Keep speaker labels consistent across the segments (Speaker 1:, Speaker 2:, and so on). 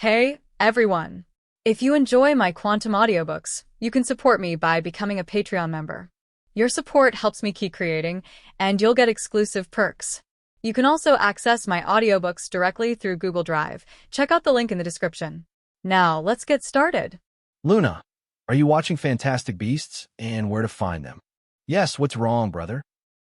Speaker 1: Hey, everyone! If you enjoy my quantum audiobooks, you can support me by becoming a Patreon member. Your support helps me keep creating, and you'll get exclusive perks. You can also access my audiobooks directly through Google Drive. Check out the link in the description. Now, let's get started.
Speaker 2: Luna, are you watching Fantastic Beasts and where to find them? Yes, what's wrong, brother?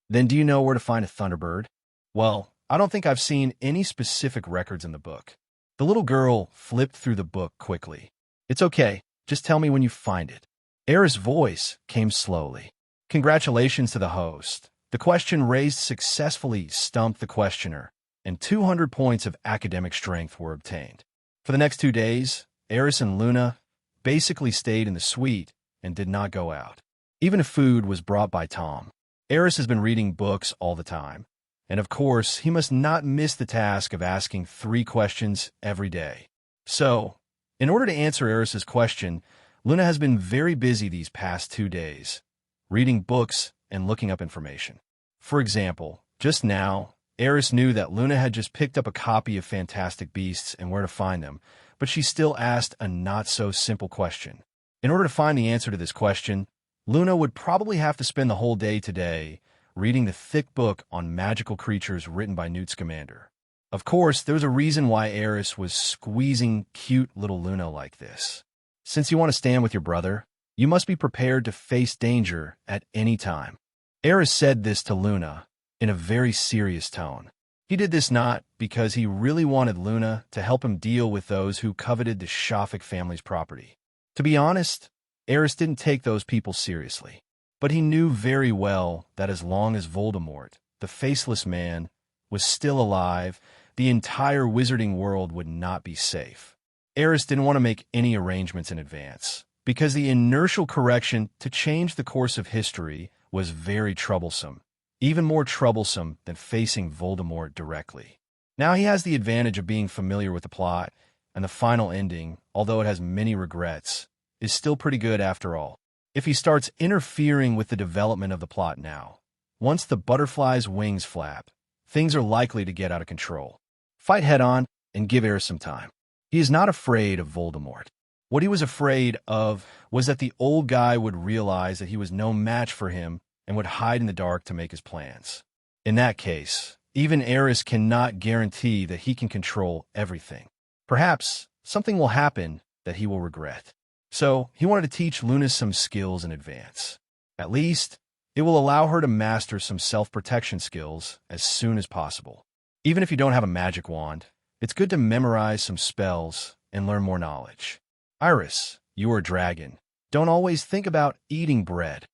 Speaker 2: Then do you know where to find a Thunderbird? Well, I don't think I've seen any specific records in the book. The little girl flipped through the book quickly. It's okay, just tell me when you find it. Aris' voice came slowly. Congratulations to the host. The question raised successfully stumped the questioner, and 200 points of academic strength were obtained. For the next 2 days, Aris and Luna basically stayed in the suite and did not go out. Even if food was brought by Tom. Aris has been reading books all the time, and of course, he must not miss the task of asking 3 questions every day. So, in order to answer Aris' question, Luna has been very busy these past 2 days, reading books and looking up information. For example, just now, Aris knew that Luna had just picked up a copy of Fantastic Beasts and where to find them, but she still asked a not-so-simple question. In order to find the answer to this question, Luna would probably have to spend the whole day today reading the thick book on magical creatures written by Newt Scamander. Of course, there was a reason why Aris was squeezing cute little Luna like this. Since you want to stand with your brother, you must be prepared to face danger at any time. Aris said this to Luna in a very serious tone. He did this not because he really wanted Luna to help him deal with those who coveted the Shafik family's property. To be honest, Aris didn't take those people seriously. But he knew very well that as long as Voldemort, the faceless man, was still alive, the entire wizarding world would not be safe. Aris didn't want to make any arrangements in advance, because the inertial correction to change the course of history was very troublesome, even more troublesome than facing Voldemort directly. Now he has the advantage of being familiar with the plot, and the final ending, although it has many regrets, is still pretty good after all. If he starts interfering with the development of the plot now, once the butterfly's wings flap, things are likely to get out of control. Fight head-on and give Aris some time. He is not afraid of Voldemort. What he was afraid of was that the old guy would realize that he was no match for him and would hide in the dark to make his plans. In that case, even Aris cannot guarantee that he can control everything. Perhaps something will happen that he will regret. So, he wanted to teach Luna some skills in advance. At least, it will allow her to master some self-protection skills as soon as possible. Even if you don't have a magic wand, it's good to memorize some spells and learn more knowledge. Aris, you are a dragon. Don't always think about eating bread.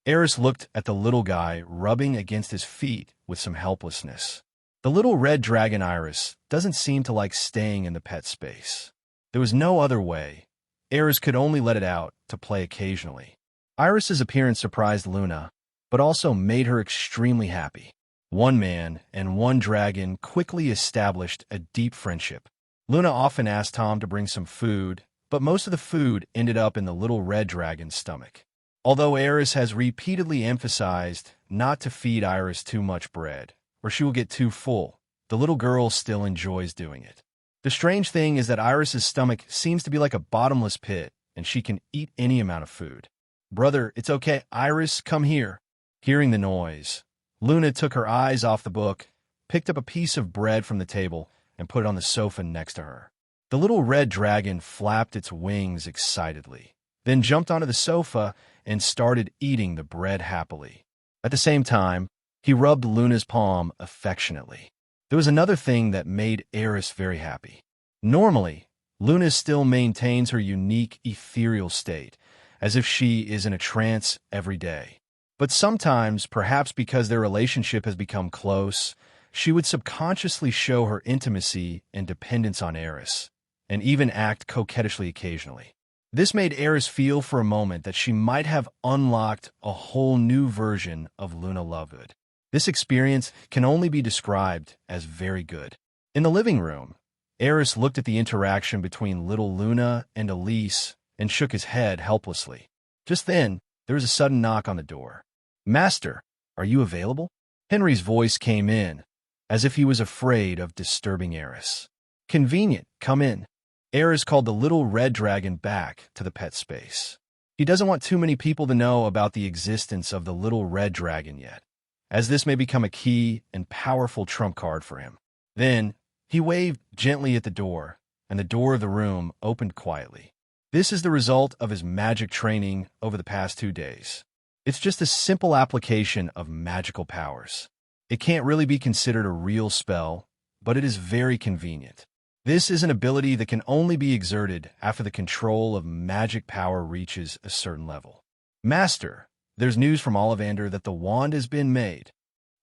Speaker 2: Aris looked at the little guy rubbing against his feet with some helplessness. The little red dragon Aris doesn't seem to like staying in the pet space. There was no other way. Aris could only let it out to play occasionally. Iris's appearance surprised Luna, but also made her extremely happy. One man and one dragon quickly established a deep friendship. Luna often asked Tom to bring some food, but most of the food ended up in the little red dragon's stomach. Although Aris has repeatedly emphasized not to feed Aris too much bread, or she will get too full, the little girl still enjoys doing it. The strange thing is that Iris's stomach seems to be like a bottomless pit, and she can eat any amount of food. Brother, it's okay. Aris, come here. Hearing the noise, Luna took her eyes off the book, picked up a piece of bread from the table, and put it on the sofa next to her. The little red dragon flapped its wings excitedly, then jumped onto the sofa and started eating the bread happily. At the same time, he rubbed Luna's palm affectionately. There was another thing that made Aris very happy. Normally, Luna still maintains her unique ethereal state, as if she is in a trance every day. But sometimes, perhaps because their relationship has become close, she would subconsciously show her intimacy and dependence on Aris, and even act coquettishly occasionally. This made Aris feel for a moment that she might have unlocked a whole new version of Luna Lovegood. This experience can only be described as very good. In the living room, Aris looked at the interaction between little Luna and Elise and shook his head helplessly. Just then, there was a sudden knock on the door. "Master, are you available?" Henry's voice came in, as if he was afraid of disturbing Aris. "Convenient, come in." Aris called the little red dragon back to the pet space. He doesn't want too many people to know about the existence of the little red dragon yet, as this may become a key and powerful trump card for him. Then, he waved gently at the door, and the door of the room opened quietly. This is the result of his magic training over the past 2 days. It's just a simple application of magical powers. It can't really be considered a real spell, but it is very convenient. This is an ability that can only be exerted after the control of magic power reaches a certain level. Master, there's news from Ollivander that the wand has been made.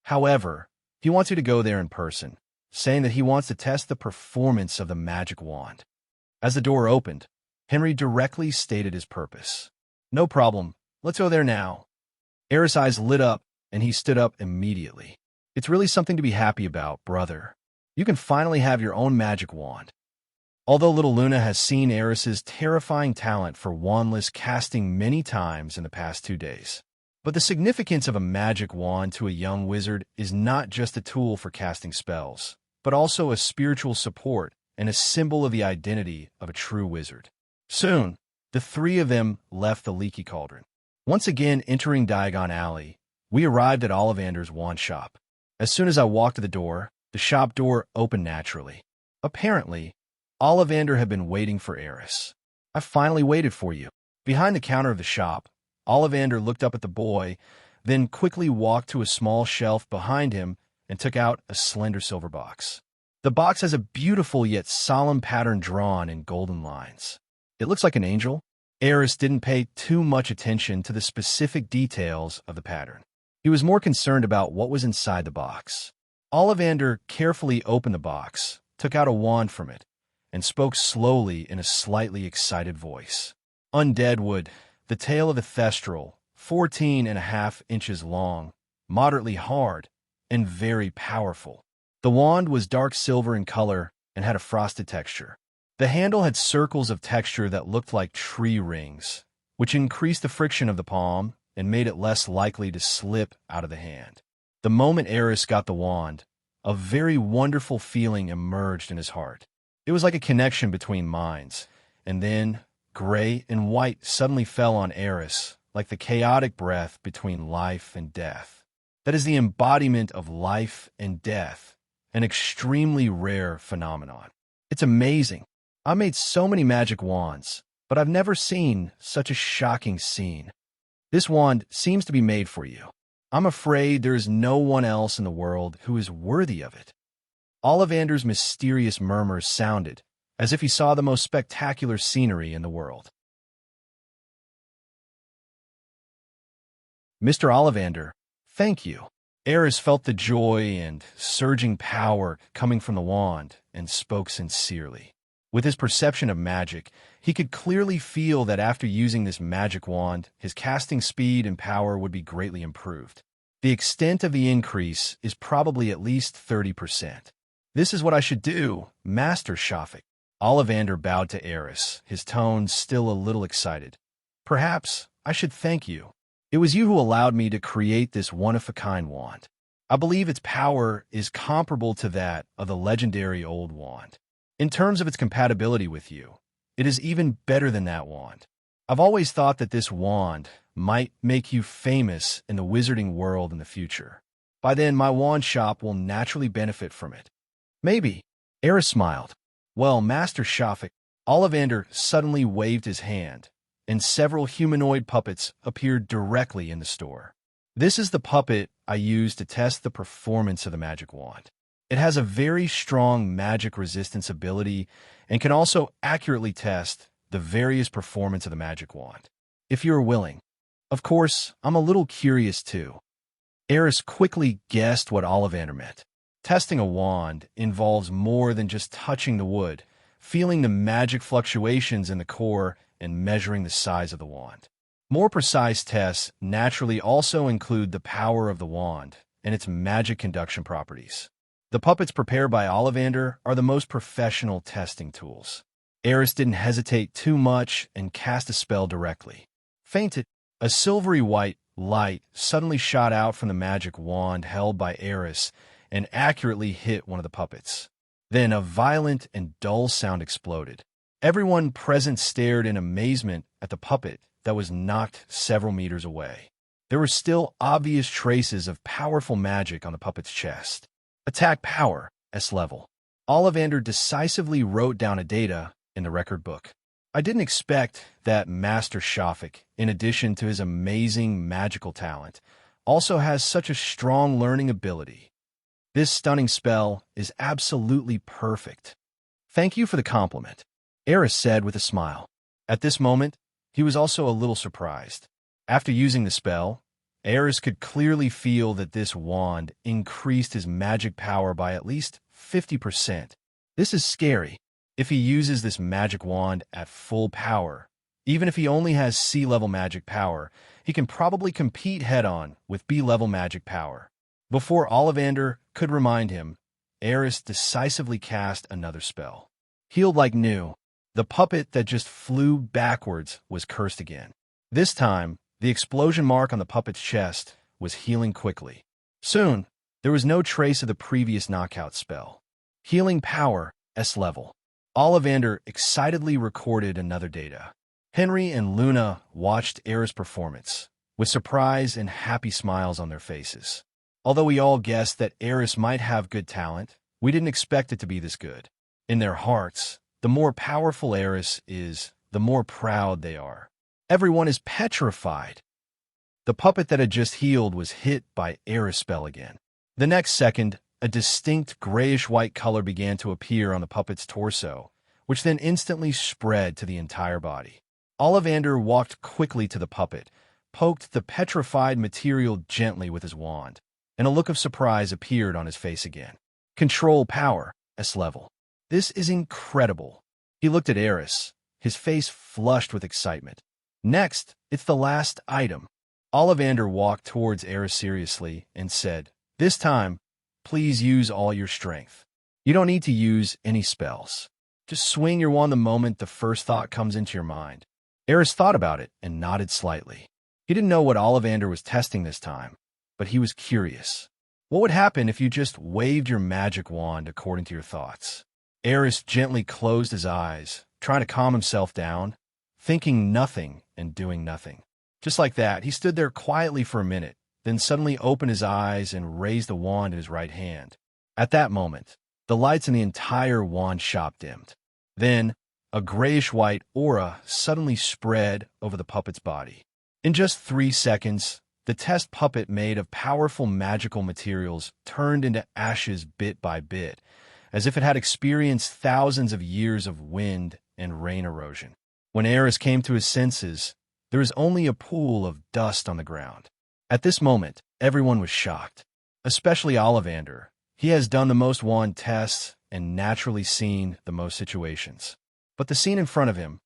Speaker 2: However, he wants you to go there in person, saying that he wants to test the performance of the magic wand. As the door opened, Henry directly stated his purpose. No problem, let's go there now. Aerys' eyes lit up, and he stood up immediately. It's really something to be happy about, brother. You can finally have your own magic wand. Although little Luna has seen Aerys' terrifying talent for wandless casting many times in the past 2 days. But the significance of a magic wand to a young wizard is not just a tool for casting spells, but also a spiritual support and a symbol of the identity of a true wizard. Soon, the three of them left the Leaky Cauldron. Once again entering Diagon Alley, we arrived at Ollivander's wand shop. As soon as I walked to the door, the shop door opened naturally. Apparently, Ollivander had been waiting for Aerys. I finally waited for you. Behind the counter of the shop, Ollivander looked up at the boy, then quickly walked to a small shelf behind him and took out a slender silver box. The box has a beautiful yet solemn pattern drawn in golden lines. It looks like an angel. Aerys didn't pay too much attention to the specific details of the pattern. He was more concerned about what was inside the box. Ollivander carefully opened the box, took out a wand from it, and spoke slowly in a slightly excited voice. Undead wood, the tail of a thestral, 14.5 inches long, moderately hard, and very powerful. The wand was dark silver in color and had a frosted texture. The handle had circles of texture that looked like tree rings, which increased the friction of the palm and made it less likely to slip out of the hand. The moment Aris got the wand, a very wonderful feeling emerged in his heart. It was like a connection between minds, and then gray and white suddenly fell on Aris, like the chaotic breath between life and death. That is the embodiment of life and death, an extremely rare phenomenon. It's amazing. I made so many magic wands, but I've never seen such a shocking scene. This wand seems to be made for you. I'm afraid there is no one else in the world who is worthy of it. Ollivander's mysterious murmur sounded, as if he saw the most spectacular scenery in the world. Mr. Ollivander, thank you. Aris felt the joy and surging power coming from the wand and spoke sincerely. With his perception of magic, he could clearly feel that after using this magic wand, his casting speed and power would be greatly improved. The extent of the increase is probably at least 30%. This is what I should do, Master Shafik. Ollivander bowed to Aris, his tone still a little excited. Perhaps I should thank you. It was you who allowed me to create this one-of-a-kind wand. I believe its power is comparable to that of the legendary old wand. In terms of its compatibility with you, it is even better than that wand. I've always thought that this wand might make you famous in the wizarding world in the future. By then, my wand shop will naturally benefit from it. Maybe. Aris smiled. Well, Master Shafik, Ollivander suddenly waved his hand, and several humanoid puppets appeared directly in the store. This is the puppet I used to test the performance of the magic wand. It has a very strong magic resistance ability and can also accurately test the various performance of the magic wand, if you're willing. Of course, I'm a little curious too. Aris quickly guessed what Ollivander meant. Testing a wand involves more than just touching the wood, feeling the magic fluctuations in the core, and measuring the size of the wand. More precise tests naturally also include the power of the wand and its magic conduction properties. The puppets prepared by Ollivander are the most professional testing tools. Aris didn't hesitate too much and cast a spell directly. Fainted. A silvery white light suddenly shot out from the magic wand held by Aris and accurately hit one of the puppets. Then a violent and dull sound exploded. Everyone present stared in amazement at the puppet that was knocked several meters away. There were still obvious traces of powerful magic on the puppet's chest. Attack power, S level. Ollivander decisively wrote down a data in the record book. I didn't expect that Master Shafik, in addition to his amazing magical talent, also has such a strong learning ability. This stunning spell is absolutely perfect. Thank you for the compliment, Aris said with a smile. At this moment, he was also a little surprised. After using the spell, Aris could clearly feel that this wand increased his magic power by at least 50%. This is scary. If he uses this magic wand at full power, even if he only has C-level magic power, he can probably compete head-on with B-level magic power. Before Ollivander could remind him, Aris decisively cast another spell. Healed like new, the puppet that just flew backwards was cursed again. This time, the explosion mark on the puppet's chest was healing quickly. Soon, there was no trace of the previous knockout spell. Healing power, S level. Ollivander excitedly recorded another data. Henry and Luna watched Aris' performance, with surprise and happy smiles on their faces. Although we all guessed that Aris might have good talent, we didn't expect it to be this good. In their hearts, the more powerful Aris is, the more proud they are. Everyone is petrified. The puppet that had just healed was hit by Aris' spell again. The next second, a distinct grayish-white color began to appear on the puppet's torso, which then instantly spread to the entire body. Ollivander walked quickly to the puppet, poked the petrified material gently with his wand, and a look of surprise appeared on his face again. Control power, S level. This is incredible. He looked at Aris, his face flushed with excitement. Next, it's the last item. Ollivander walked towards Aris seriously and said, "This time, please use all your strength. You don't need to use any spells. Just swing your wand the moment the first thought comes into your mind." Aris thought about it and nodded slightly. He didn't know what Ollivander was testing this time, but he was curious. What would happen if you just waved your magic wand according to your thoughts? Aris gently closed his eyes, trying to calm himself down, thinking nothing and doing nothing. Just like that, he stood there quietly for a minute, then suddenly opened his eyes and raised the wand in his right hand. At that moment, the lights in the entire wand shop dimmed. Then, a grayish-white aura suddenly spread over the puppet's body. In just 3 seconds, the test puppet made of powerful magical materials turned into ashes bit by bit, as if it had experienced thousands of years of wind and rain erosion. When Aris came to his senses, there was only a pool of dust on the ground. At this moment, everyone was shocked, especially Ollivander. He has done the most wand tests and naturally seen the most situations. But the scene in front of him,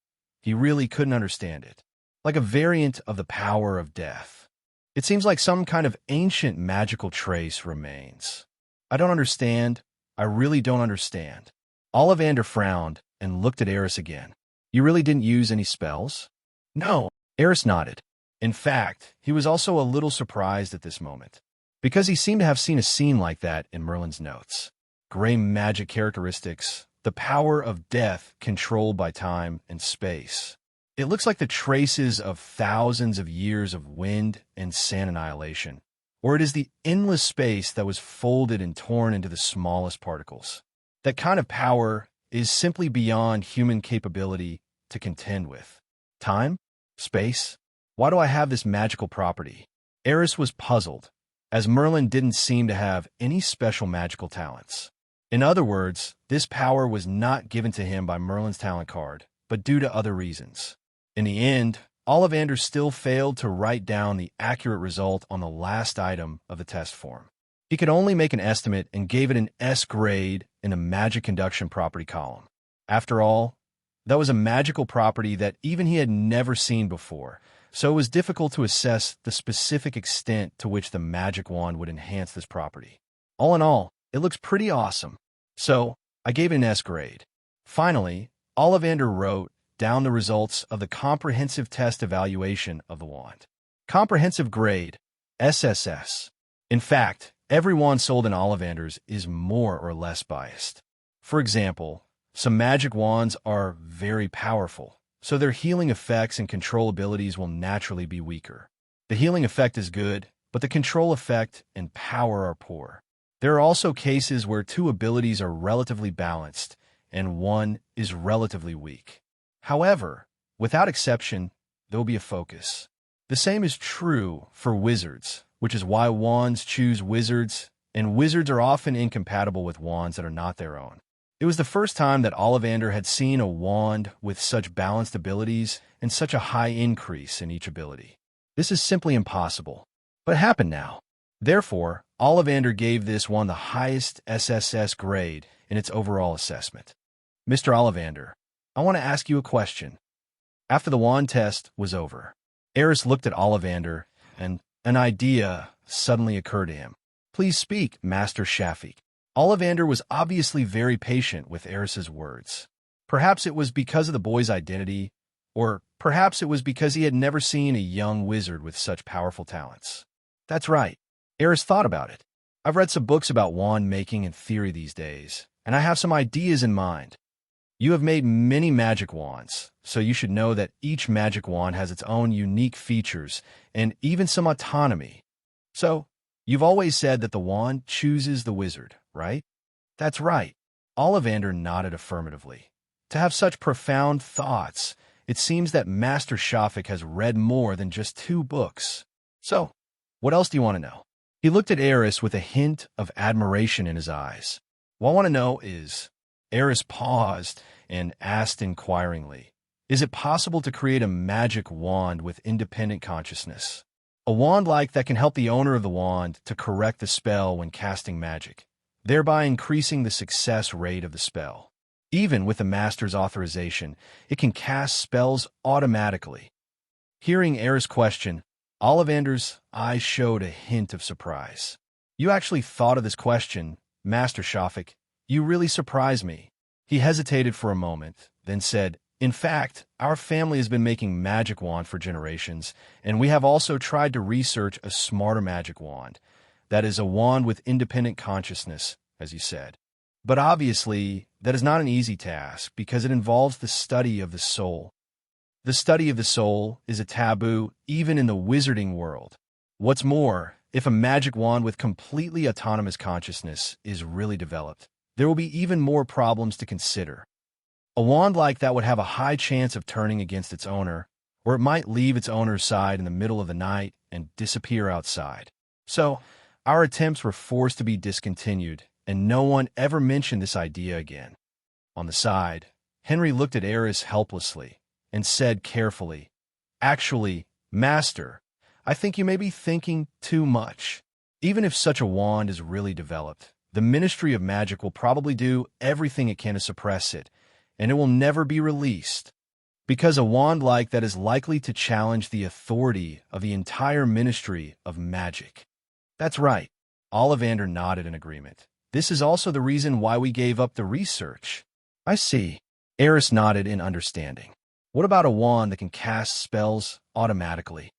Speaker 2: he really couldn't understand it. Like a variant of the power of death. It seems like some kind of ancient magical trace remains. I don't understand. I really don't understand. Ollivander frowned and looked at Aris again. You really didn't use any spells? No, Aris nodded. In fact, he was also a little surprised at this moment, because he seemed to have seen a scene like that in Merlin's notes. Gray magic characteristics, the power of death controlled by time and space. It looks like the traces of thousands of years of wind and sand annihilation, or it is the endless space that was folded and torn into the smallest particles. That kind of power is simply beyond human capability to contend with. Time? Space? Why do I have this magical property? Aris was puzzled, as Merlin didn't seem to have any special magical talents. In other words, this power was not given to him by Merlin's talent card, but due to other reasons. In the end, Ollivander still failed to write down the accurate result on the last item of the test form. He could only make an estimate and gave it an S grade in the magic conduction property column. After all, that was a magical property that even he had never seen before, so it was difficult to assess the specific extent to which the magic wand would enhance this property. All in all, it looks pretty awesome, so I gave it an S grade. Finally, Ollivander wrote down the results of the comprehensive test evaluation of the wand. Comprehensive grade, SSS. In fact, every wand sold in Ollivander's is more or less biased. For example, Some magic wands are very powerful, so their healing effects and control abilities will naturally be weaker. The healing effect is good, but the control effect and power are poor. There are also cases where two abilities are relatively balanced, and one is relatively weak. However, without exception, there will be a focus. The same is true for wizards, which is why wands choose wizards, and wizards are often incompatible with wands that are not their own. It was the first time that Ollivander had seen a wand with such balanced abilities and such a high increase in each ability. This is simply impossible, but it happened now. Therefore, Ollivander gave this one the highest SSS grade in its overall assessment. Mr. Ollivander, I want to ask you a question. After the wand test was over, Aris looked at Ollivander, and an idea suddenly occurred to him. Please speak, Master Shafik. Ollivander was obviously very patient with Aris's words. Perhaps it was because of the boy's identity, or perhaps it was because he had never seen a young wizard with such powerful talents. That's right. Aris thought about it. I've read some books about wand making and theory these days, and I have some ideas in mind. You have made many magic wands, so you should know that each magic wand has its own unique features and even some autonomy. So, you've always said that the wand chooses the wizard, right? That's right. Ollivander nodded affirmatively. To have such profound thoughts, it seems that Master Shafik has read more than just 2 books. So, what else do you want to know? He looked at Aris with a hint of admiration in his eyes. What I want to know is... Aris paused and asked inquiringly, is it possible to create a magic wand with independent consciousness? A wand like that can help the owner of the wand to correct the spell when casting magic, thereby increasing the success rate of the spell. Even with the master's authorization, it can cast spells automatically. Hearing Aris' question, Ollivander's eyes showed a hint of surprise. You actually thought of this question, Master Shafik. You really surprise me. He hesitated for a moment, then said, in fact, our family has been making magic wand for generations, and we have also tried to research a smarter magic wand. That is a wand with independent consciousness, as you said. But obviously, that is not an easy task because it involves the study of the soul. The study of the soul is a taboo even in the wizarding world. What's more, if a magic wand with completely autonomous consciousness is really developed, there will be even more problems to consider. A wand like that would have a high chance of turning against its owner, or it might leave its owner's side in the middle of the night and disappear outside. So, our attempts were forced to be discontinued, and no one ever mentioned this idea again. On the side, Henry looked at Aris helplessly and said carefully, actually, Master, I think you may be thinking too much. Even if such a wand is really developed, the Ministry of Magic will probably do everything it can to suppress it, and it will never be released. Because a wand like that is likely to challenge the authority of the entire Ministry of Magic. That's right. Ollivander nodded in agreement. This is also the reason why we gave up the research. I see. Aris nodded in understanding. What about a wand that can cast spells automatically?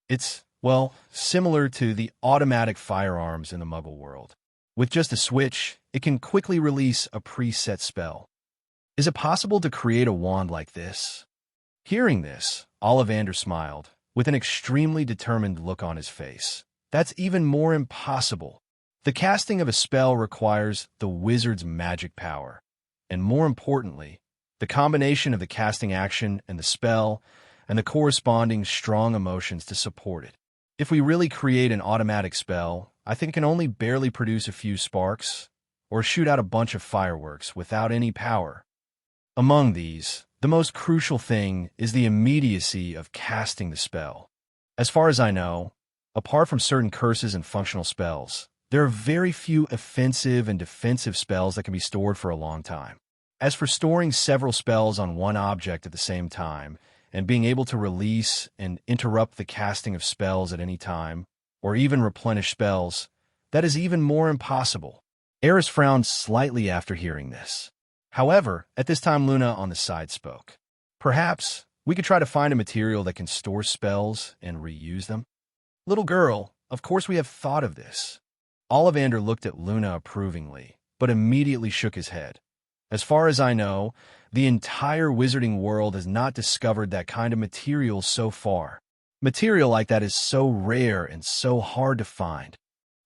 Speaker 2: It's, well, similar to the automatic firearms in the Muggle world. With just a switch, it can quickly release a preset spell. Is it possible to create a wand like this? Hearing this, Ollivander smiled, with an extremely determined look on his face. That's even more impossible. The casting of a spell requires the wizard's magic power, and more importantly, the combination of the casting action and the spell, and the corresponding strong emotions to support it. If we really create an automatic spell, I think it can only barely produce a few sparks, or shoot out a bunch of fireworks without any power. Among these, the most crucial thing is the immediacy of casting the spell. As far as I know, apart from certain curses and functional spells, there are very few offensive and defensive spells that can be stored for a long time. As for storing several spells on one object at the same time, and being able to release and interrupt the casting of spells at any time, or even replenish spells, that is even more impossible. Aris frowned slightly after hearing this. However, at this time Luna on the side spoke. Perhaps we could try to find a material that can store spells and reuse them? Little girl, of course we have thought of this. Ollivander looked at Luna approvingly, but immediately shook his head. As far as I know, the entire wizarding world has not discovered that kind of material so far. Material like that is so rare and so hard to find.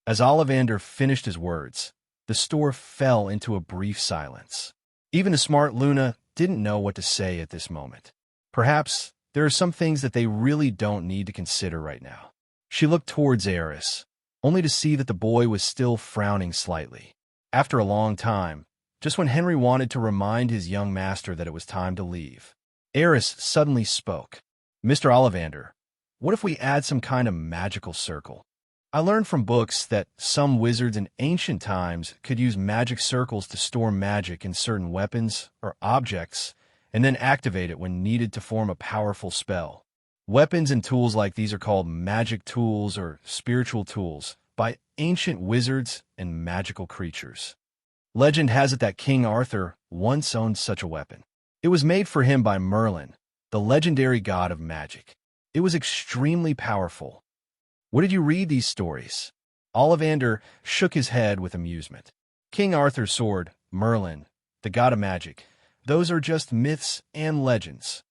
Speaker 2: As Ollivander finished his words, the store fell into a brief silence. Even the smart Luna didn't know what to say at this moment. Perhaps there are some things that they really don't need to consider right now. She looked towards Aris, only to see that the boy was still frowning slightly. After a long time, just when Henry wanted to remind his young master that it was time to leave, Aris suddenly spoke. "Mr. Ollivander, what if we add some kind of magical circle? I learned from books that some wizards in ancient times could use magic circles to store magic in certain weapons or objects and then activate it when needed to form a powerful spell. Weapons and tools like these are called magic tools or spiritual tools by ancient wizards and magical creatures. Legend has it that King Arthur once owned such a weapon. It was made for him by Merlin, the legendary god of magic. It was extremely powerful. Where did you read these stories?" Ollivander shook his head with amusement. "King Arthur's sword, Merlin, the god of magic, those are just myths and legends.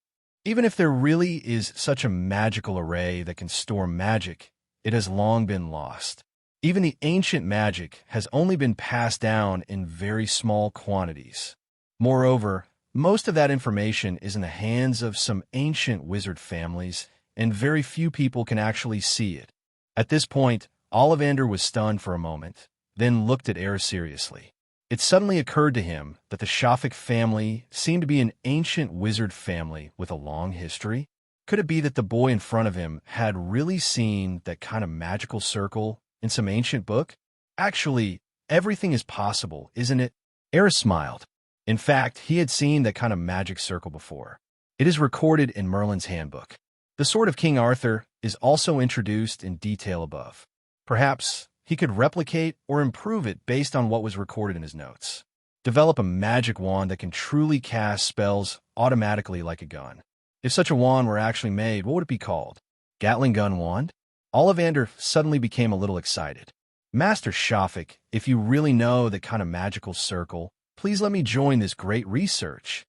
Speaker 2: Even if there really is such a magical array that can store magic, it has long been lost. Even the ancient magic has only been passed down in very small quantities. Moreover, most of that information is in the hands of some ancient wizard families, and very few people can actually see it." At this point, Ollivander was stunned for a moment, then looked at Aerys seriously. It suddenly occurred to him that the Shafik family seemed to be an ancient wizard family with a long history. Could it be that the boy in front of him had really seen that kind of magical circle in some ancient book? Actually, everything is possible, isn't it? Aerys smiled. In fact, he had seen that kind of magic circle before. It is recorded in Merlin's handbook. The sword of King Arthur is also introduced in detail above. Perhaps he could replicate or improve it based on what was recorded in his notes. Develop a magic wand that can truly cast spells automatically like a gun. If such a wand were actually made, what would it be called? Gatling gun wand? Ollivander suddenly became a little excited. "Master Shafik, if you really know that kind of magical circle, please let me join this great research.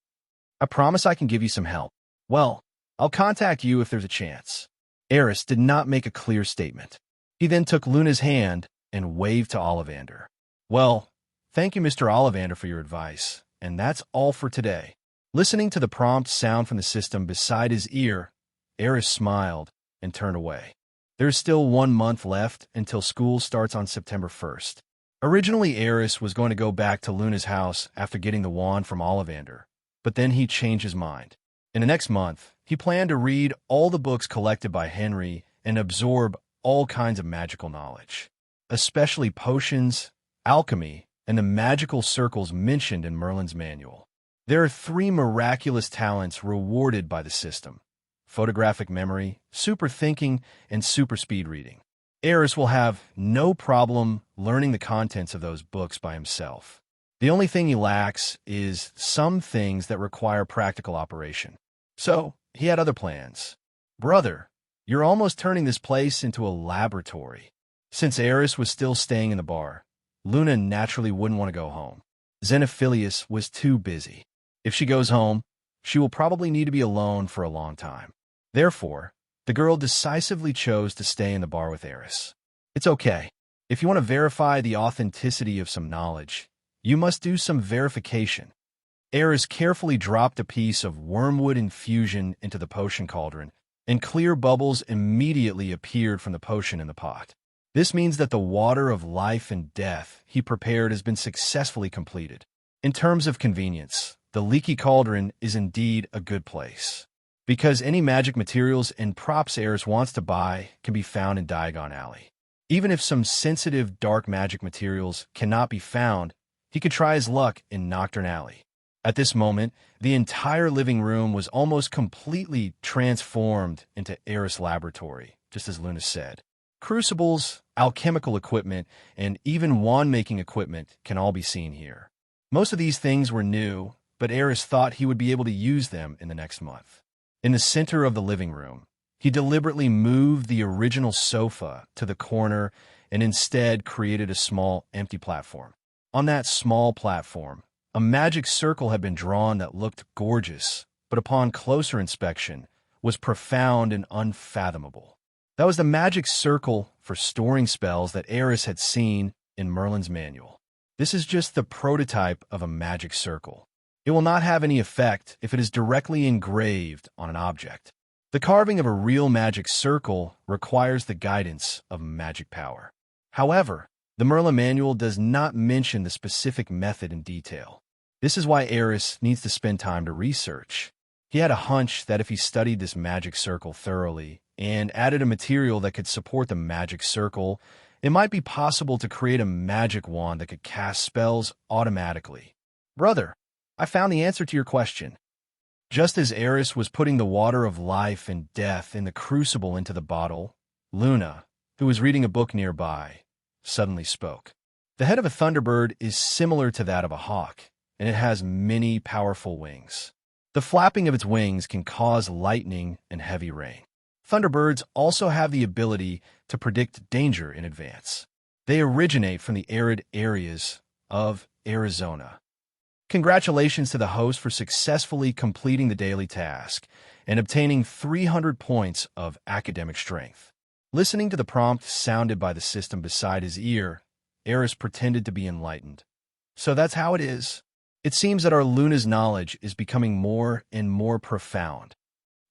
Speaker 2: I promise I can give you some help. Well, I'll contact you if there's a chance." Aris did not make a clear statement. He then took Luna's hand and waved to Ollivander. "Well, thank you, Mr. Ollivander, for your advice, and that's all for today." Listening to the prompt sound from the system beside his ear, Aris smiled and turned away. There's still 1 month left until school starts on September 1st. Originally, Aris was going to go back to Luna's house after getting the wand from Ollivander, but then he changed his mind. In the next month, he planned to read all the books collected by Henry and absorb all kinds of magical knowledge, especially potions, alchemy, and the magical circles mentioned in Merlin's manual. There are 3 miraculous talents rewarded by the system: photographic memory, super thinking, and super speed reading. Aris will have no problem learning the contents of those books by himself. The only thing he lacks is some things that require practical operation. So, he had other plans. "Brother, you're almost turning this place into a laboratory." Since Aris was still staying in the bar, Luna naturally wouldn't want to go home. Xenophilius was too busy. If she goes home, she will probably need to be alone for a long time. Therefore, the girl decisively chose to stay in the bar with Aris. It's okay. If you want to verify the authenticity of some knowledge, you must do some verification. Aris carefully dropped a piece of wormwood infusion into the potion cauldron, and clear bubbles immediately appeared from the potion in the pot. This means that the water of life and death he prepared has been successfully completed. In terms of convenience, the leaky cauldron is indeed a good place, because any magic materials and props Aris wants to buy can be found in Diagon Alley. Even if some sensitive dark magic materials cannot be found, he could try his luck in Nocturne Alley. At this moment, the entire living room was almost completely transformed into Aerys' laboratory, just as Luna said. Crucibles, alchemical equipment, and even wand-making equipment can all be seen here. Most of these things were new, but Aerys thought he would be able to use them in the next month. In the center of the living room, he deliberately moved the original sofa to the corner and instead created a small, empty platform. On that small platform, A magic circle had been drawn that looked gorgeous, but upon closer inspection, was profound and unfathomable. That was the magic circle for storing spells that Aris had seen in Merlin's manual. This is just the prototype of a magic circle. It will not have any effect if it is directly engraved on an object. The carving of a real magic circle requires the guidance of magic power. However, the Merlin manual does not mention the specific method in detail. This is why Aris needs to spend time to research. He had a hunch that if he studied this magic circle thoroughly and added a material that could support the magic circle, it might be possible to create a magic wand that could cast spells automatically. Brother, I found the answer to your question. Just as Aris was putting the water of life and death in the crucible into the bottle, Luna, who was reading a book nearby, suddenly spoke. The head of a thunderbird is similar to that of a hawk, and it has many powerful wings. The flapping of its wings can cause lightning and heavy rain. Thunderbirds also have the ability to predict danger in advance. They originate from the arid areas of Arizona. Congratulations to the host for successfully completing the daily task and obtaining 300 points of academic strength. Listening to the prompt sounded by the system beside his ear, Aris pretended to be enlightened. So that's how it is. It seems that our Luna's knowledge is becoming more and more profound.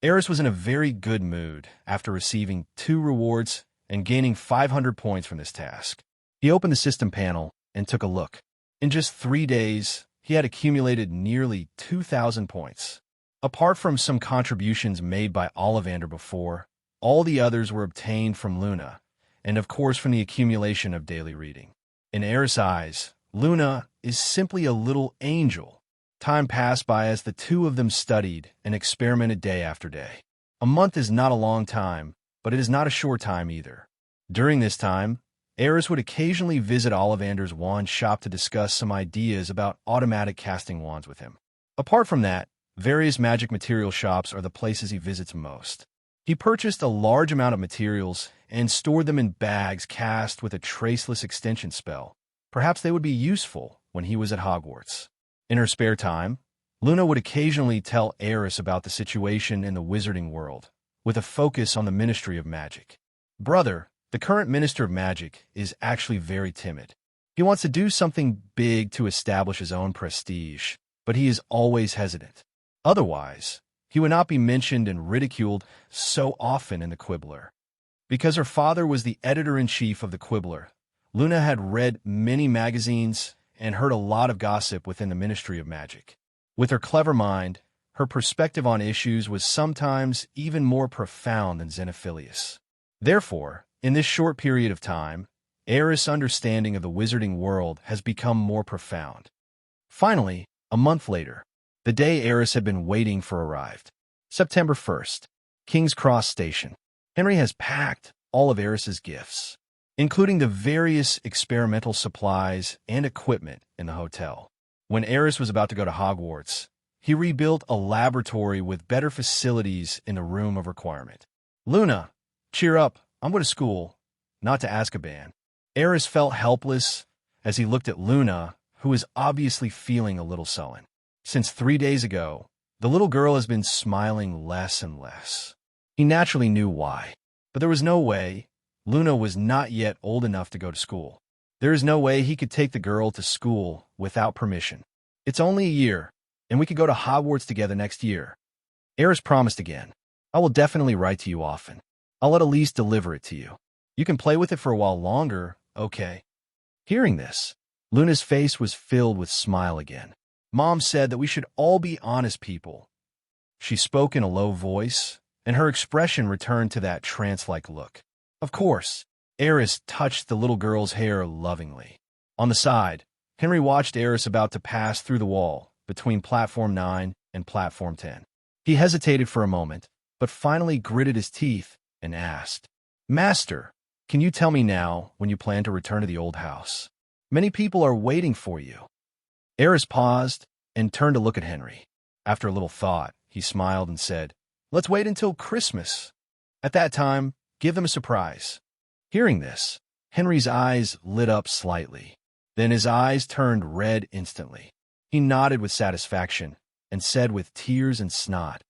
Speaker 2: Aris was in a very good mood after receiving 2 rewards and gaining 500 points from this task. He opened the system panel and took a look. In just 3 days, he had accumulated nearly 2,000 points. Apart from some contributions made by Ollivander before, all the others were obtained from Luna, and of course from the accumulation of daily reading. In Aris' eyes, Luna is simply a little angel. Time passed by as the two of them studied and experimented day after day. A month is not a long time, but it is not a short time either. During this time, Aris would occasionally visit Ollivander's wand shop to discuss some ideas about automatic casting wands with him. Apart from that, various magic material shops are the places he visits most. He purchased a large amount of materials and stored them in bags cast with a traceless extension spell. Perhaps they would be useful when he was at Hogwarts. In her spare time, Luna would occasionally tell Aris about the situation in the wizarding world, with a focus on the Ministry of Magic. Brother, the current Minister of Magic is actually very timid. He wants to do something big to establish his own prestige, but he is always hesitant. Otherwise, he would not be mentioned and ridiculed so often in the Quibbler. Because her father was the editor-in-chief of the Quibbler, Luna had read many magazines and heard a lot of gossip within the Ministry of Magic. With her clever mind, her perspective on issues was sometimes even more profound than Xenophilius. Therefore, in this short period of time, Aris' understanding of the wizarding world has become more profound. Finally, a month later, the day Aris had been waiting for arrived. September 1st, King's Cross Station. Henry has packed all of Aris' gifts, including the various experimental supplies and equipment in the hotel. When Aris was about to go to Hogwarts, he rebuilt a laboratory with better facilities in the room of requirement. Luna, cheer up, I'm going to school, not to Azkaban. Aris felt helpless as he looked at Luna, who was obviously feeling a little sullen. Since 3 days ago, the little girl has been smiling less and less. He naturally knew why, but there was no way. Luna was not yet old enough to go to school. There is no way he could take the girl to school without permission. It's only a year, and we could go to Hogwarts together next year. Aris promised again. I will definitely write to you often. I'll let Elise deliver it to you. You can play with it for a while longer, okay? Hearing this, Luna's face was filled with smile again. Mom said that we should all be honest people. She spoke in a low voice, and her expression returned to that trance-like look. Of course, Aris touched the little girl's hair lovingly. On the side, Henry watched Aris about to pass through the wall between Platform 9 and Platform 10. He hesitated for a moment, but finally gritted his teeth and asked, Master, can you tell me now when you plan to return to the old house? Many people are waiting for you. Aris paused and turned to look at Henry. After a little thought, he smiled and said, Let's wait until Christmas. At that time, give them a surprise. Hearing this, Henry's eyes lit up slightly. Then his eyes turned red instantly. He nodded with satisfaction and said with tears and snot,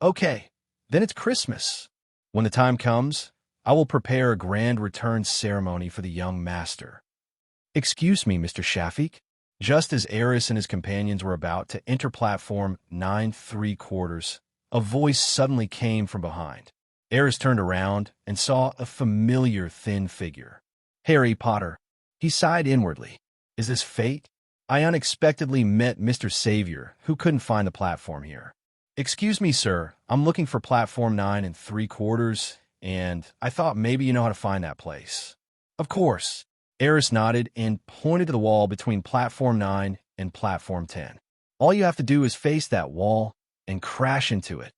Speaker 2: "Okay, then it's Christmas. When the time comes, I will prepare a grand return ceremony for the young master." "Excuse me, Mr. Shafik." Just as Aris and his companions were about to enter platform 9¾ a voice suddenly came from behind. Aris turned around and saw a familiar thin figure. Harry Potter. He sighed inwardly. Is this fate? I unexpectedly met Mr. Savior, who couldn't find the platform here. "Excuse me, sir. I'm looking for platform 9¾ and I thought maybe you know how to find that place." "Of course." Aris nodded and pointed to the wall between platform 9 and platform 10. "All you have to do is face that wall and crash into it."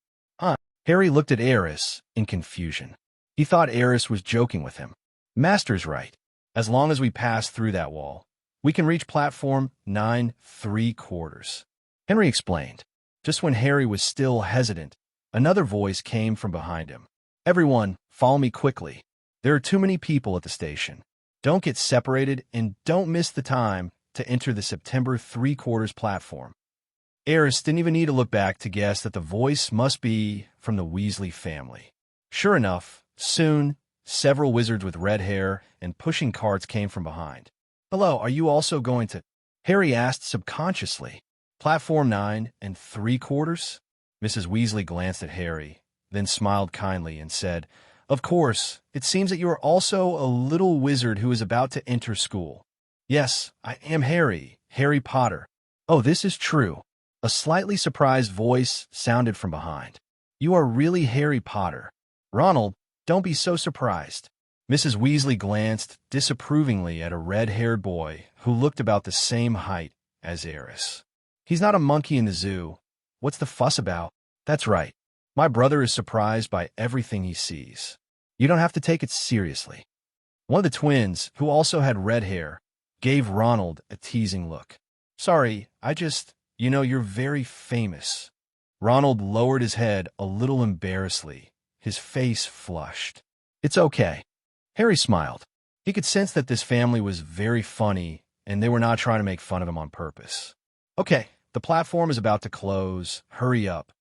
Speaker 2: Harry looked at Aris in confusion. He thought Aris was joking with him. "Master's right. As long as we pass through that wall, we can reach platform 9¾ Henry explained. Just when Harry was still hesitant, another voice came from behind him. "Everyone, follow me quickly. There are too many people at the station. Don't get separated and don't miss the time to enter the September 3/4 platform." Aris didn't even need to look back to guess that the voice must be from the Weasley family. Sure enough, soon, several wizards with red hair and pushing carts came from behind. "Hello, are you also going to—" Harry asked subconsciously. "Platform 9¾ Mrs. Weasley glanced at Harry, then smiled kindly and said, "Of course, it seems that you are also a little wizard who is about to enter school." "Yes, I am Harry Potter." "Oh, this is true." A slightly surprised voice sounded from behind. "You are really Harry Potter." "Ronald, don't be so surprised." Mrs. Weasley glanced disapprovingly at a red-haired boy who looked about the same height as Aris. "He's not a monkey in the zoo. What's the fuss about?" "That's right. My brother is surprised by everything he sees. You don't have to take it seriously." One of the twins, who also had red hair, gave Ronald a teasing look. "Sorry, you're very famous." Ronald lowered his head a little embarrassedly, his face flushed. "It's okay." Harry smiled. He could sense that this family was very funny, and they were not trying to make fun of him on purpose. "Okay, the platform is about to close. Hurry up."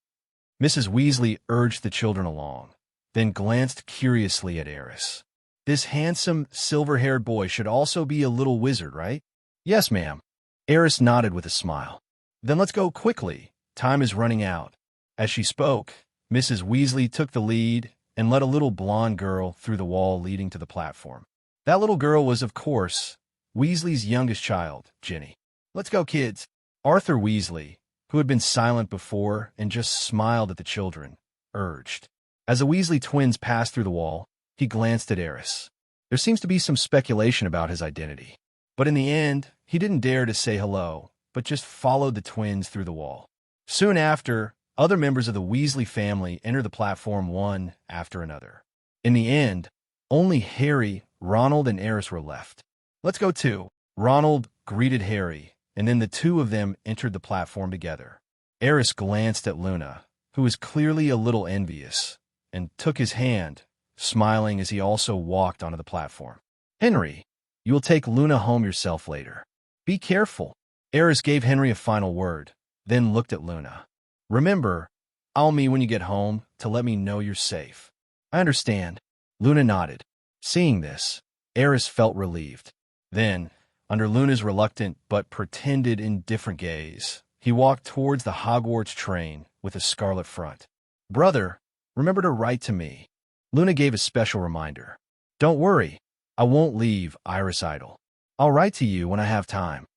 Speaker 2: Mrs. Weasley urged the children along, then glanced curiously at Aris. "This handsome, silver-haired boy should also be a little wizard, right?" "Yes, ma'am." Aris nodded with a smile. "Then let's go quickly. Time is running out." As she spoke, Mrs. Weasley took the lead and led a little blonde girl through the wall leading to the platform. That little girl was, of course, Weasley's youngest child, Ginny. "Let's go, kids." Arthur Weasley, who had been silent before and just smiled at the children, urged. As the Weasley twins passed through the wall, he glanced at Aris. There seems to be some speculation about his identity, but in the end, he didn't dare to say hello, but just followed the twins through the wall. Soon after, other members of the Weasley family entered the platform one after another. In the end, only Harry, Ronald, and Aris were left. "Let's go too." Ronald greeted Harry, and then the two of them entered the platform together. Aris glanced at Luna, who was clearly a little envious, and took his hand, smiling as he also walked onto the platform. "Henry, you will take Luna home yourself later. Be careful." Aris gave Henry a final word, then looked at Luna. "Remember, I'll me when you get home to let me know you're safe." "I understand." Luna nodded. Seeing this, Aris felt relieved. Then, under Luna's reluctant but pretended indifferent gaze, he walked towards the Hogwarts train with a scarlet front. "Brother, remember to write to me." Luna gave a special reminder. "Don't worry, I won't leave Iris idle. I'll write to you when I have time."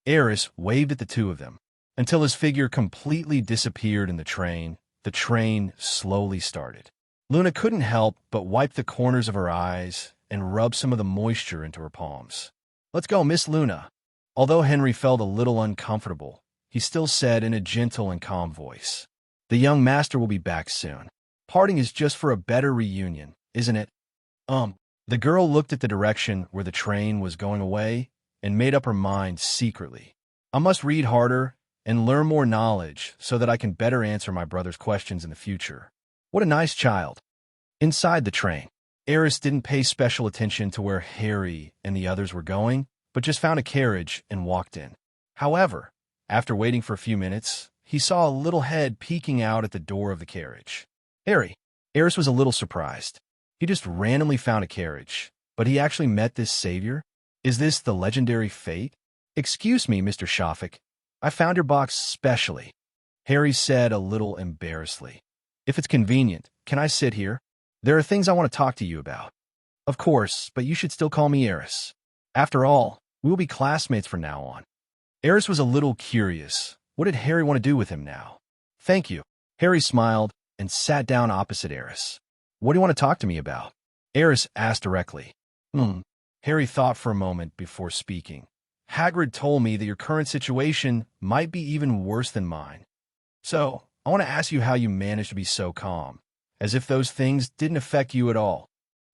Speaker 2: Aris waved at the two of them. Until his figure completely disappeared in the train slowly started. Luna couldn't help but wipe the corners of her eyes and rub some of the moisture into her palms. "Let's go, Miss Luna." Although Henry felt a little uncomfortable, he still said in a gentle and calm voice, "The young master will be back soon. Parting is just for a better reunion, isn't it?" The girl looked at the direction where the train was going away and made up her mind secretly. "I must read harder and learn more knowledge so that I can better answer my brother's questions in the future." What a nice child. Inside the train, Aris didn't pay special attention to where Harry and the others were going, but just found a carriage and walked in. However, After waiting for a few minutes, he saw a little head peeking out at the door of the carriage. Harry. Aris was a little surprised. He just randomly found a carriage, but he actually met this savior? Is this the legendary fate? Excuse me, Mr. Shafik. I found your box specially, Harry said a little embarrassedly. If it's convenient, can I sit here? There are things I want to talk to you about. Of course, but you should still call me Aris. After all, we will be classmates from now on. Aris was a little curious. What did Harry want to do with him now? Thank you. Harry smiled and sat down opposite Aris. What do you want to talk to me about? Aris asked directly. Harry thought for a moment before speaking. Hagrid told me that your current situation might be even worse than mine. So, I want to ask you how you managed to be so calm, as if those things didn't affect you at all.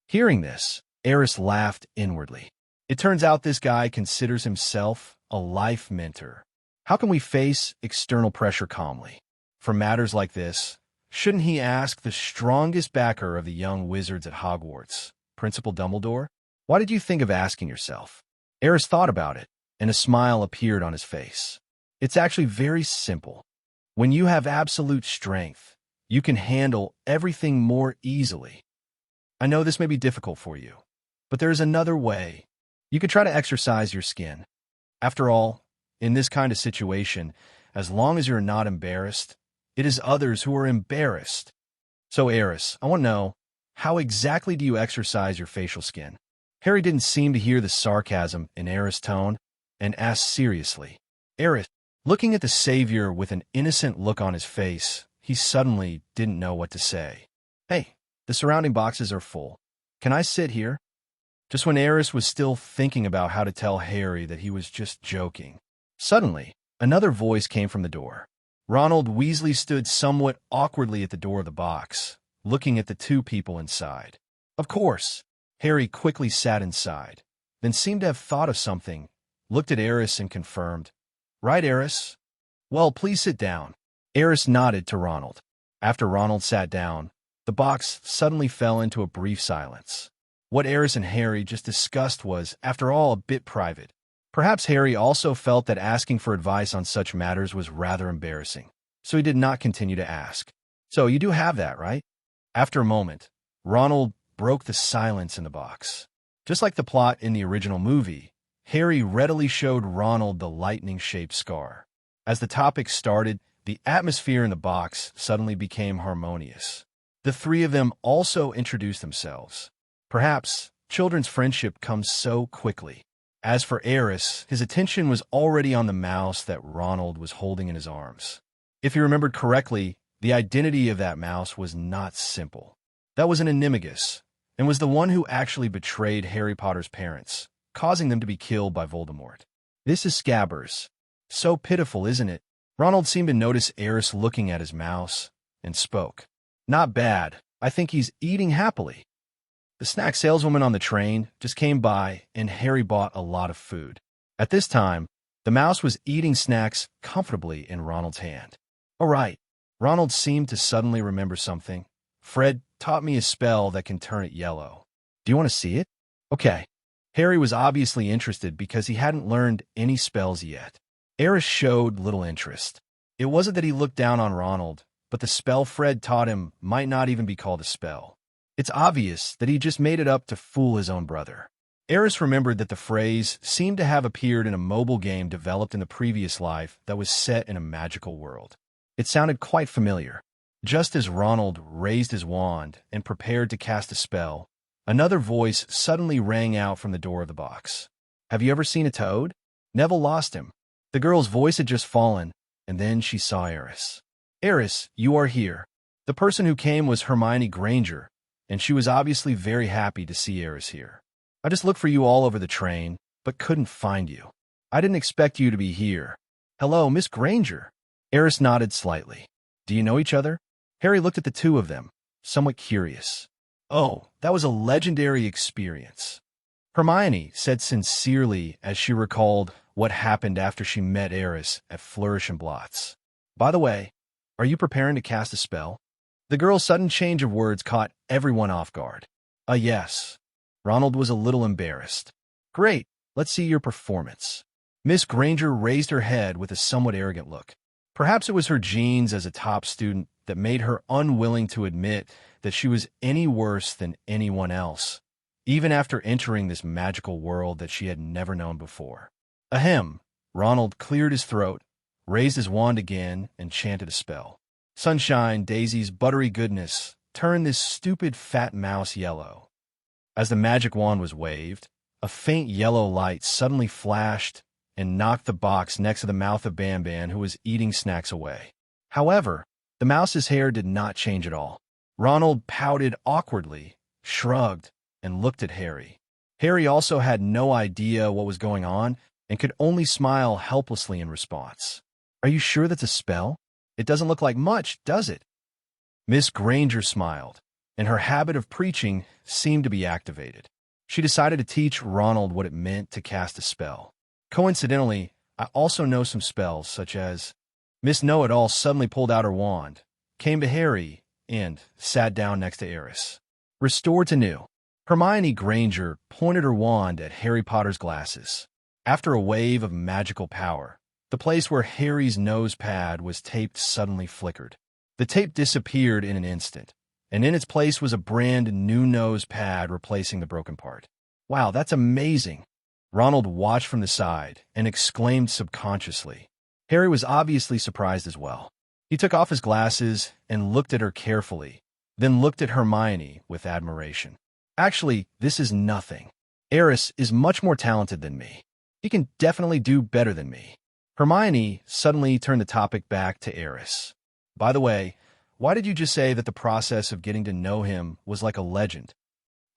Speaker 2: Hearing this, Aris laughed inwardly. It turns out this guy considers himself a life mentor. How can we face external pressure calmly? For matters like this, shouldn't he ask the strongest backer of the young wizards at Hogwarts, Principal Dumbledore? Why did you think of asking yourself? Aris thought about it, and a smile appeared on his face. It's actually very simple. When you have absolute strength, you can handle everything more easily. I know this may be difficult for you, but there is another way. You could try to exercise your skin. After all, in this kind of situation, as long as you're not embarrassed, it is others who are embarrassed. So, Aris, I want to know, how exactly do you exercise your facial skin? Harry didn't seem to hear the sarcasm in Aris' tone and asked seriously. Aris, looking at the savior with an innocent look on his face, he suddenly didn't know what to say. Hey, the surrounding boxes are full. Can I sit here? Just when Aris was still thinking about how to tell Harry that he was just joking, suddenly, another voice came from the door. Ronald Weasley stood somewhat awkwardly at the door of the box, looking at the two people inside. Of course, Harry quickly sat inside, then seemed to have thought of something, looked at Aris and confirmed, Right, Aris? Well, please sit down. Aris nodded to Ronald. After Ronald sat down, the box suddenly fell into a brief silence. What Aris and Harry just discussed was, after all, a bit private. Perhaps Harry also felt that asking for advice on such matters was rather embarrassing, so he did not continue to ask. So you do have that, right? After a moment, Ronald broke the silence in the box. Just like the plot in the original movie, Harry readily showed Ronald the lightning-shaped scar. As the topic started, the atmosphere in the box suddenly became harmonious. The three of them also introduced themselves. Perhaps children's friendship comes so quickly. As for Aris, his attention was already on the mouse that Ronald was holding in his arms. If he remembered correctly, the identity of that mouse was not simple. That was an animagus, and was the one who actually betrayed Harry Potter's parents, causing them to be killed by Voldemort. This is Scabbers. So pitiful, isn't it? Ronald seemed to notice Aris looking at his mouse, and spoke. Not bad. I think he's eating happily. The snack saleswoman on the train just came by, and Harry bought a lot of food. At this time, the mouse was eating snacks comfortably in Ronald's hand. All right. Ronald seemed to suddenly remember something. Fred taught me a spell that can turn it yellow. Do you want to see it? Okay. Harry was obviously interested because he hadn't learned any spells yet. Aris showed little interest. It wasn't that he looked down on Ronald, but the spell Fred taught him might not even be called a spell. It's obvious that he just made it up to fool his own brother. Aris remembered that the phrase seemed to have appeared in a mobile game developed in the previous life that was set in a magical world. It sounded quite familiar. Just as Ronald raised his wand and prepared to cast a spell, another voice suddenly rang out from the door of the box. Have you ever seen a toad? Neville lost him. The girl's voice had just fallen, and then she saw Aris. Aris, you are here. The person who came was Hermione Granger, and she was obviously very happy to see Aris here. I just looked for you all over the train, but couldn't find you. I didn't expect you to be here. Hello, Miss Granger. Aris nodded slightly. Do you know each other? Harry looked at the two of them, somewhat curious. Oh, that was a legendary experience. Hermione said sincerely as she recalled what happened after she met Aris at Flourish and Blots. By the way, are you preparing to cast a spell? The girl's sudden change of words caught everyone off guard. Yes. Ronald was a little embarrassed. Great, let's see your performance. Miss Granger raised her head with a somewhat arrogant look. Perhaps it was her genes as a top student that made her unwilling to admit that she was any worse than anyone else, even after entering this magical world that she had never known before. Ahem! Ronald cleared his throat, raised his wand again, and chanted a spell. Sunshine, daisies, buttery goodness, turn this stupid fat mouse yellow. As the magic wand was waved, a faint yellow light suddenly flashed and knocked the box next to the mouth of Banban, who was eating snacks away. However, the mouse's hair did not change at all. Ronald pouted awkwardly, shrugged, and looked at Harry. Harry also had no idea what was going on and could only smile helplessly in response. Are you sure that's a spell? It doesn't look like much, does it? Miss Granger smiled, and her habit of preaching seemed to be activated. She decided to teach Ronald what it meant to cast a spell. Coincidentally, I also know some spells, such as... Miss Know-It-All suddenly pulled out her wand, came to Harry, and sat down next to Aris. Restored to new. Hermione Granger pointed her wand at Harry Potter's glasses. After a wave of magical power, the place where Harry's nose pad was taped suddenly flickered. The tape disappeared in an instant, and in its place was a brand new nose pad replacing the broken part. Wow, that's amazing! Ronald watched from the side and exclaimed subconsciously. Harry was obviously surprised as well. He took off his glasses and looked at her carefully, then looked at Hermione with admiration. Actually, this is nothing. Aris is much more talented than me. He can definitely do better than me. Hermione suddenly turned the topic back to Aris. By the way, why did you just say that the process of getting to know him was like a legend?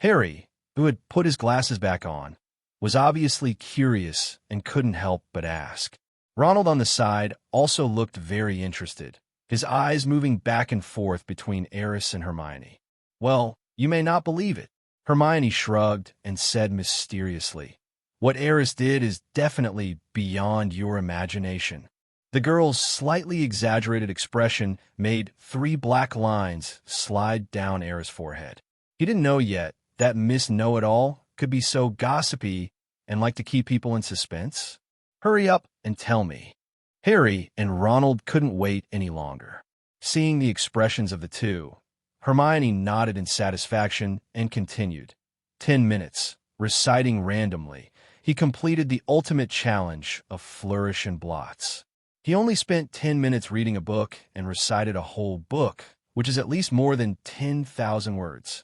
Speaker 2: Harry, who had put his glasses back on, was obviously curious and couldn't help but ask. Ronald on the side also looked very interested, his eyes moving back and forth between Aris and Hermione. Well, you may not believe it. Hermione shrugged and said mysteriously, what Aris did is definitely beyond your imagination. The girl's slightly exaggerated expression made 3 black lines slide down Aris' forehead. He didn't know yet that Miss Know-It-All could be so gossipy and like to keep people in suspense. Hurry up and tell me. Harry and Ronald couldn't wait any longer. Seeing the expressions of the two, Hermione nodded in satisfaction and continued. 10 minutes, reciting randomly, he completed the ultimate challenge of flourish and blots. He only spent 10 minutes reading a book and recited a whole book, which is at least more than 10,000 words.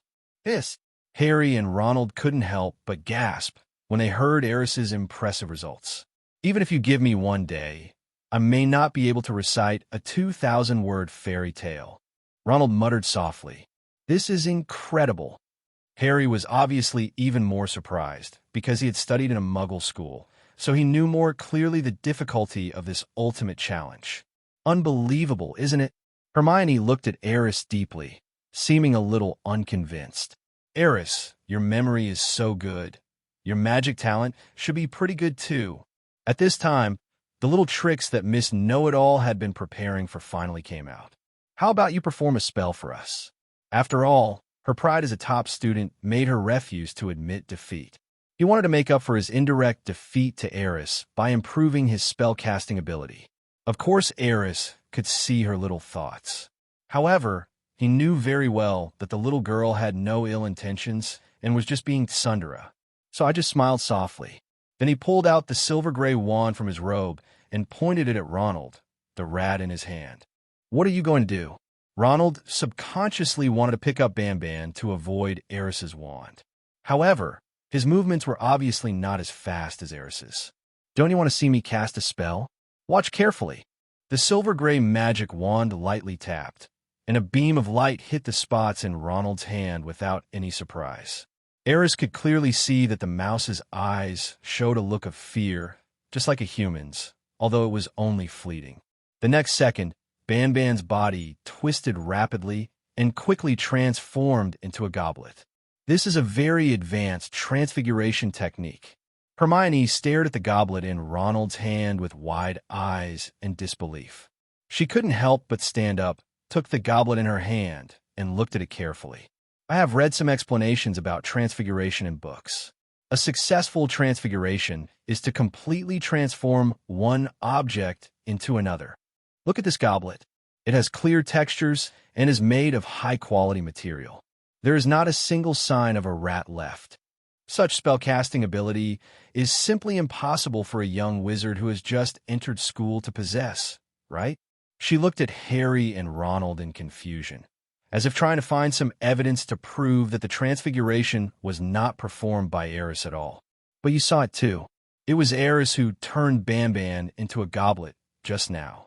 Speaker 2: Harry and Ronald couldn't help but gasp when they heard Aris's impressive results. Even if you give me one day, I may not be able to recite a 2,000-word fairy tale. Ronald muttered softly. This is incredible. Harry was obviously even more surprised because he had studied in a Muggle school, so he knew more clearly the difficulty of this ultimate challenge. Unbelievable, isn't it? Hermione looked at Aris deeply, seeming a little unconvinced. Aris, your memory is so good. Your magic talent should be pretty good too. At this time, the little tricks that Miss Know-It-All had been preparing for finally came out. How about you perform a spell for us? After all, her pride as a top student made her refuse to admit defeat. He wanted to make up for his indirect defeat to Aris by improving his spellcasting ability. Of course, Aris could see her little thoughts. However, he knew very well that the little girl had no ill intentions and was just being tsundere. So I just smiled softly. Then he pulled out the silver-gray wand from his robe and pointed it at Ronald, the rat in his hand. What are you going to do? Ronald subconsciously wanted to pick up Banban to avoid Aris's wand. However, his movements were obviously not as fast as Aris's. Don't you want to see me cast a spell? Watch carefully. The silver-gray magic wand lightly tapped, and a beam of light hit the spots in Ronald's hand without any surprise. Aris could clearly see that the mouse's eyes showed a look of fear, just like a human's, although it was only fleeting. The next second, Banban's body twisted rapidly and quickly transformed into a goblet. This is a very advanced transfiguration technique. Hermione stared at the goblet in Ronald's hand with wide eyes and disbelief. She couldn't help but stand up, took the goblet in her hand, and looked at it carefully. I have read some explanations about transfiguration in books. A successful transfiguration is to completely transform one object into another. Look at this goblet. It has clear textures and is made of high-quality material. There is not a single sign of a rat left. Such spellcasting ability is simply impossible for a young wizard who has just entered school to possess, right? She looked at Harry and Ronald in confusion, as if trying to find some evidence to prove that the transfiguration was not performed by Aris at all. But you saw it too. It was Aris who turned Banban into a goblet just now.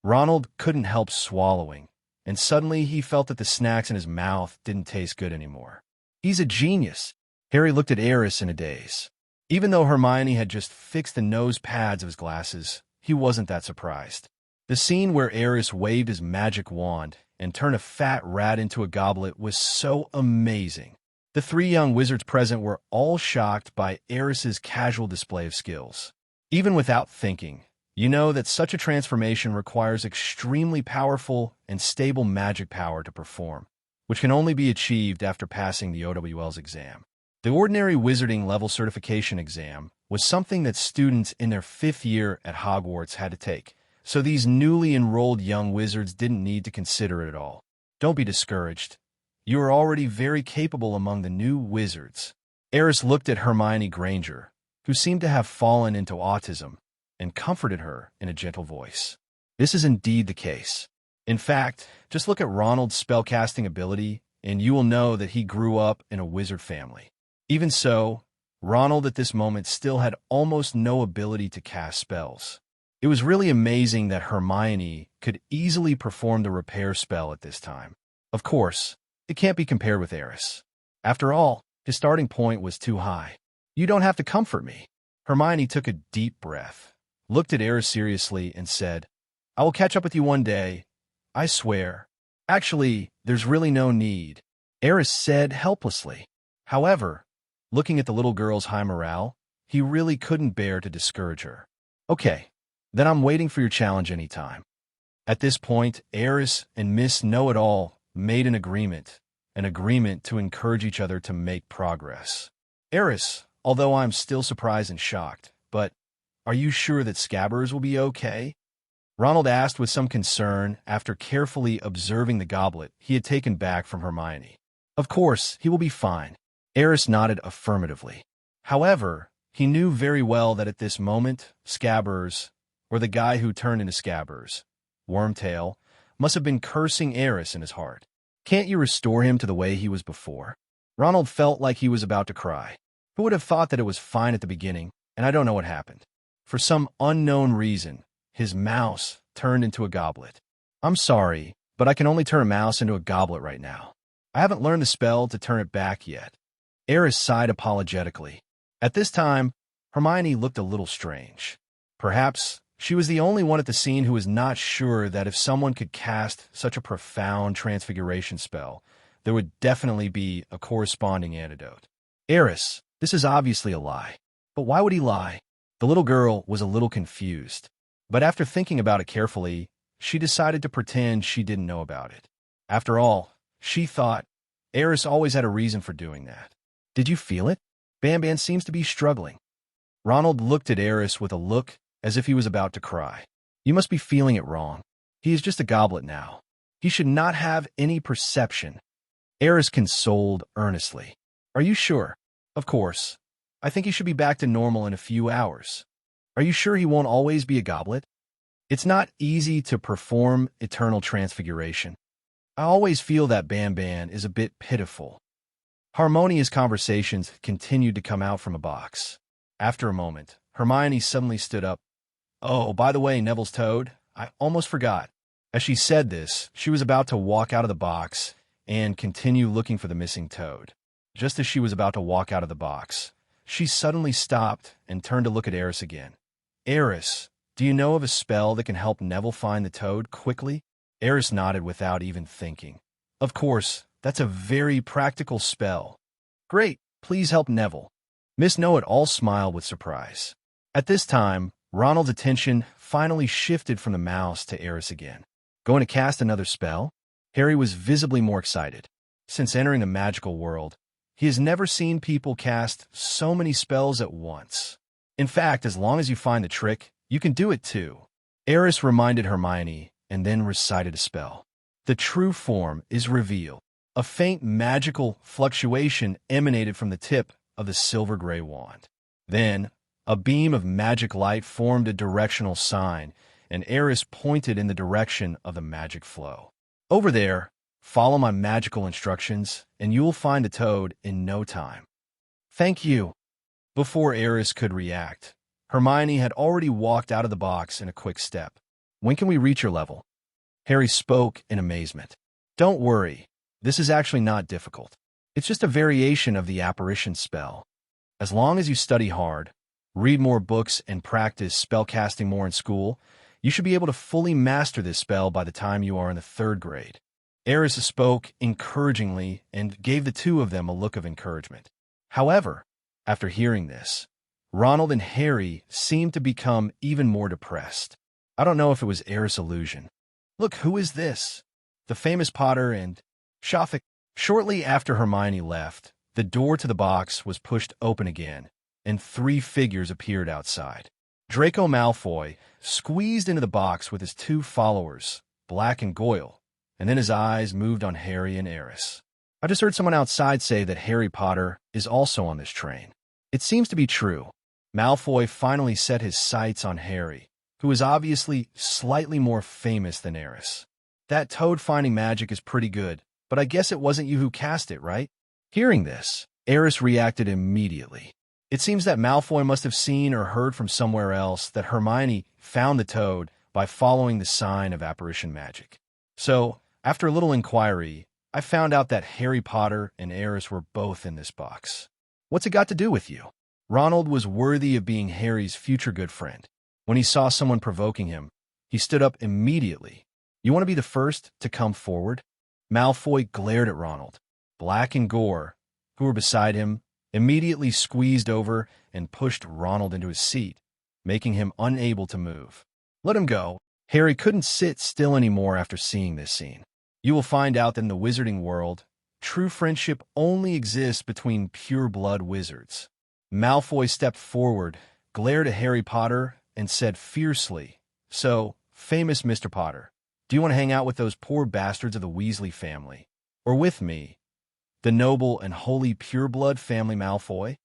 Speaker 2: Ronald couldn't help swallowing, and suddenly he felt that the snacks in his mouth didn't taste good anymore. He's a genius. Harry looked at Aris in a daze. Even though Hermione had just fixed the nose pads of his glasses, he wasn't that surprised. The scene where Aris waved his magic wand and turned a fat rat into a goblet was so amazing. The three young wizards present were all shocked by Aris's casual display of skills. Even without thinking, you know that such a transformation requires extremely powerful and stable magic power to perform, which can only be achieved after passing the OWL's exam. The ordinary wizarding level certification exam was something that students in their 5th year at Hogwarts had to take, so these newly enrolled young wizards didn't need to consider it at all. Don't be discouraged. You are already very capable among the new wizards. Aris looked at Hermione Granger, who seemed to have fallen into autism, and comforted her in a gentle voice. This is indeed the case. In fact, just look at Ronald's spellcasting ability, and you will know that he grew up in a wizard family. Even so, Ronald at this moment still had almost no ability to cast spells. It was really amazing that Hermione could easily perform the repair spell at this time. Of course, it can't be compared with Aris. After all, his starting point was too high. You don't have to comfort me. Hermione took a deep breath, looked at Aris seriously, and said, I will catch up with you one day. I swear. Actually, there's really no need, Aris said helplessly. However, looking at the little girl's high morale, he really couldn't bear to discourage her. Okay, then I'm waiting for your challenge anytime. At this point, Aris and Miss Know-It-All made an agreement to encourage each other to make progress. Aris, although I'm still surprised and shocked, but are you sure that Scabbers will be okay? Ronald asked with some concern after carefully observing the goblet he had taken back from Hermione. Of course, he will be fine. Aris nodded affirmatively. However, he knew very well that at this moment, Scabbers, or the guy who turned into Scabbers, Wormtail, must have been cursing Aris in his heart. Can't you restore him to the way he was before? Ronald felt like he was about to cry. Who would have thought that it was fine at the beginning, and I don't know what happened. For some unknown reason, his mouse turned into a goblet. I'm sorry, but I can only turn a mouse into a goblet right now. I haven't learned the spell to turn it back yet. Aris sighed apologetically. At this time, Hermione looked a little strange. Perhaps she was the only one at the scene who was not sure that if someone could cast such a profound transfiguration spell, there would definitely be a corresponding antidote. Aris, this is obviously a lie. But why would he lie? The little girl was a little confused. But after thinking about it carefully, she decided to pretend she didn't know about it. After all, she thought, Aris always had a reason for doing that. Did you feel it? Banban seems to be struggling. Ronald looked at Aris with a look as if he was about to cry. You must be feeling it wrong. He is just a goblet now. He should not have any perception. Aris consoled earnestly. Are you sure? Of course. I think he should be back to normal in a few hours. Are you sure he won't always be a goblet? It's not easy to perform eternal transfiguration. I always feel that Banban is a bit pitiful. Harmonious conversations continued to come out from a box. After a moment, Hermione suddenly stood up. Oh, by the way, Neville's toad, I almost forgot. As she said this, she was about to walk out of the box and continue looking for the missing toad. Just as she was about to walk out of the box, she suddenly stopped and turned to look at Aris again. Aris, do you know of a spell that can help Neville find the toad quickly? Aris nodded without even thinking. Of course, that's a very practical spell. Great, please help Neville. Miss Know-It-All smiled with surprise. At this time, Ronald's attention finally shifted from the mouse to Aris again. Going to cast another spell? Harry was visibly more excited. Since entering the magical world, He has never seen people cast so many spells at once. In fact, as long as you find the trick, you can do it too. Aris reminded Hermione and then recited a spell. The true form is revealed. A faint magical fluctuation emanated from the tip of the silver-gray wand. Then, a beam of magic light formed a directional sign, and Aris pointed in the direction of the magic flow. Over there, follow my magical instructions, and you will find the toad in no time. Thank you. Before Aris could react, Hermione had already walked out of the box in a quick step. When can we reach your level? Harry spoke in amazement. Don't worry, this is actually not difficult. It's just a variation of the apparition spell. As long as you study hard, read more books, and practice spellcasting more in school, you should be able to fully master this spell by the time you are in the 3rd grade. Aris spoke encouragingly and gave the two of them a look of encouragement. However, after hearing this, Ronald and Harry seemed to become even more depressed. I don't know if it was Aris' illusion. Look, who is this? The famous Potter and Shafik. Shortly after Hermione left, the door to the box was pushed open again, and 3 figures appeared outside. Draco Malfoy squeezed into the box with his 2 followers, Black and Goyle, and then his eyes moved on Harry and Aris. I just heard someone outside say that Harry Potter is also on this train. It seems to be true. Malfoy finally set his sights on Harry, who is obviously slightly more famous than Aris. That toad-finding magic is pretty good, but I guess it wasn't you who cast it, right? Hearing this, Aris reacted immediately. It seems that Malfoy must have seen or heard from somewhere else that Hermione found the toad by following the sign of apparition magic. So, after a little inquiry, I found out that Harry Potter and Aris were both in this box. What's it got to do with you? Ronald was worthy of being Harry's future good friend. When he saw someone provoking him, he stood up immediately. You want to be the first to come forward? Malfoy glared at Ronald. Black and Gore, who were beside him, immediately squeezed over and pushed Ronald into his seat, making him unable to move. Let him go. Harry couldn't sit still anymore after seeing this scene. You will find out that in the wizarding world, true friendship only exists between pure-blood wizards. Malfoy stepped forward, glared at Harry Potter, and said fiercely, So, famous Mr. Potter, do you want to hang out with those poor bastards of the Weasley family? Or with me, the noble and holy pure-blood family Malfoy?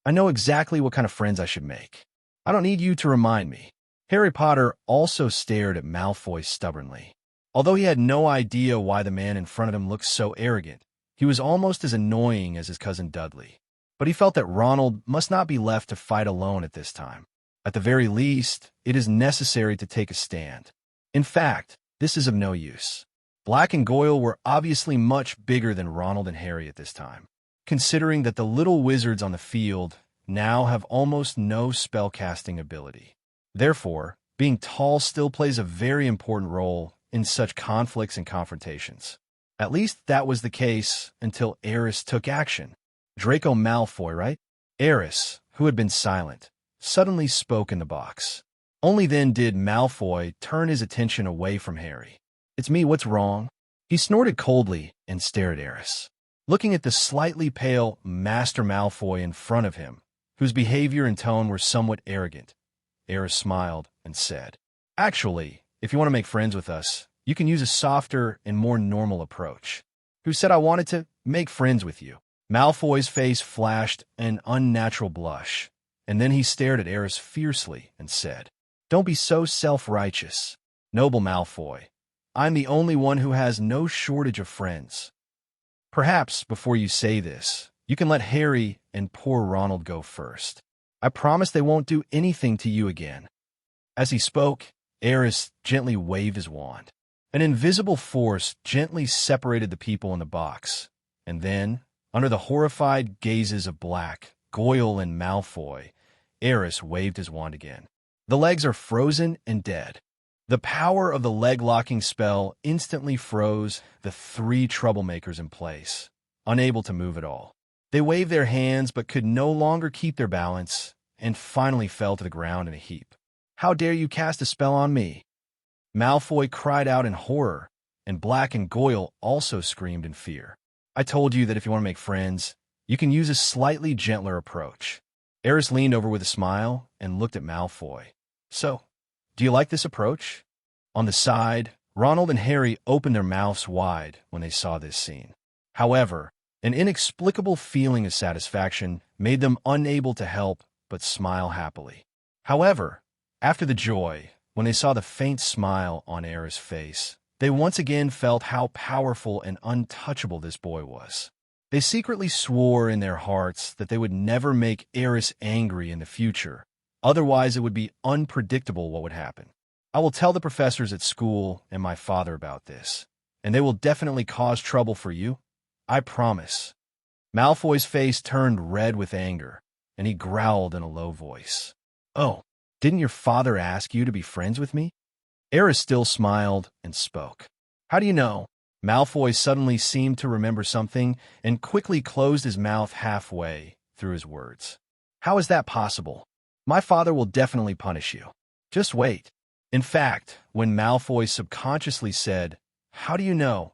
Speaker 2: I know exactly what kind of friends I should make. I don't need you to remind me. Harry Potter also stared at Malfoy stubbornly. Although he had no idea why the man in front of him looked so arrogant, he was almost as annoying as his cousin Dudley. But he felt that Ronald must not be left to fight alone at this time. At the very least, it is necessary to take a stand. In fact, this is of no use. Black and Goyle were obviously much bigger than Ronald and Harry at this time, considering that the little wizards on the field now have almost no spellcasting ability. Therefore, being tall still plays a very important role in such conflicts and confrontations. At least that was the case until Aris took action. Draco Malfoy, right? Aris, who had been silent, suddenly spoke in the box. Only then did Malfoy turn his attention away from Harry. It's me, what's wrong? He snorted coldly and stared at Aris. Looking at the slightly pale Master Malfoy in front of him, whose behavior and tone were somewhat arrogant, Aris smiled and said, Actually, if you want to make friends with us, you can use a softer and more normal approach. Who said I wanted to make friends with you? Malfoy's face flashed an unnatural blush, and then he stared at Aris fiercely and said, Don't be so self-righteous. Noble Malfoy, I'm the only one who has no shortage of friends. Perhaps, before you say this, you can let Harry and poor Ronald go first. I promise they won't do anything to you again. As he spoke, Aris gently waved his wand. An invisible force gently separated the people in the box, and then, under the horrified gazes of Black, Goyle, and Malfoy, Aris waved his wand again. The legs are frozen and dead. The power of the leg-locking spell instantly froze the 3 troublemakers in place, unable to move at all. They waved their hands but could no longer keep their balance and finally fell to the ground in a heap. How dare you cast a spell on me? Malfoy cried out in horror, and Black and Goyle also screamed in fear. I told you that if you want to make friends, You can use a slightly gentler approach. Aris leaned over with a smile and looked at Malfoy. So, do you like this approach? On the side, Ronald and Harry opened their mouths wide when they saw this scene. However, an inexplicable feeling of satisfaction made them unable to help but smile happily. However, after the joy, when they saw the faint smile on Aerys' face, they once again felt how powerful and untouchable this boy was. They secretly swore in their hearts that they would never make Aerys angry in the future, otherwise it would be unpredictable what would happen. I will tell the professors at school and my father about this, and they will definitely cause trouble for you. I promise. Malfoy's face turned red with anger, and he growled in a low voice. Oh, didn't your father ask you to be friends with me? Aerys still smiled and spoke. How do you know? Malfoy suddenly seemed to remember something and quickly closed his mouth halfway through his words. How is that possible? My father will definitely punish you. Just wait. In fact, when Malfoy subconsciously said, "How do you know?"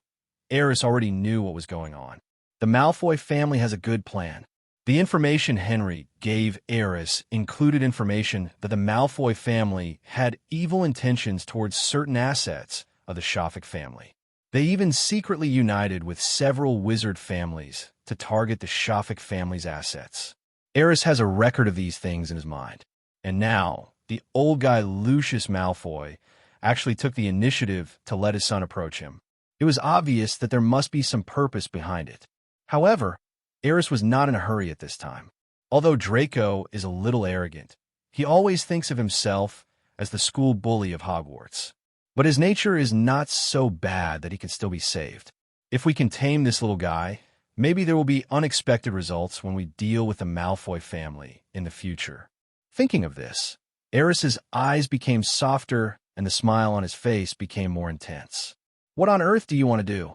Speaker 2: Aerys already knew what was going on. The Malfoy family has a good plan. The information Henry gave Aerys included information that the Malfoy family had evil intentions towards certain assets of the Shafik family. They even secretly united with several wizard families to target the Shafik family's assets. Aerys has a record of these things in his mind. And now, the old guy Lucius Malfoy actually took the initiative to let his son approach him. It was obvious that there must be some purpose behind it. However, Aerys was not in a hurry at this time. Although Draco is a little arrogant, he always thinks of himself as the school bully of Hogwarts. But his nature is not so bad that he can still be saved. If we can tame this little guy, maybe there will be unexpected results when we deal with the Malfoy family in the future. Thinking of this, Aerys's eyes became softer and the smile on his face became more intense. What on earth do you want to do?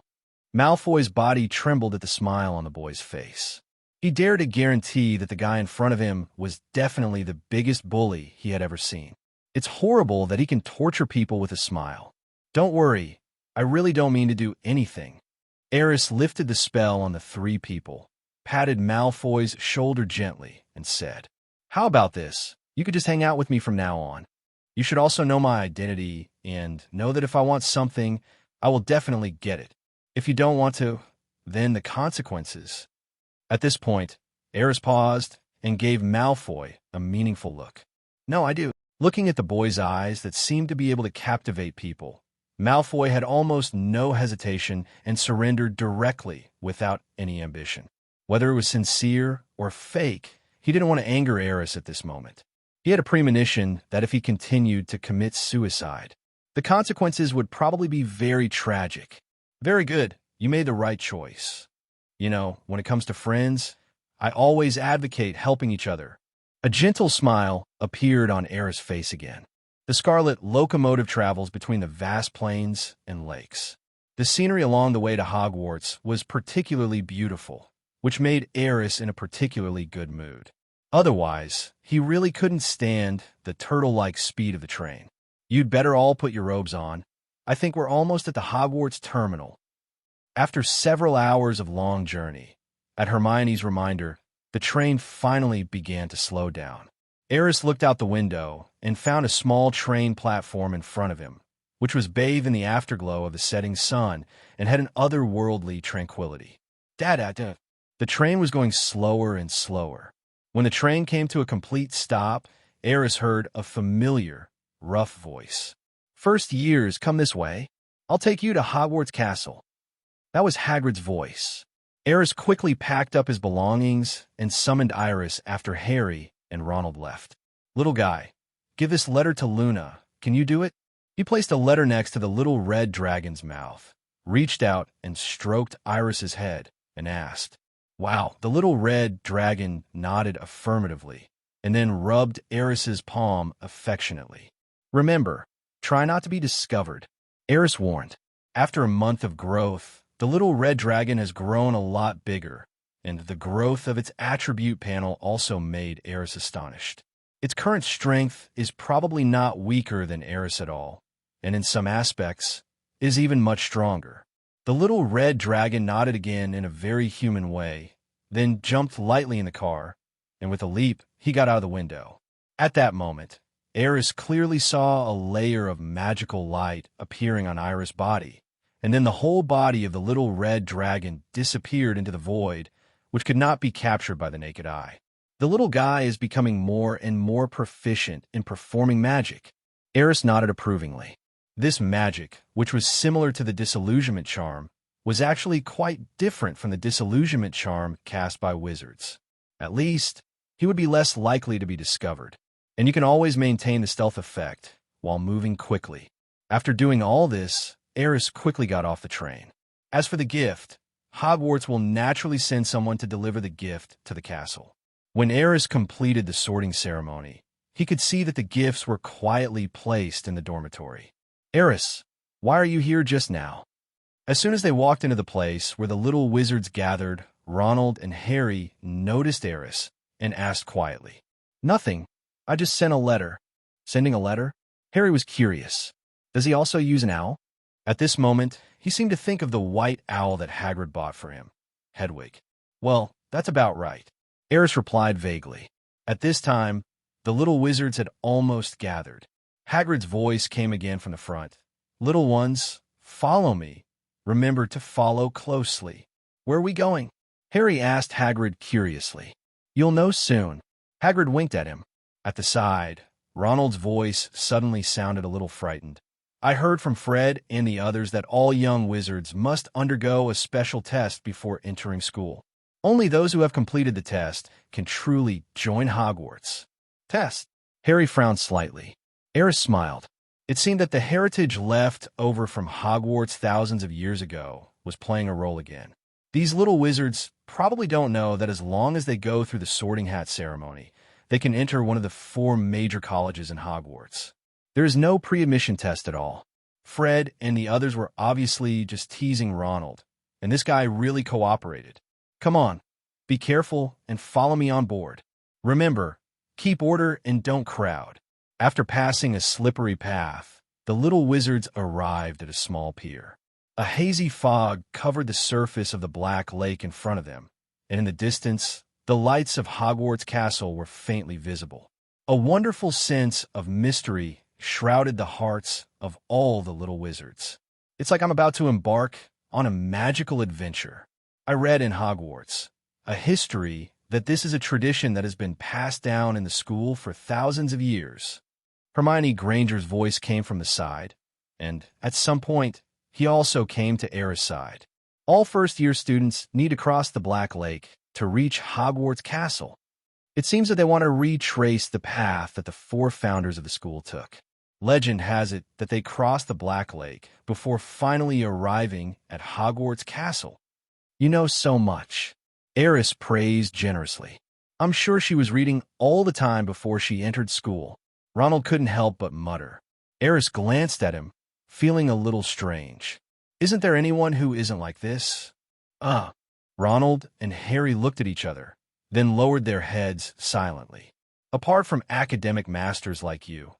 Speaker 2: Malfoy's body trembled at the smile on the boy's face. He dared to guarantee that the guy in front of him was definitely the biggest bully he had ever seen. It's horrible that he can torture people with a smile. Don't worry, I really don't mean to do anything. Aerys lifted the spell on the three people, patted Malfoy's shoulder gently, and said, "How about this? You could just hang out with me from now on. You should also know my identity and know that if I want something, I will definitely get it. If you don't want to, then the consequences." At this point, Aerys paused and gave Malfoy a meaningful look. "No, I do." Looking at the boy's eyes that seemed to be able to captivate people, Malfoy had almost no hesitation and surrendered directly without any ambition. Whether it was sincere or fake, he didn't want to anger Aerys at this moment. He had a premonition that if he continued to commit suicide, the consequences would probably be very tragic. "Very good. You made the right choice. You know, when it comes to friends, I always advocate helping each other." A gentle smile appeared on Aerys' face again. The Scarlet locomotive travels between the vast plains and lakes. The scenery along the way to Hogwarts was particularly beautiful, which made Aerys in a particularly good mood. Otherwise, he really couldn't stand the turtle-like speed of the train. "You'd better all put your robes on. I think we're almost at the Hogwarts terminal." After several hours of long journey, at Hermione's reminder, the train finally began to slow down. Aerys looked out the window and found a small train platform in front of him, which was bathed in the afterglow of the setting sun and had an otherworldly tranquility. The train was going slower and slower. When the train came to a complete stop, Aerys heard a familiar, rough voice. "First years, come this way. I'll take you to Hogwarts Castle." That was Hagrid's voice. Aerys quickly packed up his belongings and summoned Aris after Harry and Ronald left. "Little guy, give this letter to Luna. Can you do it?" He placed a letter next to the little red dragon's mouth, reached out and stroked Iris's head, and asked. Wow, the little red dragon nodded affirmatively, and then rubbed Aerys's palm affectionately. "Remember, try not to be discovered," Aerys warned. After a month of growth, the little red dragon has grown a lot bigger, and the growth of its attribute panel also made Aerys astonished. Its current strength is probably not weaker than Aerys at all, and in some aspects, is even much stronger. The little red dragon nodded again in a very human way, then jumped lightly in the car, and with a leap, he got out of the window. At that moment, Aris clearly saw a layer of magical light appearing on Iris' body, and then the whole body of the little red dragon disappeared into the void, which could not be captured by the naked eye. The little guy is becoming more and more proficient in performing magic. Aris nodded approvingly. This magic, which was similar to the disillusionment charm, was actually quite different from the disillusionment charm cast by wizards. At least, he would be less likely to be discovered, and you can always maintain the stealth effect while moving quickly. After doing all this, Aris quickly got off the train. As for the gift, Hogwarts will naturally send someone to deliver the gift to the castle. When Aris completed the sorting ceremony, he could see that the gifts were quietly placed in the dormitory. Aris, why are you here just now? As soon as they walked into the place where the little wizards gathered, Ronald and Harry noticed Aris and asked quietly, "Nothing. I just sent a letter." Sending a letter? Harry was curious. Does he also use an owl? At this moment, he seemed to think of the white owl that Hagrid bought for him, Hedwig. Well, that's about right. Aris replied vaguely. At this time, the little wizards had almost gathered. Hagrid's voice came again from the front. "Little ones, follow me. Remember to follow closely." "Where are we going?" Harry asked Hagrid curiously. "You'll know soon." Hagrid winked at him. At the side, Ronald's voice suddenly sounded a little frightened. "I heard from Fred and the others that all young wizards must undergo a special test before entering school. Only those who have completed the test can truly join Hogwarts." "Test?" Harry frowned slightly. Aris smiled. It seemed that the heritage left over from Hogwarts thousands of years ago was playing a role again. These little wizards probably don't know that as long as they go through the sorting hat ceremony, they can enter one of the 4 major colleges in Hogwarts. There is no pre-admission test at all. Fred and the others were obviously just teasing Ronald, and this guy really cooperated. "Come on, be careful and follow me on board. Remember, keep order and don't crowd." After passing a slippery path, the little wizards arrived at a small pier. A hazy fog covered the surface of the black lake in front of them, and in the distance, the lights of Hogwarts Castle were faintly visible. A wonderful sense of mystery shrouded the hearts of all the little wizards. "It's like I'm about to embark on a magical adventure." I read in Hogwarts, a history that this is a tradition that has been passed down in the school for thousands of years. Hermione Granger's voice came from the side, and at some point, he also came to Aerys' side. "All first-year students need to cross the Black Lake to reach Hogwarts Castle. It seems that they want to retrace the path that the 4 founders of the school took. Legend has it that they crossed the Black Lake before finally arriving at Hogwarts Castle." "You know so much." Aerys praised generously. "I'm sure she was reading all the time before she entered school." Ronald couldn't help but mutter. Aerys glanced at him, feeling a little strange. "Isn't there anyone who isn't like this?" Ronald and Harry looked at each other, then lowered their heads silently. "Apart from academic masters like you,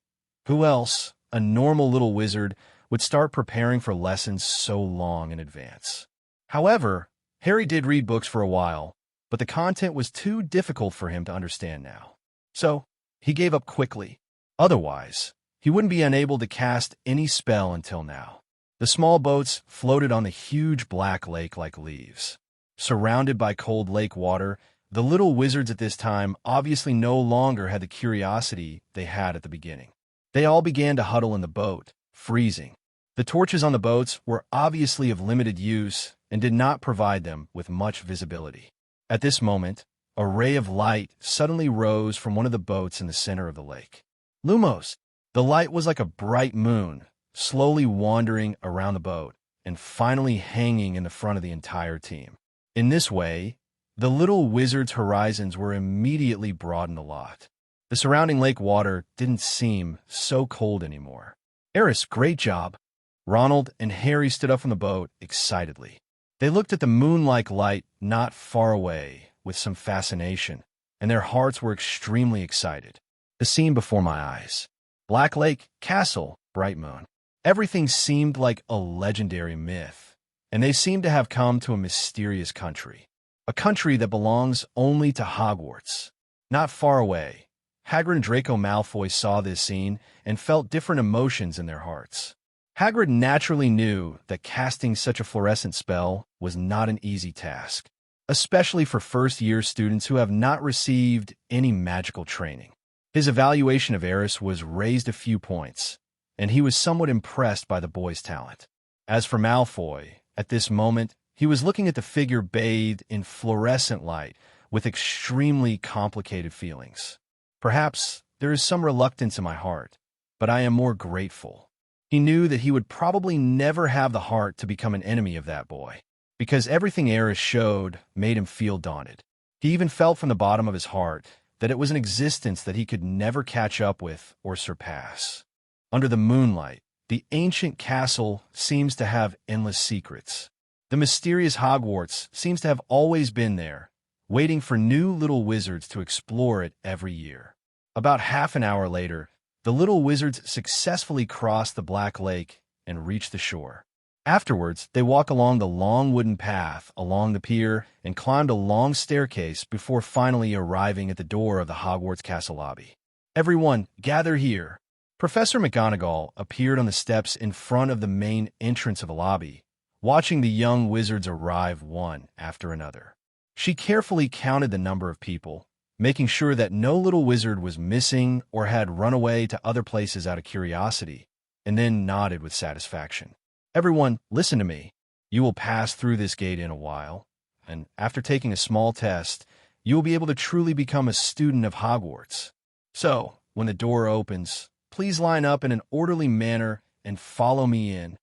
Speaker 2: who else, a normal little wizard, would start preparing for lessons so long in advance?" However, Harry did read books for a while, but the content was too difficult for him to understand now. So, he gave up quickly. Otherwise, he wouldn't be unable to cast any spell until now. The small boats floated on the huge black lake like leaves. Surrounded by cold lake water, the little wizards at this time obviously no longer had the curiosity they had at the beginning. They all began to huddle in the boat, freezing. The torches on the boats were obviously of limited use and did not provide them with much visibility. At this moment, a ray of light suddenly rose from one of the boats in the center of the lake. Lumos! The light was like a bright moon, slowly wandering around the boat and finally hanging in the front of the entire team. In this way, the little wizard's horizons were immediately broadened a lot. The surrounding lake water didn't seem so cold anymore. "Aerys, great job." Ronald and Harry stood up from the boat excitedly. They looked at the moon-like light not far away with some fascination, and their hearts were extremely excited. The scene before my eyes. Black Lake, Castle, bright moon. Everything seemed like a legendary myth, and they seemed to have come to a mysterious country. a country that belongs only to Hogwarts. Not far away, Hagrid and Draco Malfoy saw this scene and felt different emotions in their hearts. Hagrid naturally knew that casting such a fluorescent spell was not an easy task, especially for first-year students who have not received any magical training. His evaluation of Aris was raised a few points, and he was somewhat impressed by the boy's talent. As for Malfoy, at this moment, he was looking at the figure bathed in fluorescent light with extremely complicated feelings. Perhaps there is some reluctance in my heart, but I am more grateful. He knew that he would probably never have the heart to become an enemy of that boy, because everything Aris showed made him feel daunted. He even felt from the bottom of his heart that it was an existence that he could never catch up with or surpass. Under the moonlight, the ancient castle seems to have endless secrets. The mysterious Hogwarts seems to have always been there, waiting for new little wizards to explore it every year. About half an hour later, the little wizards successfully crossed the Black Lake and reached the shore. Afterwards, they walked along the long wooden path along the pier and climbed a long staircase before finally arriving at the door of the Hogwarts castle lobby. "Everyone, gather here." Professor McGonagall appeared on the steps in front of the main entrance of the lobby, watching the young wizards arrive one after another. She carefully counted the number of people, making sure that no little wizard was missing or had run away to other places out of curiosity, and then nodded with satisfaction. "Everyone, listen to me. You will pass through this gate in a while, and after taking a small test, you will be able to truly become a student of Hogwarts. So, when the door opens, please line up in an orderly manner and follow me in."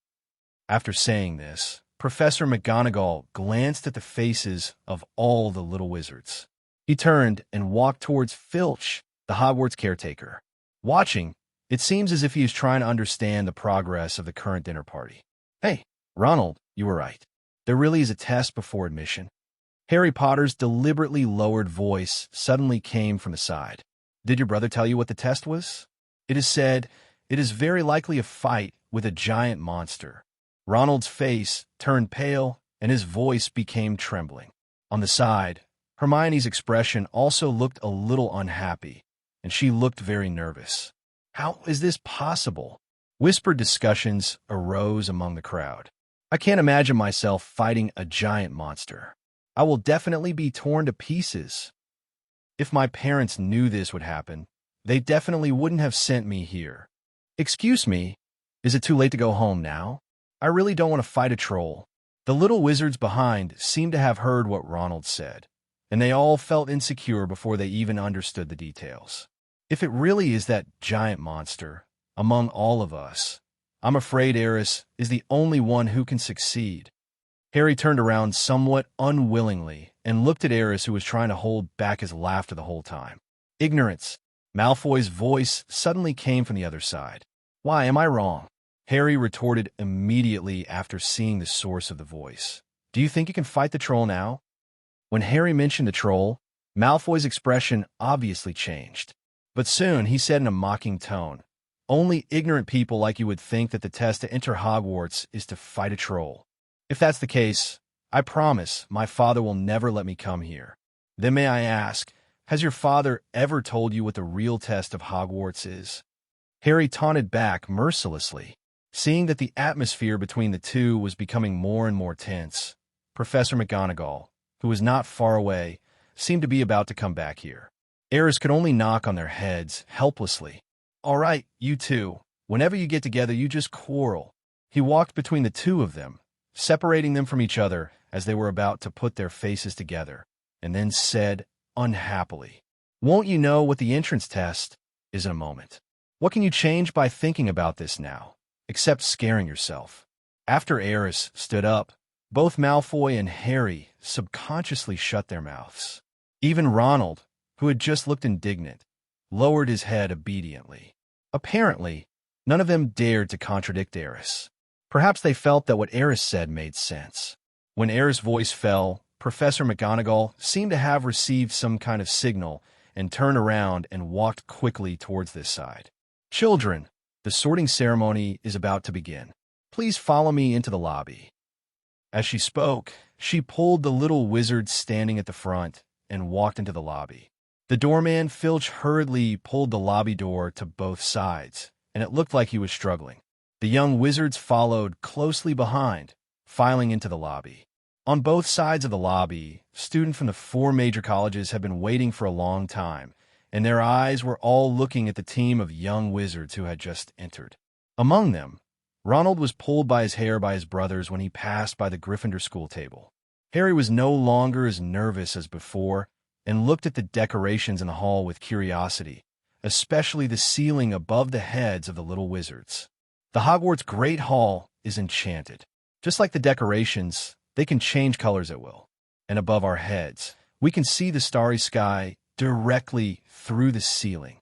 Speaker 2: After saying this, Professor McGonagall glanced at the faces of all the little wizards. He turned and walked towards Filch, the Hogwarts caretaker. Watching, it seems as if he is trying to understand the progress of the current dinner party. "Hey, Ronald, you were right. There really is a test before admission." Harry Potter's deliberately lowered voice suddenly came from the side. "Did your brother tell you what the test was?" "It is said it is very likely a fight with a giant monster." Ronald's face turned pale and his voice became trembling. On the side, Hermione's expression also looked a little unhappy, and she looked very nervous. "How is this possible?" Whispered discussions arose among the crowd. "I can't imagine myself fighting a giant monster. I will definitely be torn to pieces. If my parents knew this would happen, they definitely wouldn't have sent me here." "Excuse me, is it too late to go home now? I really don't want to fight a troll." The little wizards behind seemed to have heard what Ronald said, and they all felt insecure before they even understood the details. "If it really is that giant monster, among all of us, I'm afraid Aris is the only one who can succeed." Harry turned around somewhat unwillingly and looked at Aris, who was trying to hold back his laughter the whole time. "Ignorance." Malfoy's voice suddenly came from the other side. "Why, am I wrong?" Harry retorted immediately after seeing the source of the voice. "Do you think you can fight the troll now?" When Harry mentioned the troll, Malfoy's expression obviously changed. But soon he said in a mocking tone, "Only ignorant people like you would think that the test to enter Hogwarts is to fight a troll. If that's the case, I promise my father will never let me come here." "Then may I ask, has your father ever told you what the real test of Hogwarts is?" Harry taunted back mercilessly. Seeing that the atmosphere between the two was becoming more and more tense, Professor McGonagall, who was not far away, seemed to be about to come back here. Aris could only knock on their heads helplessly. "All right, you two. Whenever you get together, you just quarrel." He walked between the two of them, separating them from each other as they were about to put their faces together, and then said unhappily, "Won't you know what the entrance test is in a moment? What can you change by thinking about this now, except scaring yourself?" After Aris stood up, both Malfoy and Harry subconsciously shut their mouths. Even Ronald, who had just looked indignant, lowered his head obediently. Apparently, none of them dared to contradict Aris. Perhaps they felt that what Aris said made sense. When Aris' voice fell, Professor McGonagall seemed to have received some kind of signal and turned around and walked quickly towards this side. "Children, the sorting ceremony is about to begin. Please follow me into the lobby." As she spoke, She pulled the little wizard standing at the front and walked into the lobby. The doorman Filch hurriedly pulled the lobby door to both sides, and it looked like he was struggling. The young wizards followed closely behind, filing into the lobby. On both sides of the lobby, students from the 4 major colleges had been waiting for a long time, and their eyes were all looking at the team of young wizards who had just entered. Among them, Ronald was pulled by his hair by his brothers when he passed by the Gryffindor school table. Harry was no longer as nervous as before and looked at the decorations in the hall with curiosity, especially the ceiling above the heads of the little wizards. The Hogwarts Great Hall is enchanted. Just like the decorations, they can change colors at will. And above our heads, we can see the starry sky directly through the ceiling.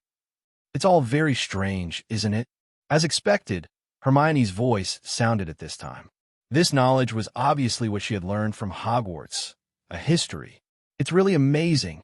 Speaker 2: It's all very strange, isn't it? As expected, Hermione's voice sounded at this time. This knowledge was obviously what she had learned from Hogwarts, a history. It's really amazing.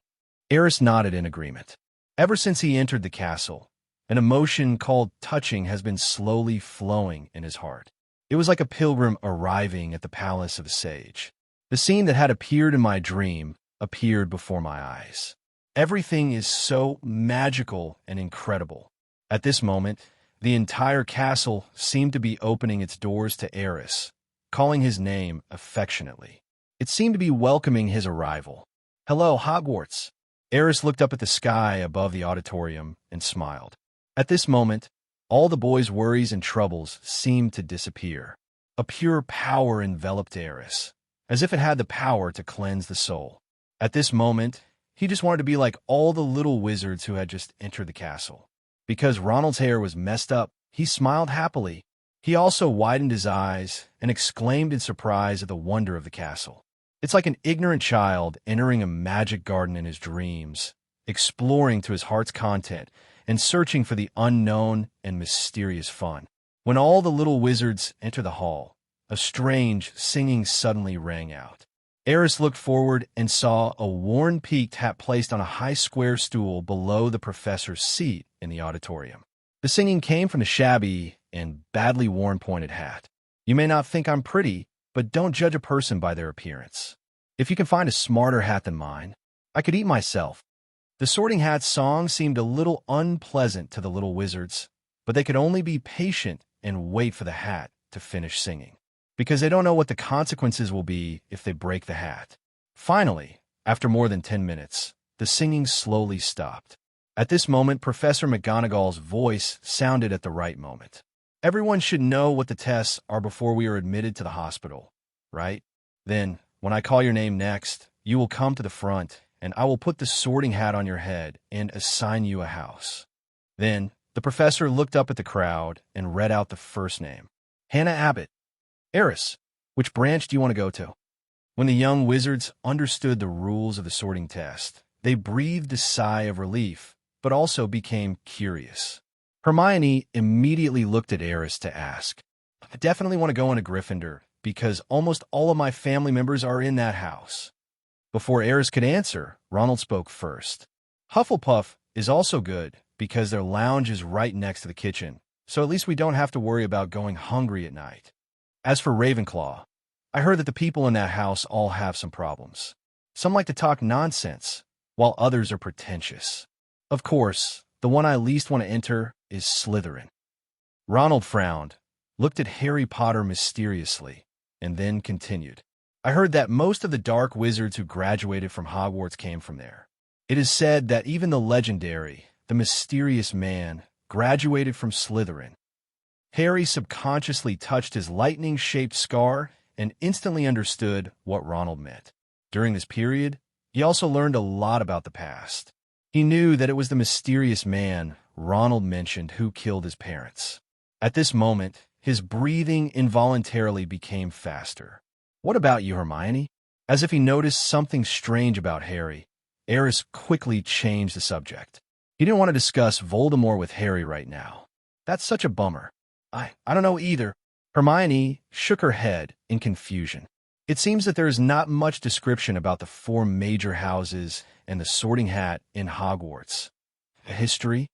Speaker 2: Aris nodded in agreement. Ever since he entered the castle, an emotion called touching has been slowly flowing in his heart. It was like a pilgrim arriving at the palace of a sage. The scene that had appeared in my dream appeared before my eyes. Everything is so magical and incredible. At this moment, the entire castle seemed to be opening its doors to Aris, calling his name affectionately. It seemed to be welcoming his arrival. "Hello, Hogwarts." Aris looked up at the sky above the auditorium and smiled. At this moment, all the boy's worries and troubles seemed to disappear. A pure power enveloped Aris, as if it had the power to cleanse the soul. At this moment, he just wanted to be like all the little wizards who had just entered the castle. Because Ronald's hair was messed up, he smiled happily. He also widened his eyes and exclaimed in surprise at the wonder of the castle. It's like an ignorant child entering a magic garden in his dreams, exploring to his heart's content and searching for the unknown and mysterious fun. When all the little wizards enter the hall, a strange singing suddenly rang out. Aris looked forward and saw a worn-peaked hat placed on a high square stool below the professor's seat in the auditorium. The singing came from the shabby and badly worn pointed hat. You may not think I'm pretty, but don't judge a person by their appearance. If you can find a smarter hat than mine, I could eat myself. The Sorting Hat's song seemed a little unpleasant to the little wizards, but they could only be patient and wait for the hat to finish singing, because they don't know what the consequences will be if they break the hat. Finally, after more than 10 minutes, the singing slowly stopped. At this moment, Professor McGonagall's voice sounded at the right moment. Everyone should know what the tests are before we are admitted to the hospital, right? Then, when I call your name next, you will come to the front, and I will put the sorting hat on your head and assign you a house. Then, the professor looked up at the crowd and read out the first name. Hannah Abbott. Aris, which branch do you want to go to? When the young wizards understood the rules of the sorting test, they breathed a sigh of relief, but also became curious. Hermione immediately looked at Aris to ask, "I definitely want to go into Gryffindor, because almost all of my family members are in that house." Before Aris could answer, Ronald spoke first. "Hufflepuff is also good, because their lounge is right next to the kitchen, so at least we don't have to worry about going hungry at night. As for Ravenclaw, I heard that the people in that house all have some problems. Some like to talk nonsense, while others are pretentious. Of course, the one I least want to enter is Slytherin." Ronald frowned, looked at Harry Potter mysteriously, and then continued. "I heard that most of the dark wizards who graduated from Hogwarts came from there. It is said that even the legendary, the mysterious man, graduated from Slytherin." Harry subconsciously touched his lightning-shaped scar and instantly understood what Ronald meant. During this period, he also learned a lot about the past. He knew that it was the mysterious man Ronald mentioned who killed his parents. At this moment, his breathing involuntarily became faster. "What about you, Hermione?" As if he noticed something strange about Harry, Aris quickly changed the subject. He didn't want to discuss Voldemort with Harry right now. That's such a bummer. I don't know either." Hermione shook her head in confusion. It seems that there is not much description about the 4 major houses and the sorting hat in Hogwarts. A history?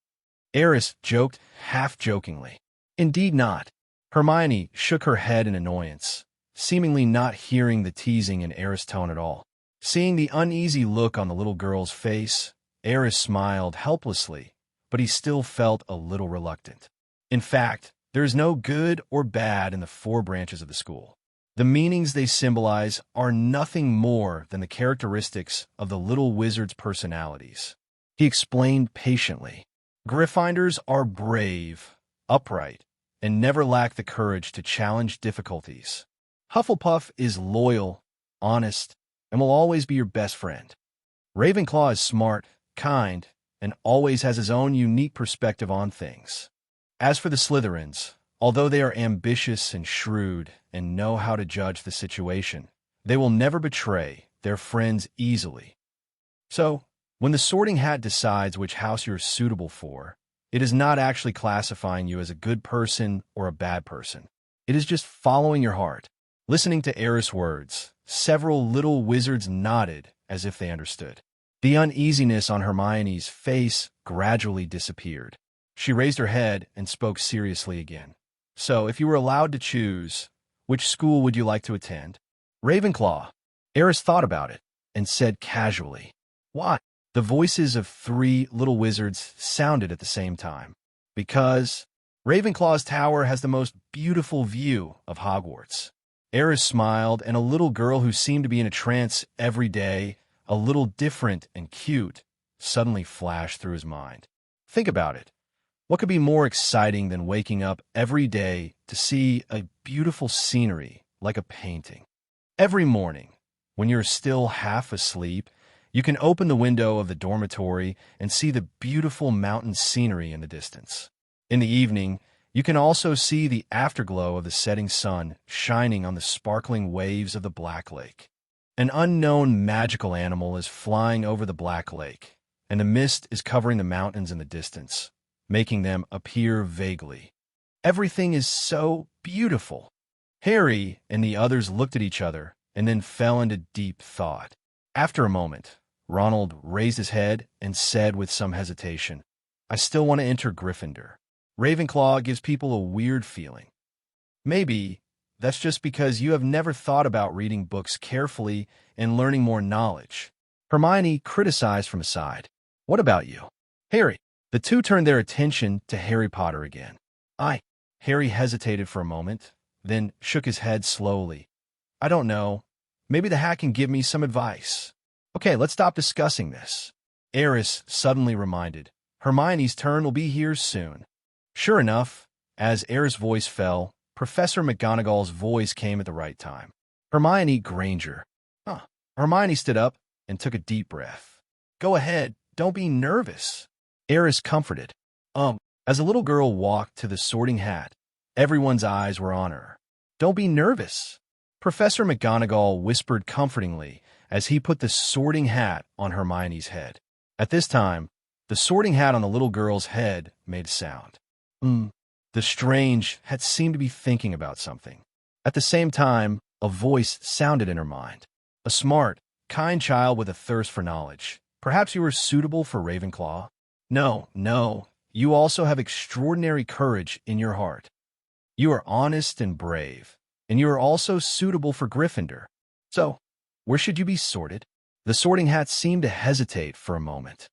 Speaker 2: Aris joked half-jokingly. "Indeed not." Hermione shook her head in annoyance. seemingly not hearing the teasing in Aerys' tone at all. Seeing the uneasy look on the little girl's face, Aerys smiled helplessly, but he still felt a little reluctant. In fact, there is no good or bad in the 4 branches of the school. The meanings they symbolize are nothing more than the characteristics of the little wizard's personalities. He explained patiently. Gryffindors are brave, upright, and never lack the courage to challenge difficulties. Hufflepuff is loyal, honest, and will always be your best friend. Ravenclaw is smart, kind, and always has his own unique perspective on things. As for the Slytherins, although they are ambitious and shrewd and know how to judge the situation, they will never betray their friends easily. So, when the Sorting Hat decides which house you're suitable for, it is not actually classifying you as a good person or a bad person. It is just following your heart. Listening to Aerys' words, several little wizards nodded as if they understood. The uneasiness on Hermione's face gradually disappeared. She raised her head and spoke seriously again. So, if you were allowed to choose, which school would you like to attend? Ravenclaw. Aerys thought about it and said casually, "Why?" The voices of 3 little wizards sounded at the same time. Because Ravenclaw's tower has the most beautiful view of Hogwarts. Aris smiled, and a little girl who seemed to be in a trance every day, a little different and cute, suddenly flashed through his mind. Think about it. What could be more exciting than waking up every day to see a beautiful scenery like a painting? Every morning, when you're still half asleep, you can open the window of the dormitory and see the beautiful mountain scenery in the distance. In the evening, you can also see the afterglow of the setting sun shining on the sparkling waves of the Black Lake. An unknown magical animal is flying over the Black Lake, and the mist is covering the mountains in the distance, making them appear vaguely. Everything is so beautiful. Harry and the others looked at each other and then fell into deep thought. After a moment, Ronald raised his head and said with some hesitation, "I still want to enter Gryffindor. Ravenclaw gives people a weird feeling. Maybe that's just because you have never thought about reading books carefully and learning more knowledge." Hermione criticized from aside. "What about you?" "Harry." The two turned their attention to Harry Potter again. Harry hesitated for a moment, then shook his head slowly. "I don't know. Maybe the hat can give me some advice." "Okay, let's stop discussing this." Aris suddenly reminded. "Hermione's turn will be here soon." Sure enough, as Aris' voice fell, Professor McGonagall's voice came at the right time. "Hermione Granger." Hermione stood up and took a deep breath. "Go ahead, don't be nervous." Aris comforted. As the little girl walked to the Sorting Hat, everyone's eyes were on her. "Don't be nervous." Professor McGonagall whispered comfortingly as he put the Sorting Hat on Hermione's head. At this time, the Sorting Hat on the little girl's head made a sound. The Strange Hat seemed to be thinking about something. At the same time, a voice sounded in her mind. "A smart, kind child with a thirst for knowledge. Perhaps you are suitable for Ravenclaw." No, you also have extraordinary courage in your heart. You are honest and brave, and you are also suitable for Gryffindor. So, where should you be sorted? The Sorting Hat seemed to hesitate for a moment.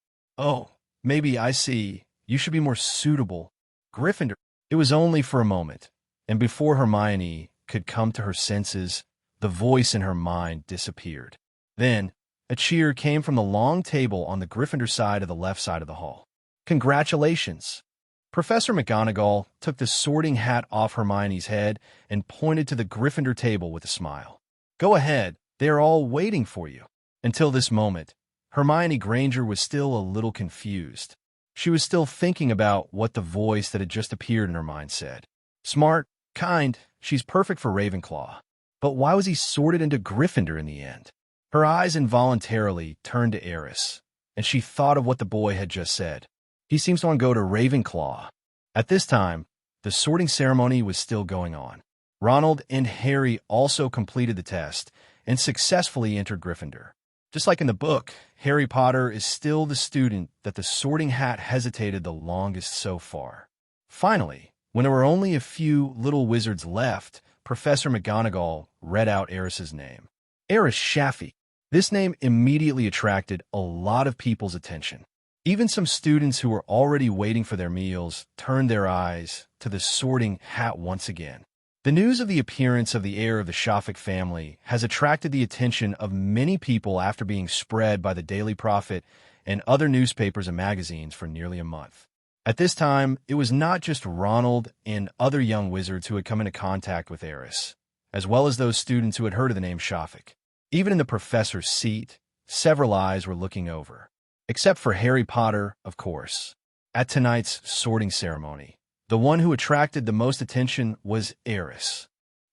Speaker 2: Maybe I see. You should be more suitable. Gryffindor. It was only for a moment, and before Hermione could come to her senses, the voice in her mind disappeared. Then, a cheer came from the long table on the Gryffindor side of the left side of the hall. "Congratulations!" Professor McGonagall took the Sorting Hat off Hermione's head and pointed to the Gryffindor table with a smile. "Go ahead, they are all waiting for you." Until this moment, Hermione Granger was still a little confused. She was still thinking about what the voice that had just appeared in her mind said. Smart, kind, she's perfect for Ravenclaw. But why was he sorted into Gryffindor in the end? Her eyes involuntarily turned to Aris, and she thought of what the boy had just said. He seems to want to go to Ravenclaw. At this time, the sorting ceremony was still going on. Ronald and Harry also completed the test and successfully entered Gryffindor. Just like in the book, Harry Potter is still the student that the Sorting Hat hesitated the longest so far. Finally, when there were only a few little wizards left Professor McGonagall read out Aris's name. Aris Shaffy. This name immediately attracted a lot of people's attention. Even some students who were already waiting for their meals turned their eyes to the sorting hat once again. The news of the appearance of the heir of the Shafik family has attracted the attention of many people after being spread by the Daily Prophet and other newspapers and magazines for nearly a month. At this time, it was not just Ronald and other young wizards who had come into contact with Aris, as well as those students who had heard of the name Shafik. Even in the professor's seat, several eyes were looking over. Except for Harry Potter, of course. At tonight's sorting ceremony, the one who attracted the most attention was Aris.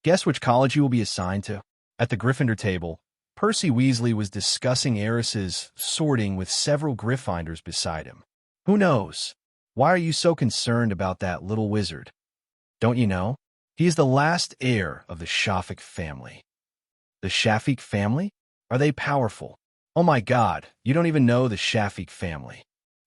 Speaker 2: Guess which college you will be assigned to? At the Gryffindor table, Percy Weasley was discussing Aris's sorting with several Gryffindors beside him. Who knows? Why are you so concerned about that little wizard? Don't you know? He is the last heir of the Shafik family. The Shafik family? Are they powerful? Oh my God, you don't even know the Shafik family.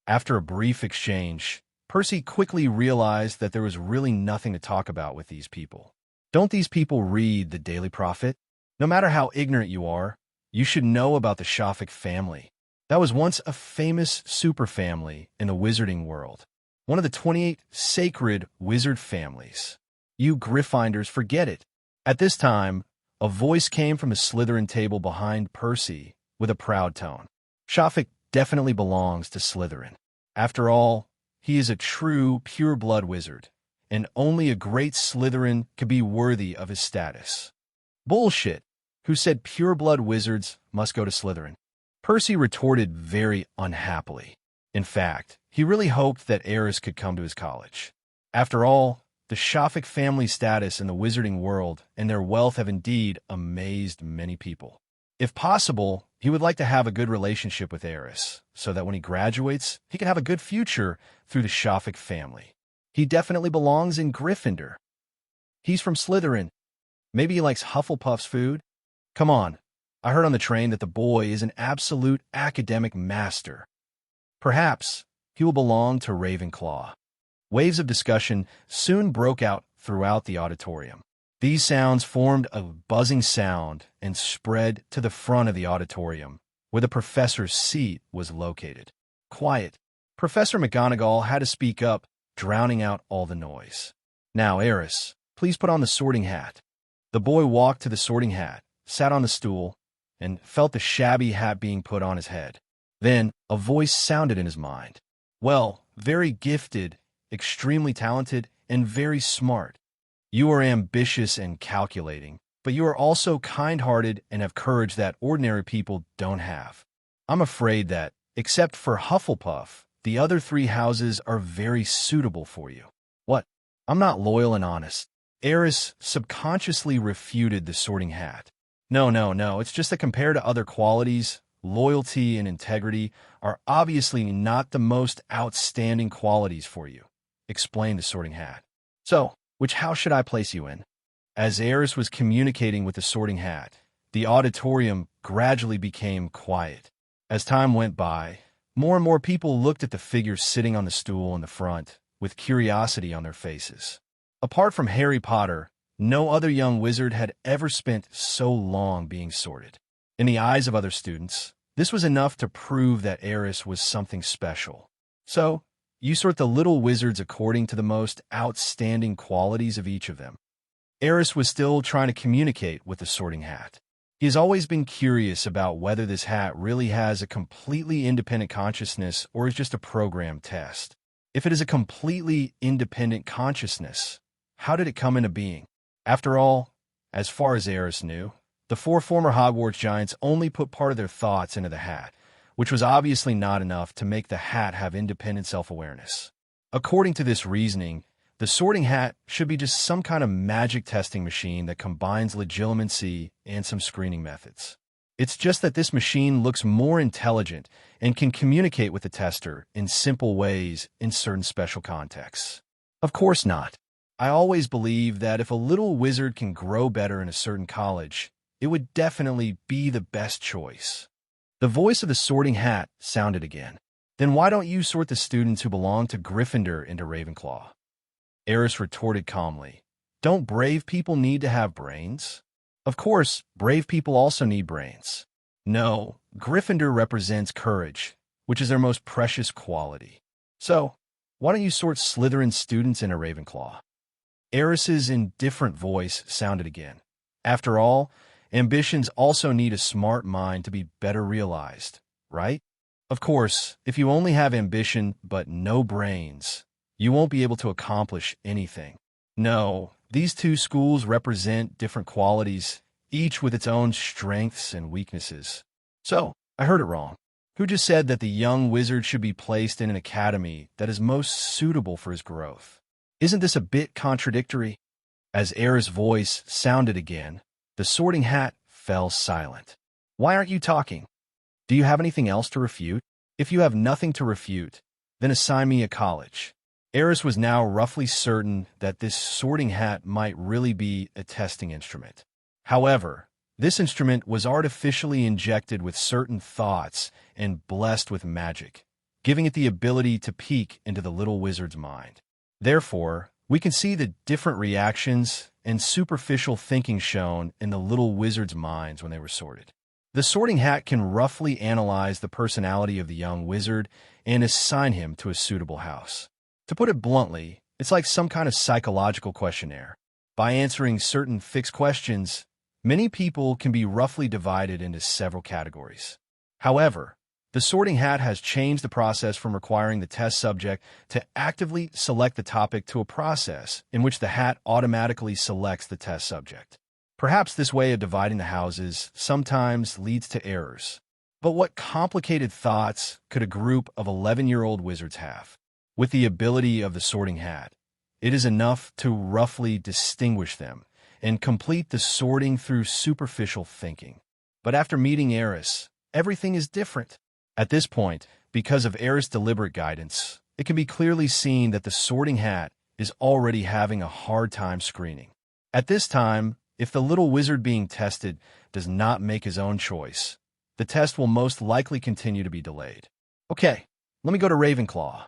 Speaker 2: After a brief exchange, Percy quickly realized that there was really nothing to talk about with these people. Don't these people read the Daily Prophet? No matter how ignorant you are, you should know about the Shafik family. That was once a famous superfamily in the wizarding world. One of the 28 sacred wizard families. You Gryffindors forget it. At this time, a voice came from the Slytherin table behind Percy with a proud tone. Shafik definitely belongs to Slytherin. After all, he is a true, pure-blood wizard, and only a great Slytherin could be worthy of his status. Bullshit! Who said pure-blood wizards must go to Slytherin? Percy retorted very unhappily. In fact, he really hoped that Aris could come to his college. After all, the Shafik family status in the wizarding world and their wealth have indeed amazed many people. If possible, he would like to have a good relationship with Aris, so that when he graduates, he can have a good future through the Shafik family. He definitely belongs in Gryffindor. He's from Slytherin. Maybe he likes Hufflepuff's food? Come on, I heard on the train that the boy is an absolute academic master. Perhaps he will belong to Ravenclaw. Waves of discussion soon broke out throughout the auditorium. These sounds formed a buzzing sound and spread to the front of the auditorium, where the professor's seat was located. Quiet. Professor McGonagall had to speak up, drowning out all the noise. Now, Aris, please put on the sorting hat. The boy walked to the sorting hat, sat on the stool, and felt the shabby hat being put on his head. Then a voice sounded in his mind. Well, very gifted, extremely talented, and very smart. You are ambitious and calculating, but you are also kind-hearted and have courage that ordinary people don't have. I'm afraid that, except for Hufflepuff, the other three houses are very suitable for you. What? I'm not loyal and honest. Aris subconsciously refuted the sorting hat. No, it's just that compared to other qualities, loyalty and integrity are obviously not the most outstanding qualities for you, explained the sorting hat. So, which house should I place you in? As Aris was communicating with the sorting hat, the auditorium gradually became quiet. As time went by, more and more people looked at the figure sitting on the stool in the front with curiosity on their faces. Apart from Harry Potter, no other young wizard had ever spent so long being sorted. In the eyes of other students, this was enough to prove that Aris was something special. So, you sort the little wizards according to the most outstanding qualities of each of them. Aris was still trying to communicate with the sorting hat. He has always been curious about whether this hat really has a completely independent consciousness or is just a programmed test. If it is a completely independent consciousness, how did it come into being? After all, as far as Aris knew, the four former Hogwarts giants only put part of their thoughts into the hat, which was obviously not enough to make the hat have independent self-awareness. According to this reasoning, the sorting hat should be just some kind of magic testing machine that combines legitimacy and some screening methods. It's just that this machine looks more intelligent and can communicate with the tester in simple ways in certain special contexts. Of course not. I always believe that if a little wizard can grow better in a certain college, it would definitely be the best choice. The voice of the sorting hat sounded again. Then why don't you sort the students who belong to Gryffindor into Ravenclaw? Aris retorted calmly, Don't brave people need to have brains? Of course, brave people also need brains. No, Gryffindor represents courage, which is their most precious quality. So, why don't you sort Slytherin students into Ravenclaw? Aris's indifferent voice sounded again. After all, ambitions also need a smart mind to be better realized, right? Of course, if you only have ambition but no brains, you won't be able to accomplish anything. No, these two schools represent different qualities, each with its own strengths and weaknesses. So, I heard it wrong. Who just said that the young wizard should be placed in an academy that is most suitable for his growth? Isn't this a bit contradictory? As Aerys' voice sounded again, the Sorting Hat fell silent. Why aren't you talking? Do you have anything else to refute? If you have nothing to refute, then assign me a college. Aerys was now roughly certain that this Sorting Hat might really be a testing instrument. However, this instrument was artificially injected with certain thoughts and blessed with magic, giving it the ability to peek into the little wizard's mind. Therefore, we can see the different reactions and superficial thinking shown in the little wizard's minds when they were sorted. The Sorting Hat can roughly analyze the personality of the young wizard and assign him to a suitable house. To put it bluntly, it's like some kind of psychological questionnaire. By answering certain fixed questions, many people can be roughly divided into several categories. However, the Sorting Hat has changed the process from requiring the test subject to actively select the topic to a process in which the hat automatically selects the test subject. Perhaps this way of dividing the houses sometimes leads to errors. But what complicated thoughts could a group of 11-year-old wizards have? With the ability of the Sorting Hat, it is enough to roughly distinguish them and complete the sorting through superficial thinking. But after meeting Aris, everything is different. At this point, because of Aris' deliberate guidance, it can be clearly seen that the Sorting Hat is already having a hard time screening. At this time, if the little wizard being tested does not make his own choice, the test will most likely continue to be delayed. Okay, let me go to Ravenclaw.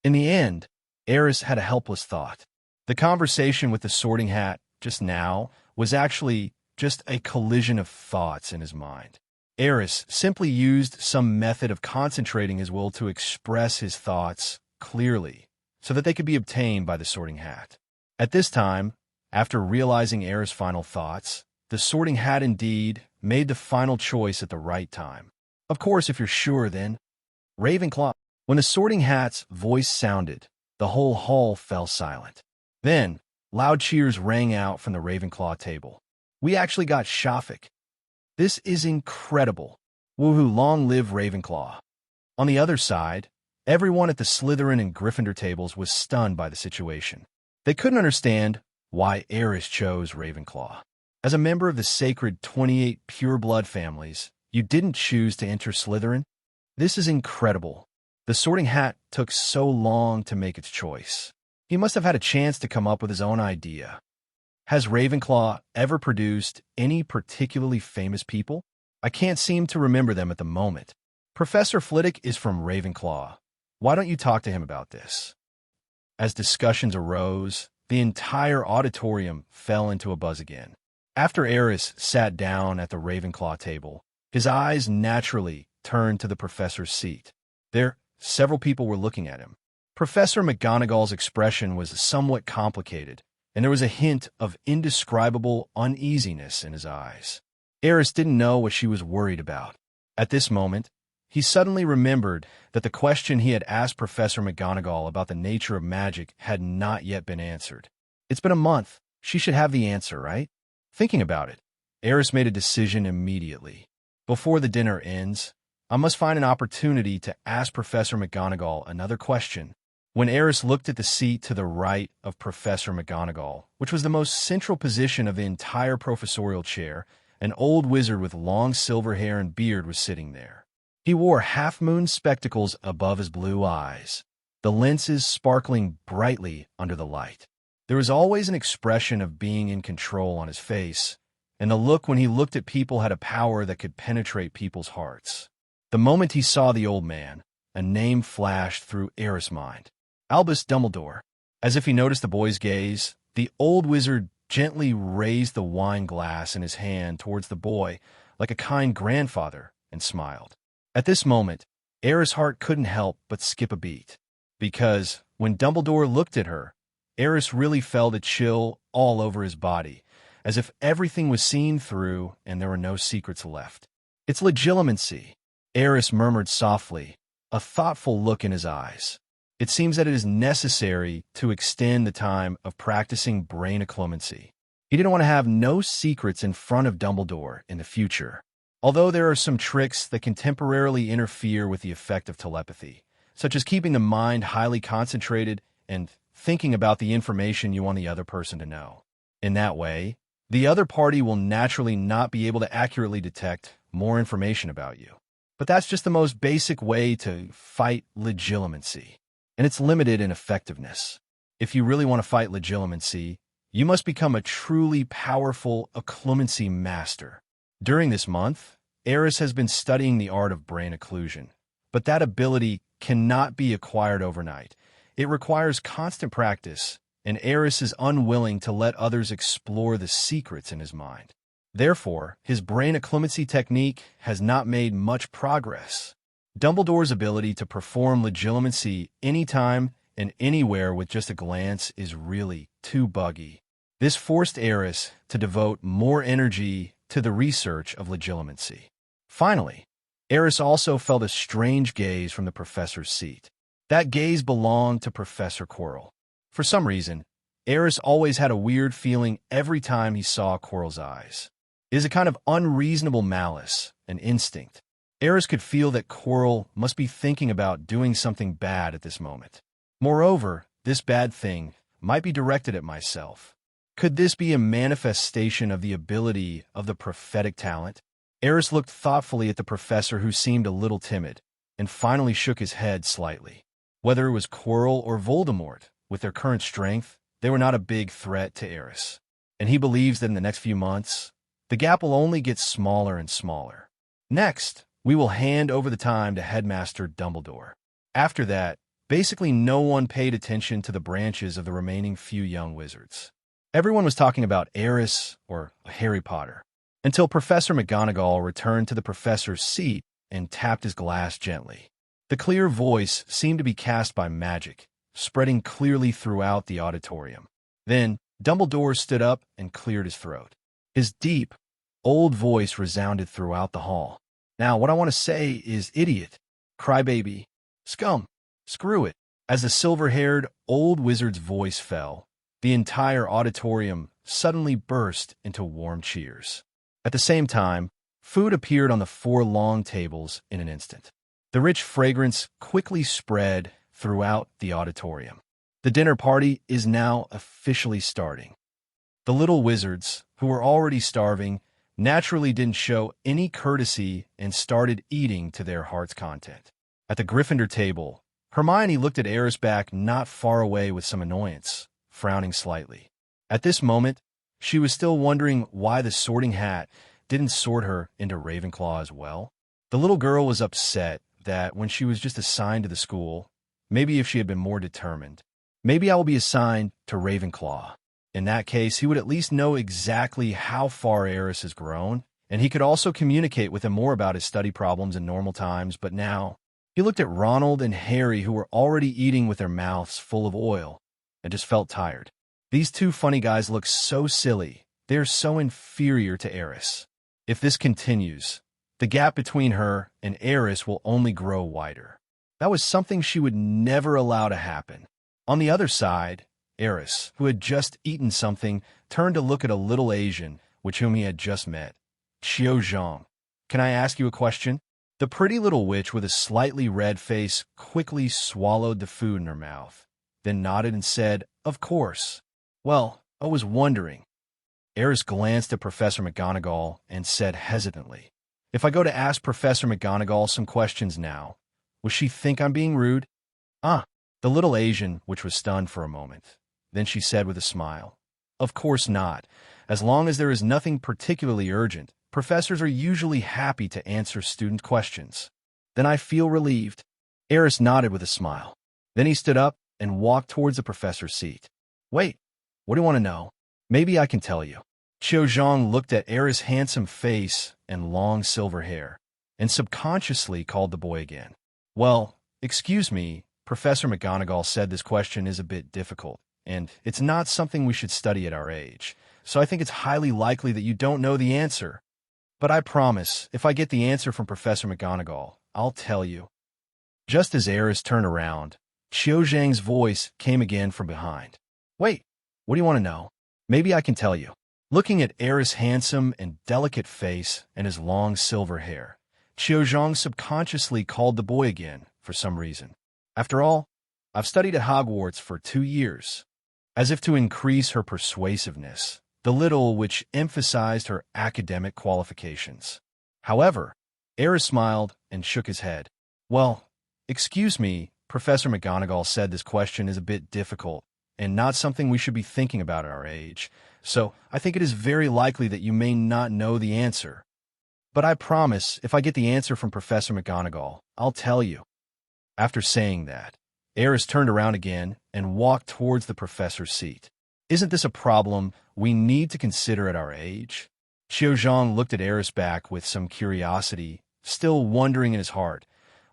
Speaker 2: In the end, Aris had a helpless thought. The conversation with the Sorting Hat just now was actually just a collision of thoughts in his mind. Aris simply used some method of concentrating his will to express his thoughts clearly so that they could be obtained by the Sorting Hat. At this time, after realizing Aris' final thoughts, the Sorting Hat indeed made the final choice at the right time. Of course, if you're sure, then Ravenclaw. When the Sorting Hat's voice sounded, the whole hall fell silent. Then, loud cheers rang out from the Ravenclaw table. We actually got Shafik. This is incredible. Woohoo, long live Ravenclaw. On the other side, everyone at the Slytherin and Gryffindor tables was stunned by the situation. They couldn't understand why Aris chose Ravenclaw. As a member of the sacred 28 pure-blood families, you didn't choose to enter Slytherin? This is incredible. The Sorting Hat took so long to make its choice. He must have had a chance to come up with his own idea. Has Ravenclaw ever produced any particularly famous people? I can't seem to remember them at the moment. Professor Flitwick is from Ravenclaw. Why don't you talk to him about this? As discussions arose, the entire auditorium fell into a buzz again. After Aris sat down at the Ravenclaw table, his eyes naturally turned to the professor's seat. Several people were looking at him. Professor McGonagall's expression was somewhat complicated, and there was a hint of indescribable uneasiness in his eyes. Aris didn't know what she was worried about. At this moment, he suddenly remembered that the question he had asked Professor McGonagall about the nature of magic had not yet been answered. It's been a month. She should have the answer, right? Thinking about it, Aris made a decision immediately. Before the dinner ends, I must find an opportunity to ask Professor McGonagall another question. When Aris looked at the seat to the right of Professor McGonagall, which was the most central position of the entire professorial chair, an old wizard with long silver hair and beard was sitting there. He wore half-moon spectacles above his blue eyes, the lenses sparkling brightly under the light. There was always an expression of being in control on his face, and the look when he looked at people had a power that could penetrate people's hearts. The moment he saw the old man, a name flashed through Aris' mind. Albus Dumbledore. As if he noticed the boy's gaze, The old wizard gently raised the wine glass in his hand towards the boy like a kind grandfather and smiled. At this moment, Aerys' heart couldn't help but skip a beat, because when Dumbledore looked at her, Aerys really felt a chill all over his body, as if everything was seen through and there were no secrets left. "It's legitimacy," Aerys murmured softly, a thoughtful look in his eyes. "It seems that it is necessary to extend the time of practicing brain occlumency." He didn't want to have no secrets in front of Dumbledore in the future. Although there are some tricks that can temporarily interfere with the effect of telepathy, such as keeping the mind highly concentrated and thinking about the information you want the other person to know. In that way, the other party will naturally not be able to accurately detect more information about you. But that's just the most basic way to fight legitimacy, and it's limited in effectiveness. If you really want to fight legitimacy, you must become a truly powerful occlumency master. During this month, Aris has been studying the art of brain occlusion, but that ability cannot be acquired overnight. It requires constant practice, and Aris is unwilling to let others explore the secrets in his mind. Therefore, his brain occlumency technique has not made much progress. Dumbledore's ability to perform legitimacy anytime and anywhere with just a glance is really too buggy. This forced Aris to devote more energy to the research of legitimacy. Finally, Aris also felt a strange gaze from the professor's seat. That gaze belonged to Professor Quirrell. For some reason, Aris always had a weird feeling every time he saw Quirrell's eyes. It is a kind of unreasonable malice, an instinct. Aris could feel that Quirrell must be thinking about doing something bad at this moment. Moreover, this bad thing might be directed at myself. Could this be a manifestation of the ability of the prophetic talent? Aris looked thoughtfully at the professor, who seemed a little timid, and finally shook his head slightly. Whether it was Quirrell or Voldemort, with their current strength, they were not a big threat to Aris. And he believes that in the next few months, the gap will only get smaller and smaller. Next, we will hand over the time to Headmaster Dumbledore. After that, basically no one paid attention to the branches of the remaining few young wizards. Everyone was talking about Aris or Harry Potter, until Professor McGonagall returned to the professor's seat and tapped his glass gently. The clear voice seemed to be cast by magic, spreading clearly throughout the auditorium. Then Dumbledore stood up and cleared his throat. His deep, old voice resounded throughout the hall. "Now, what I want to say is idiot, crybaby, scum, screw it." As the silver-haired old wizard's voice fell, the entire auditorium suddenly burst into warm cheers. At the same time, food appeared on the 4 long tables in an instant. The rich fragrance quickly spread throughout the auditorium. The dinner party is now officially starting. The little wizards, who were already starving, naturally didn't show any courtesy and started eating to their heart's content. At the Gryffindor table, Hermione looked at Aerys back not far away with some annoyance, frowning slightly. At this moment, she was still wondering why the Sorting Hat didn't sort her into Ravenclaw as well. The little girl was upset that when she was just assigned to the school, maybe if she had been more determined, maybe I will be assigned to Ravenclaw. In that case, he would at least know exactly how far Aerys has grown, and he could also communicate with him more about his study problems in normal times. But now, he looked at Ronald and Harry, who were already eating with their mouths full of oil, and just felt tired. These two funny guys look so silly. They are so inferior to Aerys. If this continues, the gap between her and Aerys will only grow wider. That was something she would never allow to happen. On the other side, Aerys, who had just eaten something, turned to look at a little Asian, whom he had just met. "Xiao Zhang, can I ask you a question?" The pretty little witch with a slightly red face quickly swallowed the food in her mouth, then nodded and said, "Of course." "Well, I was wondering." Aerys glanced at Professor McGonagall and said hesitantly, "If I go to ask Professor McGonagall some questions now, will she think I'm being rude?" "Ah." The little Asian, which was stunned for a moment. Then she said with a smile, "Of course not. As long as there is nothing particularly urgent, professors are usually happy to answer student questions." "Then I feel relieved." Aerys nodded with a smile. Then he stood up and walked towards the professor's seat. "Wait, What do you want to know? Maybe I can tell you. Zhang looked at Aris' handsome face and long silver hair, and subconsciously called the boy again. Well, excuse me, Professor McGonagall said this question is a bit difficult, and it's not something we should study at our age, so I think it's highly likely that you don't know the answer. But I promise, if I get the answer from Professor McGonagall, I'll tell you. Just as Aris turned around, Zhang's voice came again from behind. Wait, what do you want to know? Maybe I can tell you. Looking at Aris' handsome and delicate face and his long silver hair, Zhang subconsciously called the boy again for some reason. After all, I've studied at Hogwarts for 2 years. As if to increase her persuasiveness, the little which emphasized her academic qualifications. However, Aris smiled and shook his head. Well, excuse me, Professor McGonagall said this question is a bit difficult and not something we should be thinking about at our age, so I think it is very likely that you may not know the answer. But I promise, if I get the answer from Professor McGonagall, I'll tell you. After saying that, Aris turned around again and walked towards the professor's seat. Isn't this a problem we need to consider at our age? Zhang looked at Aris back with some curiosity, still wondering in his heart,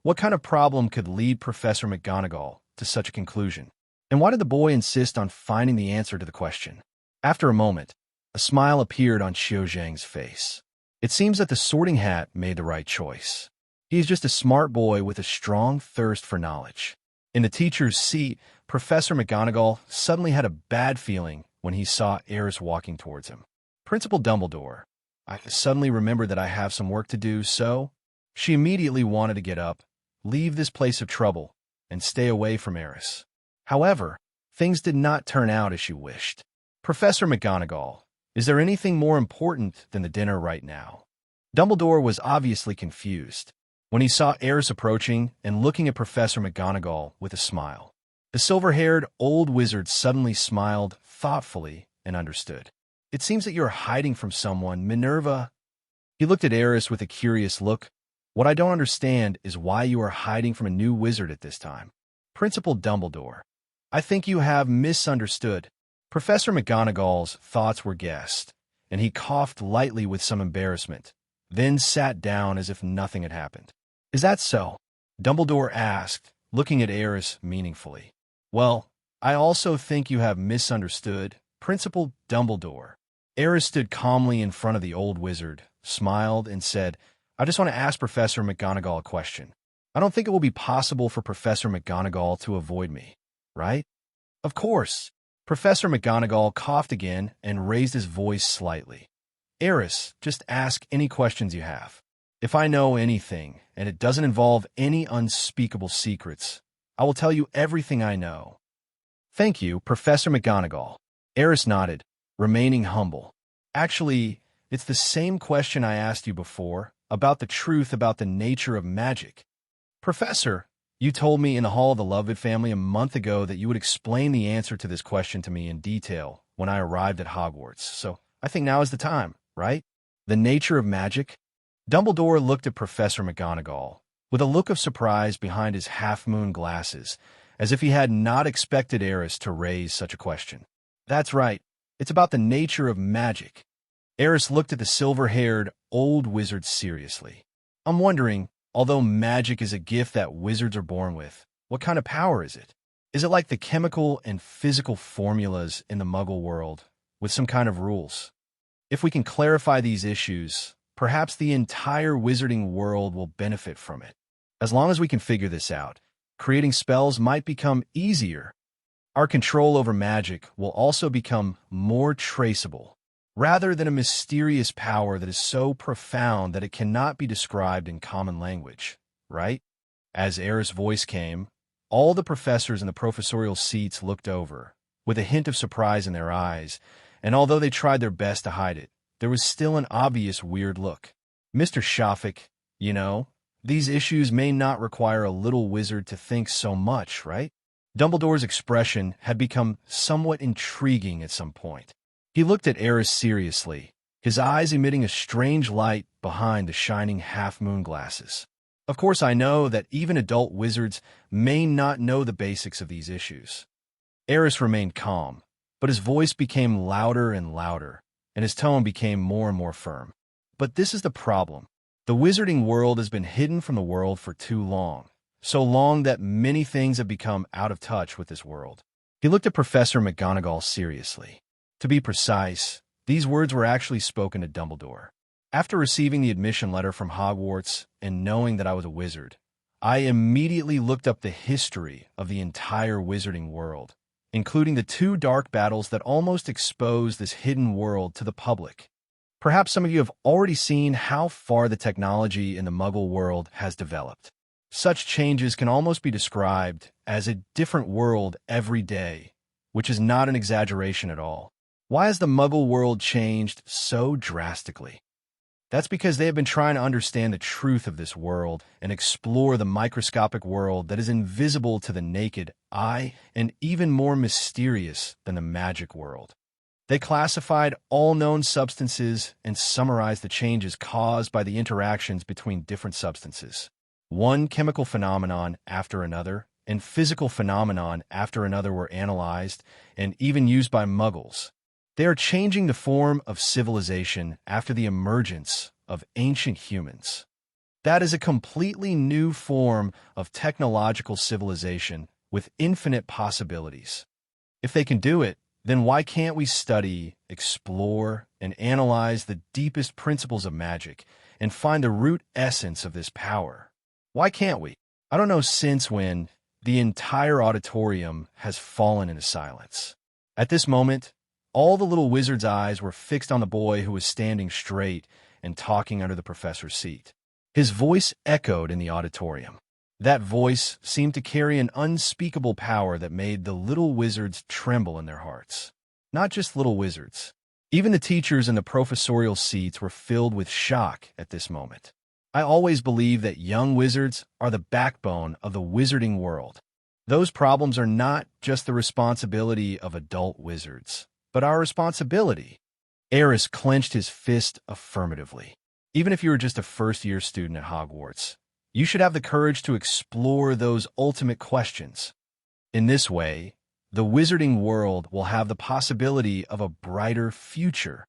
Speaker 2: what kind of problem could lead Professor McGonagall to such a conclusion? And why did the boy insist on finding the answer to the question? After a moment, a smile appeared on Zhang's face. It seems that the Sorting Hat made the right choice. He's just a smart boy with a strong thirst for knowledge. In the teacher's seat, Professor McGonagall suddenly had a bad feeling when he saw Aris walking towards him. Principal Dumbledore, I suddenly remembered that I have some work to do, so she immediately wanted to get up, leave this place of trouble, and stay away from Aris. However, things did not turn out as she wished. Professor McGonagall, is there anything more important than the dinner right now? Dumbledore was obviously confused when he saw Aris approaching and looking at Professor McGonagall with a smile. The silver-haired old wizard suddenly smiled thoughtfully and understood. It seems that you're hiding from someone, Minerva. He looked at Aris with a curious look. What I don't understand is why you are hiding from a new wizard at this time. Principal Dumbledore, I think you have misunderstood. Professor McGonagall's thoughts were guessed, and he coughed lightly with some embarrassment, then sat down as if nothing had happened. Is that so? Dumbledore asked, looking at Aris meaningfully. Well, I also think you have misunderstood, Principal Dumbledore. Aris stood calmly in front of the old wizard, smiled, and said, I just want to ask Professor McGonagall a question. I don't think it will be possible for Professor McGonagall to avoid me, right? Of course. Professor McGonagall coughed again and raised his voice slightly. Aris, just ask any questions you have. If I know anything, and it doesn't involve any unspeakable secrets, I will tell you everything I know. Thank you, Professor McGonagall. Aris nodded, remaining humble. Actually, it's the same question I asked you before, about the truth about the nature of magic. Professor, you told me in the Hall of the Lovegood family a month ago that you would explain the answer to this question to me in detail when I arrived at Hogwarts, so I think now is the time, right? The nature of magic? Dumbledore looked at Professor McGonagall with a look of surprise behind his half-moon glasses, as if he had not expected Aris to raise such a question. That's right. It's about the nature of magic. Aris looked at the silver-haired old wizard seriously. I'm wondering, although magic is a gift that wizards are born with, what kind of power is it? Is it like the chemical and physical formulas in the Muggle world, with some kind of rules? If we can clarify these issues, perhaps the entire wizarding world will benefit from it. As long as we can figure this out, creating spells might become easier. Our control over magic will also become more traceable, rather than a mysterious power that is so profound that it cannot be described in common language, right? As Aerys' voice came, all the professors in the professorial seats looked over, with a hint of surprise in their eyes, and although they tried their best to hide it, there was still an obvious weird look. Mr. Shafik, you know, these issues may not require a little wizard to think so much, right? Dumbledore's expression had become somewhat intriguing at some point. He looked at Aerys seriously, his eyes emitting a strange light behind the shining half-moon glasses. Of course, I know that even adult wizards may not know the basics of these issues. Aerys remained calm, but his voice became louder and louder, and his tone became more and more firm. But this is the problem. The wizarding world has been hidden from the world for too long, so long that many things have become out of touch with this world. He looked at Professor McGonagall seriously. To be precise, these words were actually spoken to Dumbledore. After receiving the admission letter from Hogwarts and knowing that I was a wizard, I immediately looked up the history of the entire wizarding world, including the 2 dark battles that almost exposed this hidden world to the public. Perhaps some of you have already seen how far the technology in the Muggle world has developed. Such changes can almost be described as a different world every day, which is not an exaggeration at all. Why has the Muggle world changed so drastically? That's because they have been trying to understand the truth of this world and explore the microscopic world that is invisible to the naked eye and even more mysterious than the magic world. They classified all known substances and summarized the changes caused by the interactions between different substances. One chemical phenomenon after another and physical phenomenon after another were analyzed and even used by Muggles. They are changing the form of civilization after the emergence of ancient humans. That is a completely new form of technological civilization with infinite possibilities. If they can do it, then why can't we study, explore, and analyze the deepest principles of magic and find the root essence of this power? Why can't we? I don't know since when the entire auditorium has fallen into silence. At this moment, all the little wizard's eyes were fixed on the boy who was standing straight and talking under the professor's seat. His voice echoed in the auditorium. That voice seemed to carry an unspeakable power that made the little wizards tremble in their hearts. Not just little wizards. Even the teachers in the professorial seats were filled with shock at this moment. I always believe that young wizards are the backbone of the wizarding world. Those problems are not just the responsibility of adult wizards, but our responsibility. Aris clenched his fist affirmatively. Even if you were just a first-year student at Hogwarts, you should have the courage to explore those ultimate questions. In this way, the wizarding world will have the possibility of a brighter future.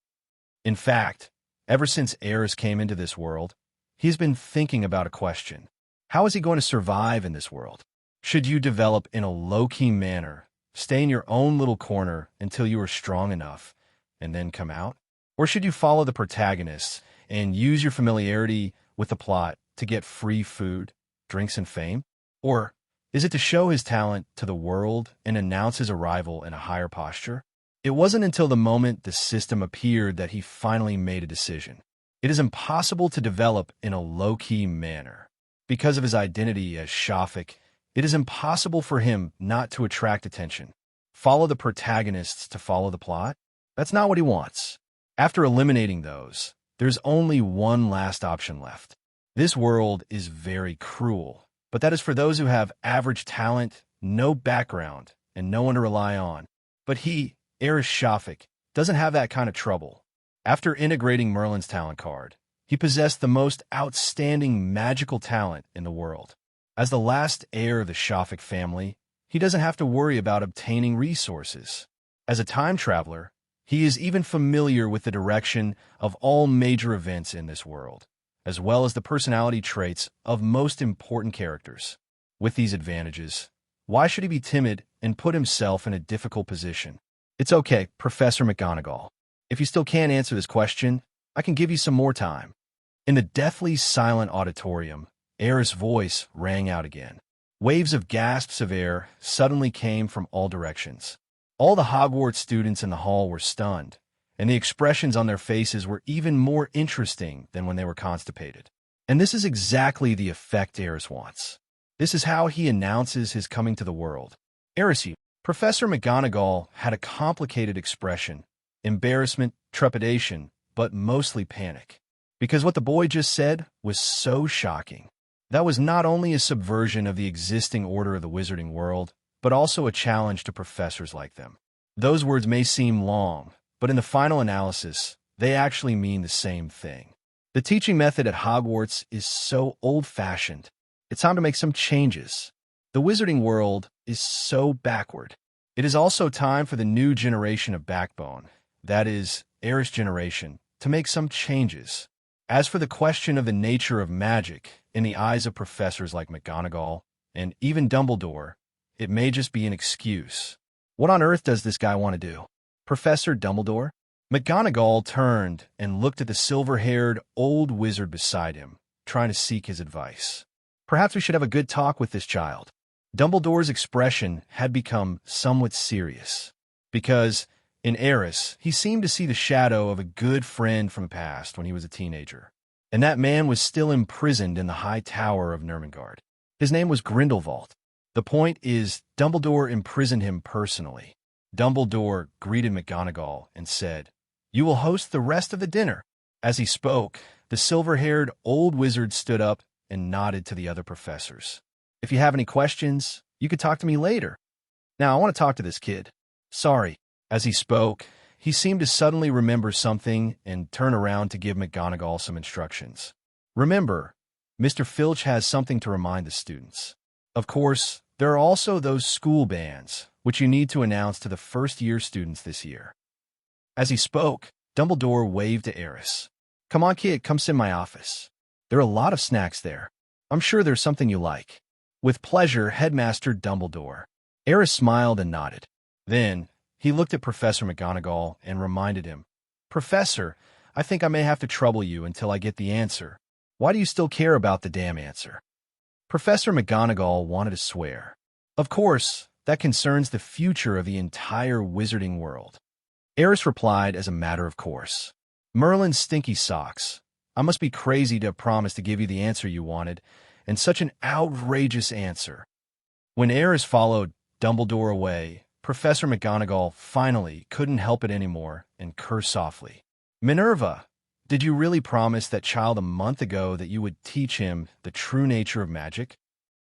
Speaker 2: In fact, ever since Aris came into this world, he's been thinking about a question. How is he going to survive in this world? Should you develop in a low-key manner, stay in your own little corner until you are strong enough, and then come out? Or should you follow the protagonists and use your familiarity with the plot to get free food, drinks, and fame? Or is it to show his talent to the world and announce his arrival in a higher posture? It wasn't until the moment the system appeared that he finally made a decision. It is impossible to develop in a low-key manner. Because of his identity as Shafik, it is impossible for him not to attract attention. Follow the protagonists to follow the plot? That's not what he wants. After eliminating those, there's only one last option left. This world is very cruel, but that is for those who have average talent, no background, and no one to rely on. But he, Aris Shafik, doesn't have that kind of trouble. After integrating Merlin's talent card, he possessed the most outstanding magical talent in the world. As the last heir of the Shafik family, he doesn't have to worry about obtaining resources. As a time traveler, he is even familiar with the direction of all major events in this world, as well as the personality traits of most important characters. With these advantages, why should he be timid and put himself in a difficult position? It's okay, Professor McGonagall. If you still can't answer this question, I can give you some more time. In the deathly silent auditorium, Aerys' voice rang out again. Waves of gasps of air suddenly came from all directions. All the Hogwarts students in the hall were stunned, and the expressions on their faces were even more interesting than when they were constipated. And this is exactly the effect Aerys wants. This is how he announces his coming to the world. Aerys, Professor McGonagall had a complicated expression. Embarrassment, trepidation, but mostly panic. Because what the boy just said was so shocking. That was not only a subversion of the existing order of the wizarding world, but also a challenge to professors like them. Those words may seem long, but in the final analysis, they actually mean the same thing. The teaching method at Hogwarts is so old-fashioned. It's time to make some changes. The wizarding world is so backward. It is also time for the new generation of backbone, that is, Aerys generation, to make some changes. As for the question of the nature of magic, in the eyes of professors like McGonagall and even Dumbledore, it may just be an excuse. What on earth does this guy want to do? Professor Dumbledore? McGonagall turned and looked at the silver-haired old wizard beside him, trying to seek his advice. Perhaps we should have a good talk with this child. Dumbledore's expression had become somewhat serious, because, in Aris, he seemed to see the shadow of a good friend from the past when he was a teenager. And that man was still imprisoned in the high tower of Nurmengard. His name was Grindelwald. The point is, Dumbledore imprisoned him personally. Dumbledore greeted McGonagall and said, "You will host the rest of the dinner." As he spoke, the silver-haired old wizard stood up and nodded to the other professors. "If you have any questions, you could talk to me later. Now, I want to talk to this kid. Sorry." As he spoke, he seemed to suddenly remember something and turn around to give McGonagall some instructions. "Remember, Mr. Filch has something to remind the students. Of course, there are also those school bands, which you need to announce to the first-year students this year." As he spoke, Dumbledore waved to Aris. "Come on, kid, come sit in my office. There are a lot of snacks there. I'm sure there's something you like." With pleasure, Headmaster Dumbledore. Aris smiled and nodded. Then, he looked at Professor McGonagall and reminded him, "Professor, I think I may have to trouble you until I get the answer. Why do you still care about the damn answer?" Professor McGonagall wanted to swear. Of course, that concerns the future of the entire wizarding world. Aris replied as a matter of course. "Merlin's stinky socks. I must be crazy to have promised to give you the answer you wanted, and such an outrageous answer." When Aris followed Dumbledore away, Professor McGonagall finally couldn't help it anymore and cursed softly. "Minerva, did you really promise that child a month ago that you would teach him the true nature of magic?"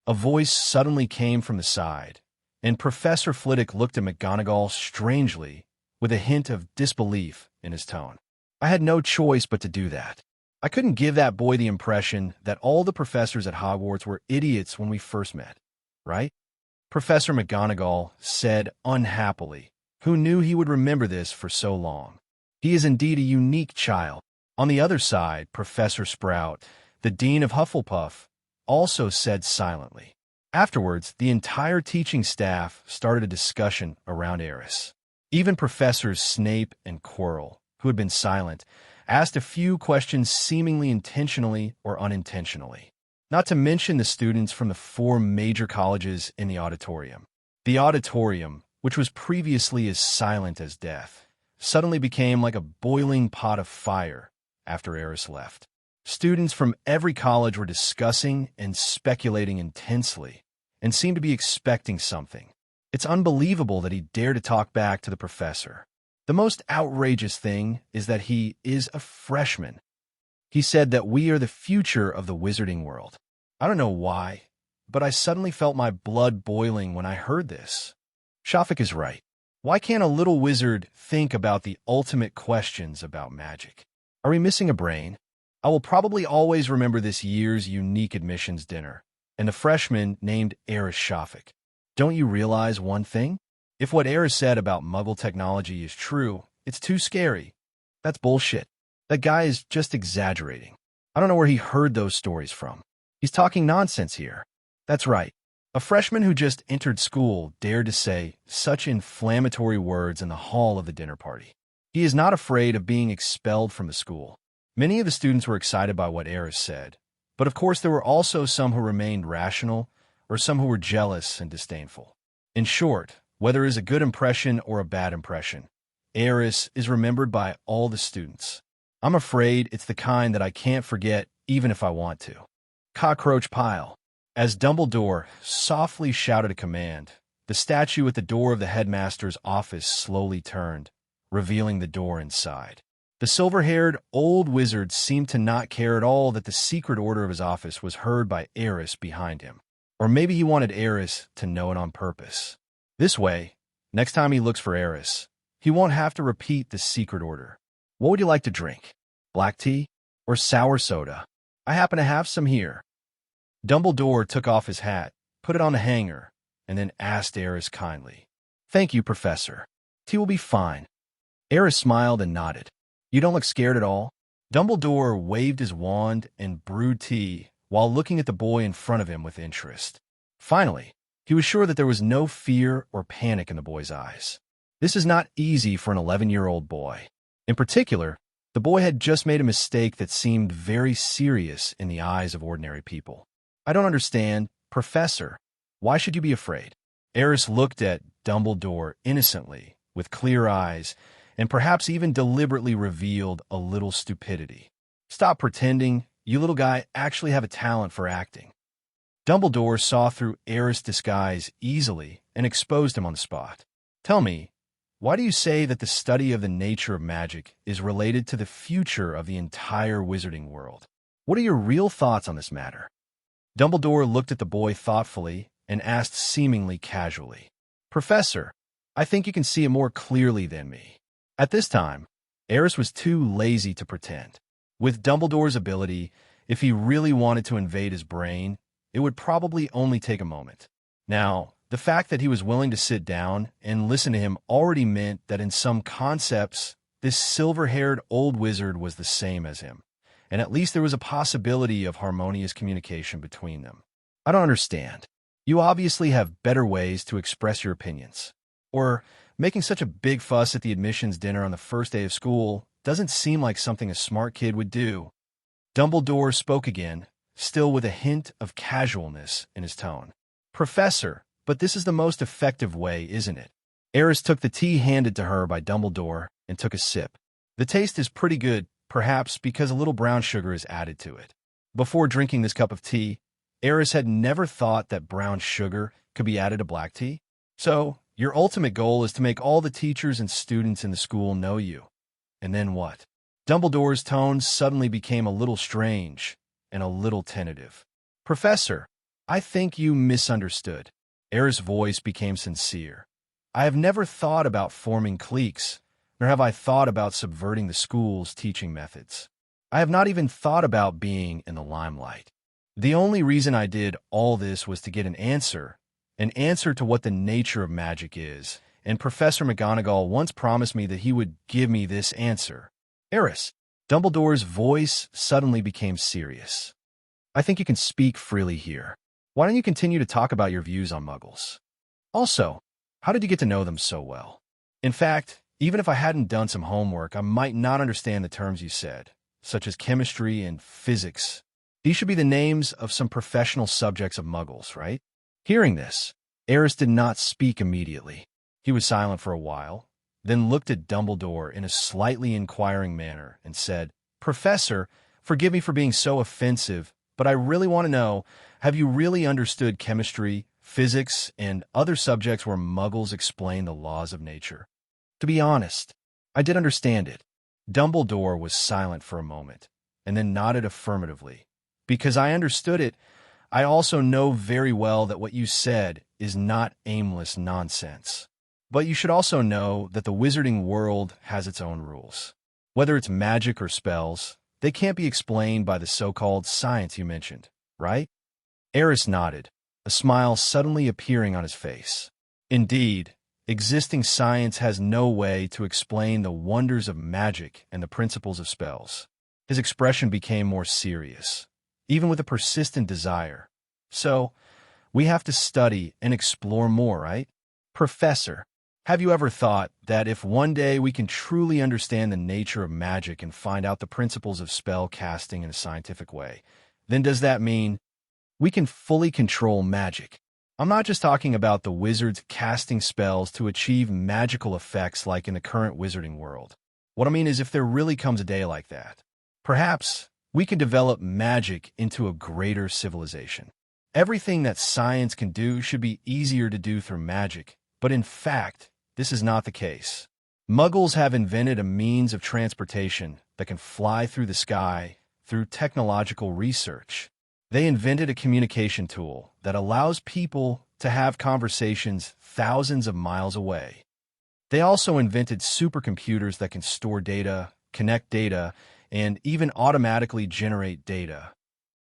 Speaker 2: A voice suddenly came from the side, and Professor Flitwick looked at McGonagall strangely, with a hint of disbelief in his tone. "I had no choice but to do that. I couldn't give that boy the impression that all the professors at Hogwarts were idiots when we first met, right?" Professor McGonagall said unhappily, who knew he would remember this for so long. "He is indeed a unique child." On the other side, Professor Sprout, the Dean of Hufflepuff, also said silently. Afterwards, the entire teaching staff started a discussion around Aris. Even Professors Snape and Quirrell, who had been silent, asked a few questions seemingly intentionally or unintentionally. Not to mention the students from the 4 major colleges in the auditorium. The auditorium, which was previously as silent as death, suddenly became like a boiling pot of fire after Aris left. Students from every college were discussing and speculating intensely, and seemed to be expecting something. It's unbelievable that he dared to talk back to the professor. The most outrageous thing is that he is a freshman. He said that we are the future of the wizarding world. I don't know why, but I suddenly felt my blood boiling when I heard this. Shafik is right. Why can't a little wizard think about the ultimate questions about magic? Are we missing a brain? I will probably always remember this year's unique admissions dinner, and the freshman named Aris Shafik. Don't you realize one thing? If what Aris said about Muggle technology is true, it's too scary. That's bullshit. That guy is just exaggerating. I don't know where he heard those stories from. He's talking nonsense here. That's right. A freshman who just entered school dared to say such inflammatory words in the hall of the dinner party. He is not afraid of being expelled from the school. Many of the students were excited by what Aris said, but of course there were also some who remained rational or some who were jealous and disdainful. In short, whether it is a good impression or a bad impression, Aris is remembered by all the students. I'm afraid it's the kind that I can't forget even if I want to. Cockroach pile. As Dumbledore softly shouted a command, the statue at the door of the headmaster's office slowly turned, revealing the door inside. The silver-haired old wizard seemed to not care at all that the secret order of his office was heard by Aris behind him. Or maybe he wanted Aris to know it on purpose. This way, next time he looks for Aris, he won't have to repeat the secret order. "What would you like to drink? Black tea or sour soda? I happen to have some here." Dumbledore took off his hat, put it on the hanger, and then asked Aris kindly, Thank you, Professor. Tea will be fine. Aris smiled and nodded. You don't look scared at all? Dumbledore waved his wand and brewed tea while looking at the boy in front of him with interest. Finally, he was sure that there was no fear or panic in the boy's eyes. This is not easy for an 11-year-old boy. In particular, the boy had just made a mistake that seemed very serious in the eyes of ordinary people. I don't understand, Professor. Why should you be afraid? Aris looked at Dumbledore innocently, with clear eyes, and perhaps even deliberately revealed a little stupidity. Stop pretending. You little guy actually have a talent for acting. Dumbledore saw through Aris' disguise easily and exposed him on the spot. Tell me, why do you say that the study of the nature of magic is related to the future of the entire wizarding world? What are your real thoughts on this matter? Dumbledore looked at the boy thoughtfully and asked seemingly casually, Professor, I think you can see it more clearly than me. At this time, Aris was too lazy to pretend. With Dumbledore's ability, if he really wanted to invade his brain, it would probably only take a moment. Now, the fact that he was willing to sit down and listen to him already meant that in some concepts, this silver-haired old wizard was the same as him, and at least there was a possibility of harmonious communication between them. I don't understand. You obviously have better ways to express your opinions. Or, making such a big fuss at the admissions dinner on the first day of school doesn't seem like something a smart kid would do. Dumbledore spoke again, still with a hint of casualness in his tone. Professor, but this is the most effective way, isn't it? Aris took the tea handed to her by Dumbledore and took a sip. The taste is pretty good, perhaps because a little brown sugar is added to it. Before drinking this cup of tea, Aris had never thought that brown sugar could be added to black tea. So, your ultimate goal is to make all the teachers and students in the school know you. And then what? Dumbledore's tone suddenly became a little strange and a little tentative. Professor, I think you misunderstood. Aris' voice became sincere. I have never thought about forming cliques, nor have I thought about subverting the school's teaching methods. I have not even thought about being in the limelight. The only reason I did all this was to get an answer to what the nature of magic is, and Professor McGonagall once promised me that he would give me this answer. Aris, Dumbledore's voice suddenly became serious. I think you can speak freely here. Why don't you continue to talk about your views on Muggles? Also, how did you get to know them so well? In fact, even if I hadn't done some homework, I might not understand the terms you said, such as chemistry and physics. These should be the names of some professional subjects of Muggles, right? Hearing this, Aris did not speak immediately. He was silent for a while, then looked at Dumbledore in a slightly inquiring manner and said, Professor, forgive me for being so offensive, but I really want to know, have you really understood chemistry, physics, and other subjects where Muggles explain the laws of nature? To be honest, I did understand it. Dumbledore was silent for a moment, and then nodded affirmatively. Because I understood it, I also know very well that what you said is not aimless nonsense. But you should also know that the wizarding world has its own rules. Whether it's magic or spells, they can't be explained by the so-called science you mentioned, right? Aris nodded, a smile suddenly appearing on his face. Indeed, existing science has no way to explain the wonders of magic and the principles of spells. His expression became more serious, even with a persistent desire. So, we have to study and explore more, right? Professor, have you ever thought that if one day we can truly understand the nature of magic and find out the principles of spell casting in a scientific way, then does that mean we can fully control magic? I'm not just talking about the wizards casting spells to achieve magical effects like in the current wizarding world. What I mean is if there really comes a day like that, perhaps we can develop magic into a greater civilization. Everything that science can do should be easier to do through magic, but in fact, this is not the case. Muggles have invented a means of transportation that can fly through the sky through technological research. They invented a communication tool that allows people to have conversations thousands of miles away. They also invented supercomputers that can store data, connect data, and even automatically generate data.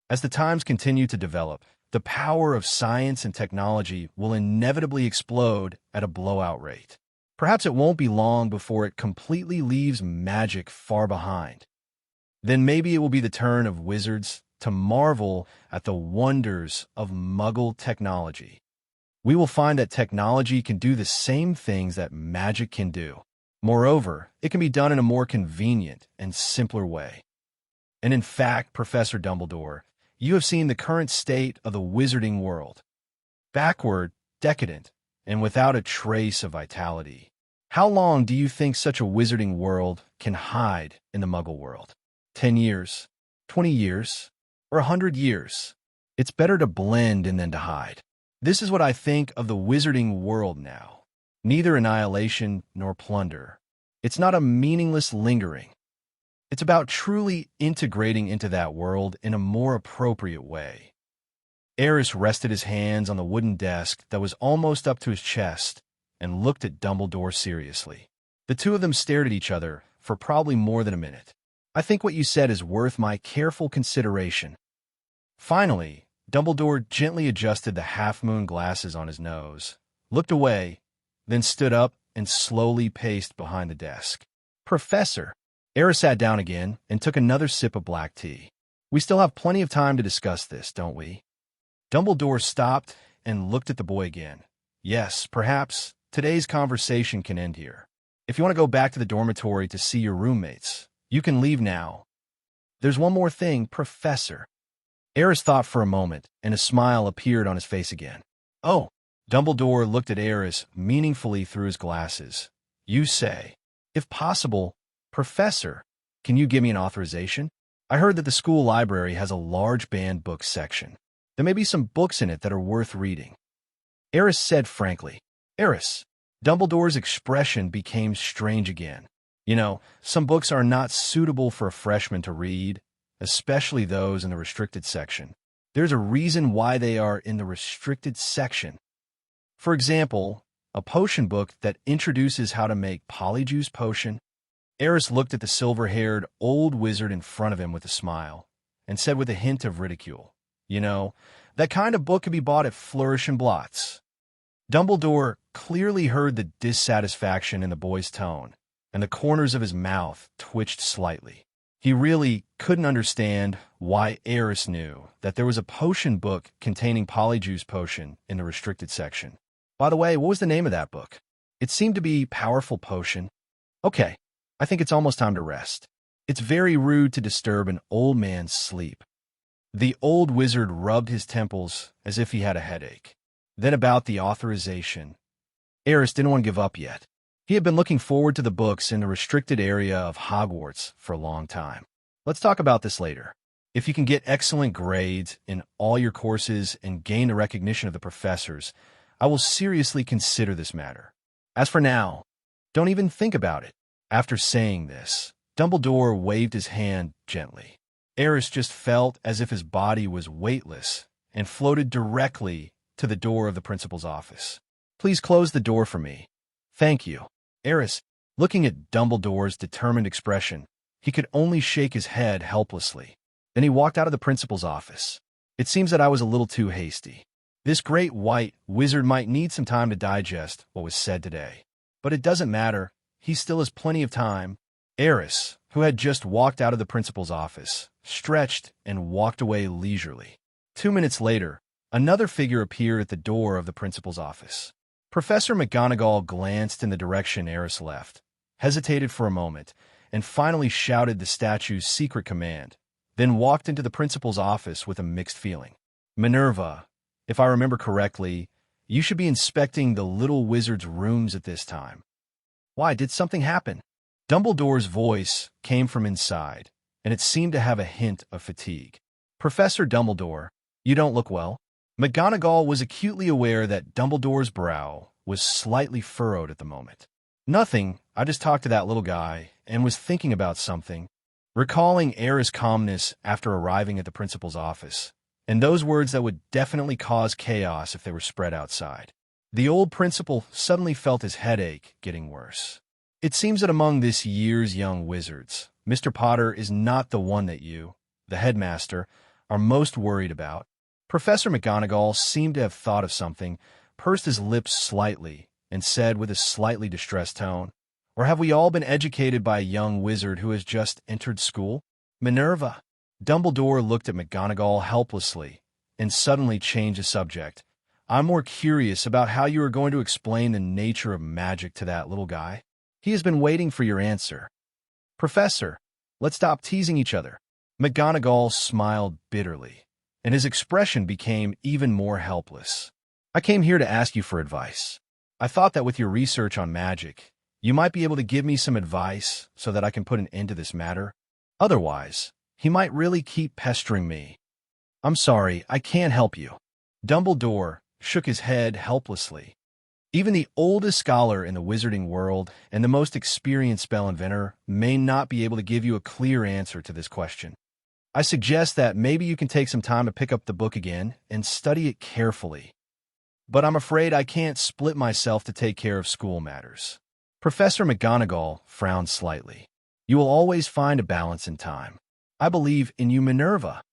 Speaker 2: As the times continue to develop, The power of science and technology will inevitably explode at a blowout rate. Perhaps it won't be long before it completely leaves magic far behind. Then maybe it will be the turn of wizards to marvel at the wonders of Muggle technology. We will find that technology can do the same things that magic can do. Moreover, it can be done in a more convenient and simpler way. And in fact, Professor Dumbledore, you have seen the current state of the wizarding world. Backward, decadent, and without a trace of vitality. How long do you think such a wizarding world can hide in the Muggle world? 10 years? 20 years? Or 100 years? It's better to blend in than to hide. This is what I think of the wizarding world now. Neither annihilation nor plunder. It's not a meaningless lingering. It's about truly integrating into that world in a more appropriate way. Aris rested his hands on the wooden desk that was almost up to his chest and looked at Dumbledore seriously. The two of them stared at each other for probably more than a minute. I think what you said is worth my careful consideration. Finally, Dumbledore gently adjusted the half-moon glasses on his nose, looked away, then stood up and slowly paced behind the desk. Professor! Aris sat down again and took another sip of black tea. We still have plenty of time to discuss this, don't we? Dumbledore stopped and looked at the boy again. Yes, perhaps today's conversation can end here. If you want to go back to the dormitory to see your roommates, you can leave now. There's one more thing, Professor. Aris thought for a moment, and a smile appeared on his face again. Oh, Dumbledore looked at Aris meaningfully through his glasses. You say, if possible, Professor, can you give me an authorization? I heard that the school library has a large banned books section. There may be some books in it that are worth reading. Aris said frankly. Aris. Dumbledore's expression became strange again. You know, some books are not suitable for a freshman to read, especially those in the restricted section. There's a reason why they are in the restricted section. For example, a potion book that introduces how to make polyjuice potion. Aris looked at the silver-haired old wizard in front of him with a smile, and said with a hint of ridicule, you know, that kind of book could be bought at Flourish and Blots. Dumbledore clearly heard the dissatisfaction in the boy's tone, and the corners of his mouth twitched slightly. He really couldn't understand why Aris knew that there was a potion book containing polyjuice potion in the restricted section. By the way, what was the name of that book? It seemed to be Powerful Potion. Okay, I think it's almost time to rest. It's very rude to disturb an old man's sleep. The old wizard rubbed his temples as if he had a headache. Then about the authorization. Aris didn't want to give up yet. He had been looking forward to the books in the restricted area of Hogwarts for a long time. Let's talk about this later. If you can get excellent grades in all your courses and gain the recognition of the professors, I will seriously consider this matter. As for now, don't even think about it. After saying this, Dumbledore waved his hand gently. Aris just felt as if his body was weightless and floated directly to the door of the principal's office. Please close the door for me. Thank you. Aris, looking at Dumbledore's determined expression, he could only shake his head helplessly. Then he walked out of the principal's office. It seems that I was a little too hasty. This great white wizard might need some time to digest what was said today. But it doesn't matter. He still has plenty of time. Aris, who had just walked out of the principal's office, stretched and walked away leisurely. 2 minutes later, another figure appeared at the door of the principal's office. Professor McGonagall glanced in the direction Aris left, hesitated for a moment, and finally shouted the statue's secret command, then walked into the principal's office with a mixed feeling. Minerva, if I remember correctly, you should be inspecting the little wizard's rooms at this time. Why, did something happen? Dumbledore's voice came from inside, and it seemed to have a hint of fatigue. Professor Dumbledore, you don't look well. McGonagall was acutely aware that Dumbledore's brow was slightly furrowed at the moment. Nothing, I just talked to that little guy and was thinking about something, recalling Aerys' calmness after arriving at the principal's office, and those words that would definitely cause chaos if they were spread outside. The old principal suddenly felt his headache getting worse. It seems that among this year's young wizards, Mr. Potter is not the one that you, the headmaster, are most worried about. Professor McGonagall seemed to have thought of something, pursed his lips slightly, and said with a slightly distressed tone, "Or have we all been educated by a young wizard who has just entered school? Minerva." Dumbledore looked at McGonagall helplessly and suddenly changed the subject. "I'm more curious about how you are going to explain the nature of magic to that little guy. He has been waiting for your answer." "Professor, let's stop teasing each other." McGonagall smiled bitterly, and his expression became even more helpless. "I came here to ask you for advice. I thought that with your research on magic, you might be able to give me some advice so that I can put an end to this matter. Otherwise, he might really keep pestering me." "I'm sorry, I can't help you." Dumbledore shook his head helplessly. Even the oldest scholar in the wizarding world and the most experienced spell inventor may not be able to give you a clear answer to this question. I suggest that maybe you can take some time to pick up the book again and study it carefully. But I'm afraid I can't split myself to take care of school matters. Professor McGonagall frowned slightly. "You will always find a balance in time. I believe in you, Minerva."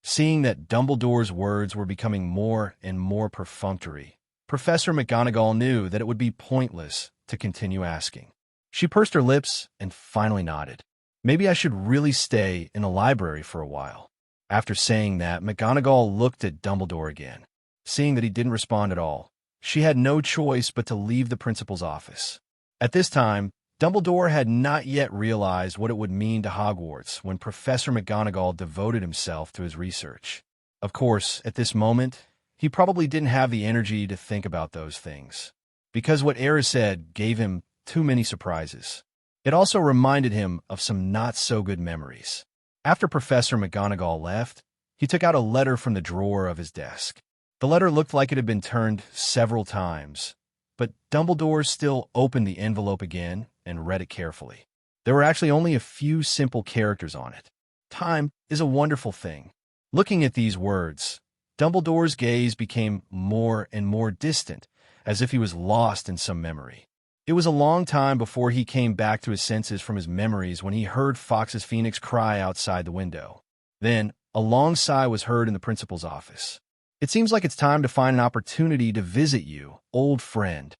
Speaker 2: Seeing that Dumbledore's words were becoming more and more perfunctory, Professor McGonagall knew that it would be pointless to continue asking. She pursed her lips and finally nodded. "Maybe I should really stay in the library for a while." After saying that, McGonagall looked at Dumbledore again. Seeing that he didn't respond at all, she had no choice but to leave the principal's office. At this time, Dumbledore had not yet realized what it would mean to Hogwarts when Professor McGonagall devoted himself to his research. Of course, at this moment, he probably didn't have the energy to think about those things, because what Aris said gave him too many surprises. It also reminded him of some not-so-good memories. After Professor McGonagall left, he took out a letter from the drawer of his desk. The letter looked like it had been turned several times, but Dumbledore still opened the envelope again and read it carefully. There were actually only a few simple characters on it. "Time is a wonderful thing." Looking at these words, Dumbledore's gaze became more and more distant, as if he was lost in some memory. It was a long time before he came back to his senses from his memories when he heard Fox's Phoenix cry outside the window. Then, a long sigh was heard in the principal's office. "It seems like it's time to find an opportunity to visit you, old friend."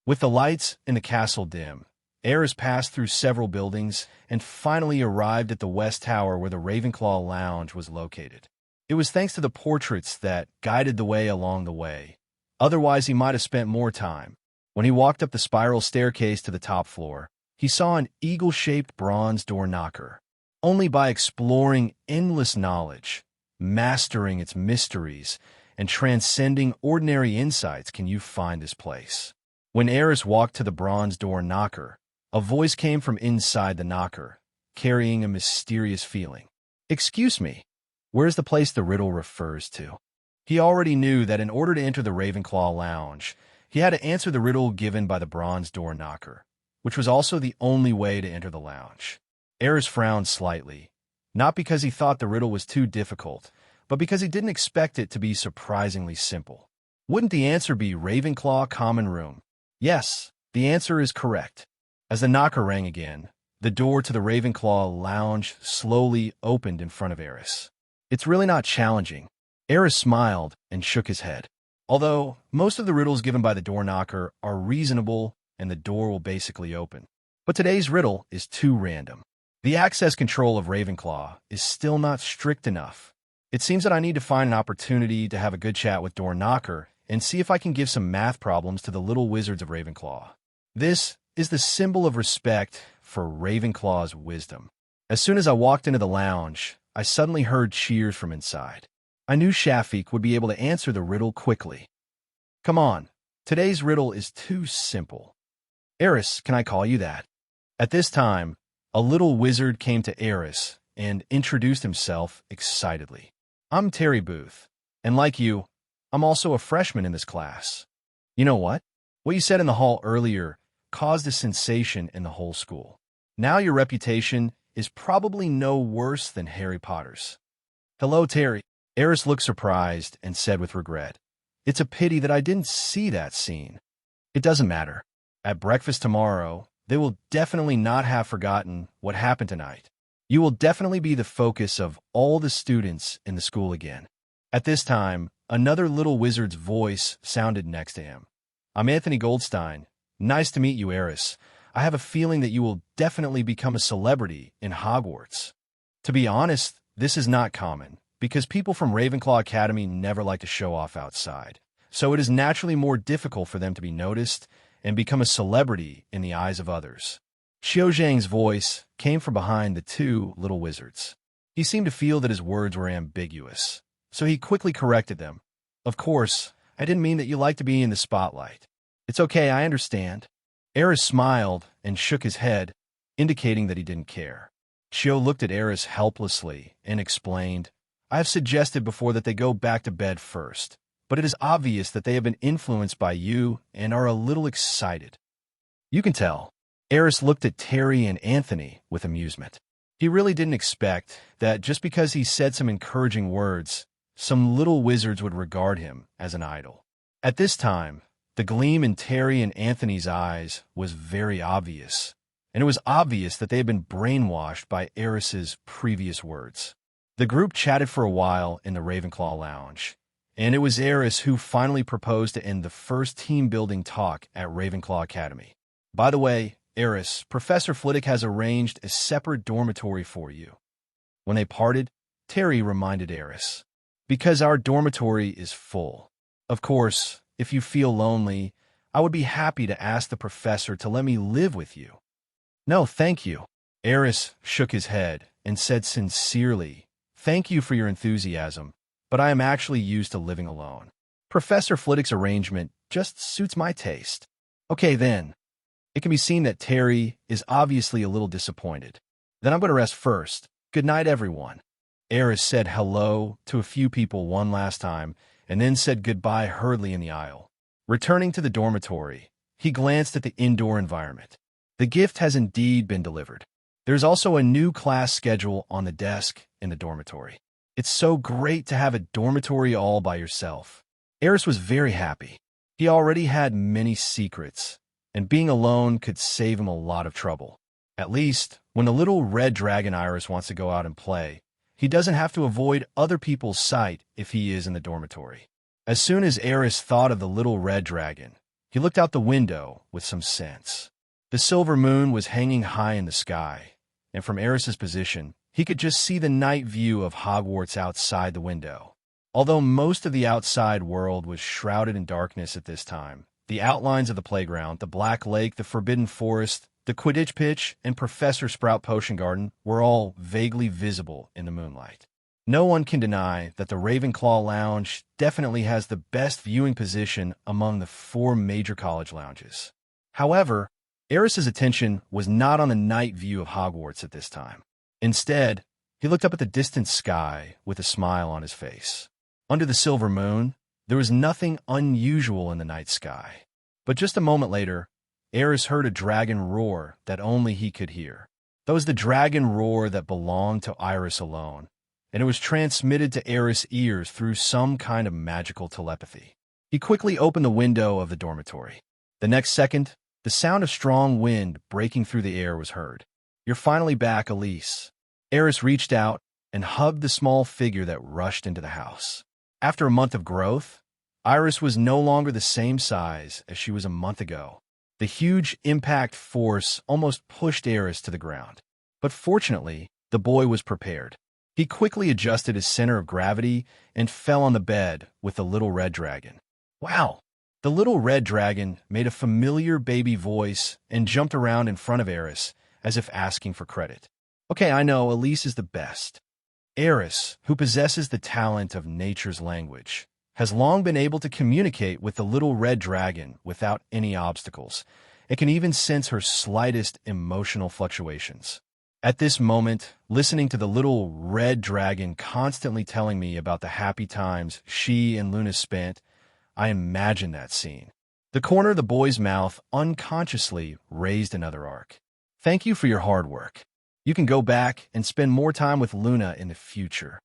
Speaker 2: With the lights in the castle dim, Aris passed through several buildings and finally arrived at the West Tower where the Ravenclaw lounge was located. It was thanks to the portraits that guided the way along the way. Otherwise, he might have spent more time. When he walked up the spiral staircase to the top floor, he saw an eagle-shaped bronze door knocker. Only by exploring endless knowledge, mastering its mysteries, and transcending ordinary insights can you find this place. When Aris walked to the bronze door knocker, a voice came from inside the knocker, carrying a mysterious feeling. "Excuse me, where's the place the riddle refers to?" He already knew that in order to enter the Ravenclaw lounge, he had to answer the riddle given by the bronze door knocker, which was also the only way to enter the lounge. Aris frowned slightly, not because he thought the riddle was too difficult, but because he didn't expect it to be surprisingly simple. Wouldn't the answer be Ravenclaw Common Room? Yes, the answer is correct. As the knocker rang again, the door to the Ravenclaw lounge slowly opened in front of Aris. "It's really not challenging." Aris smiled and shook his head. "Although most of the riddles given by the door knocker are reasonable and the door will basically open. But today's riddle is too random. The access control of Ravenclaw is still not strict enough. It seems that I need to find an opportunity to have a good chat with door knocker and see if I can give some math problems to the little wizards of Ravenclaw. This is the symbol of respect for Ravenclaw's wisdom." As soon as I walked into the lounge, I suddenly heard cheers from inside. I knew Shafiq would be able to answer the riddle quickly. "Come on, today's riddle is too simple." "Aris, can I call you that?" At this time, a little wizard came to Aris and introduced himself excitedly. "I'm Terry Booth, and like you, I'm also a freshman in this class." "You know what? What you said in the hall earlier caused a sensation in the whole school. Now your reputation is probably no worse than Harry Potter's." "Hello, Terry." Aris looked surprised and said with regret, "It's a pity that I didn't see that scene." "It doesn't matter. At breakfast tomorrow, they will definitely not have forgotten what happened tonight. You will definitely be the focus of all the students in the school again." At this time, another little wizard's voice sounded next to him. "I'm Anthony Goldstein. Nice to meet you, Aris. I have a feeling that you will definitely become a celebrity in Hogwarts." To be honest, this is not common, because people from Ravenclaw Academy never like to show off outside. So it is naturally more difficult for them to be noticed and become a celebrity in the eyes of others. Xiao Zhang's voice came from behind the two little wizards. He seemed to feel that his words were ambiguous, so he quickly corrected them. "Of course, I didn't mean that you like to be in the spotlight. It's okay, I understand." Aris smiled and shook his head, indicating that he didn't care. Xiao looked at Aris helplessly and explained, "I have suggested before that they go back to bed first, but it is obvious that they have been influenced by you and are a little excited." "You can tell." Aris looked at Terry and Anthony with amusement. He really didn't expect that just because he said some encouraging words, some little wizards would regard him as an idol. At this time, the gleam in Terry and Anthony's eyes was very obvious, and it was obvious that they had been brainwashed by Aris's previous words. The group chatted for a while in the Ravenclaw lounge, and it was Aris who finally proposed to end the first team-building talk at Ravenclaw Academy. "By the way, Aris, Professor Flitwick has arranged a separate dormitory for you." When they parted, Terry reminded Aris, "Because our dormitory is full. Of course, if you feel lonely, I would be happy to ask the professor to let me live with you." "No, thank you." Aris shook his head and said sincerely, "Thank you for your enthusiasm, but I am actually used to living alone. Professor Flitwick's arrangement just suits my taste." "Okay, then." It can be seen that Terry is obviously a little disappointed. "Then I'm going to rest first. Good night, everyone." Aris said hello to a few people one last time and then said goodbye hurriedly in the aisle. Returning to the dormitory, he glanced at the indoor environment. The gift has indeed been delivered. There's also a new class schedule on the desk in the dormitory. It's so great to have a dormitory all by yourself. Aris was very happy. He already had many secrets, and being alone could save him a lot of trouble. At least, when the little red dragon Aris wants to go out and play, he doesn't have to avoid other people's sight if he is in the dormitory. As soon as Aris thought of the little red dragon, he looked out the window with some sense. The silver moon was hanging high in the sky, and from Aris's position, he could just see the night view of Hogwarts outside the window. Although most of the outside world was shrouded in darkness at this time, the outlines of the playground, the Black Lake, the Forbidden Forest, the Quidditch pitch, and Professor Sprout Potion Garden were all vaguely visible in the moonlight. No one can deny that the Ravenclaw Lounge definitely has the best viewing position among the 4 major college lounges. However, Aris's attention was not on the night view of Hogwarts at this time. Instead, he looked up at the distant sky with a smile on his face. Under the silver moon, there was nothing unusual in the night sky. But just a moment later, Aris heard a dragon roar that only he could hear. That was the dragon roar that belonged to Aris alone, and it was transmitted to Aris' ears through some kind of magical telepathy. He quickly opened the window of the dormitory. The next second, the sound of strong wind breaking through the air was heard. "You're finally back, Elise." Aris reached out and hugged the small figure that rushed into the house. After a month of growth, Aris was no longer the same size as she was a month ago. The huge impact force almost pushed Aris to the ground. But fortunately, the boy was prepared. He quickly adjusted his center of gravity and fell on the bed with the little red dragon. "Wow!" The little red dragon made a familiar baby voice and jumped around in front of Aris, as if asking for credit. "Okay, I know, Elise is the best." Aris, who possesses the talent of nature's language, has long been able to communicate with the little red dragon without any obstacles. It can even sense her slightest emotional fluctuations. At this moment, listening to the little red dragon constantly telling me about the happy times she and Luna spent, I imagine that scene. The corner of the boy's mouth unconsciously raised another arc. "Thank you for your hard work. You can go back and spend more time with Luna in the future."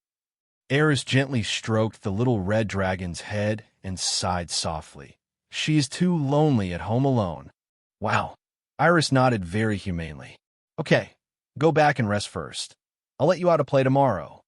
Speaker 2: Aris gently stroked the little red dragon's head and sighed softly. "She is too lonely at home alone." "Wow." Aris nodded very humanely. "Okay, go back and rest first. I'll let you out to play tomorrow."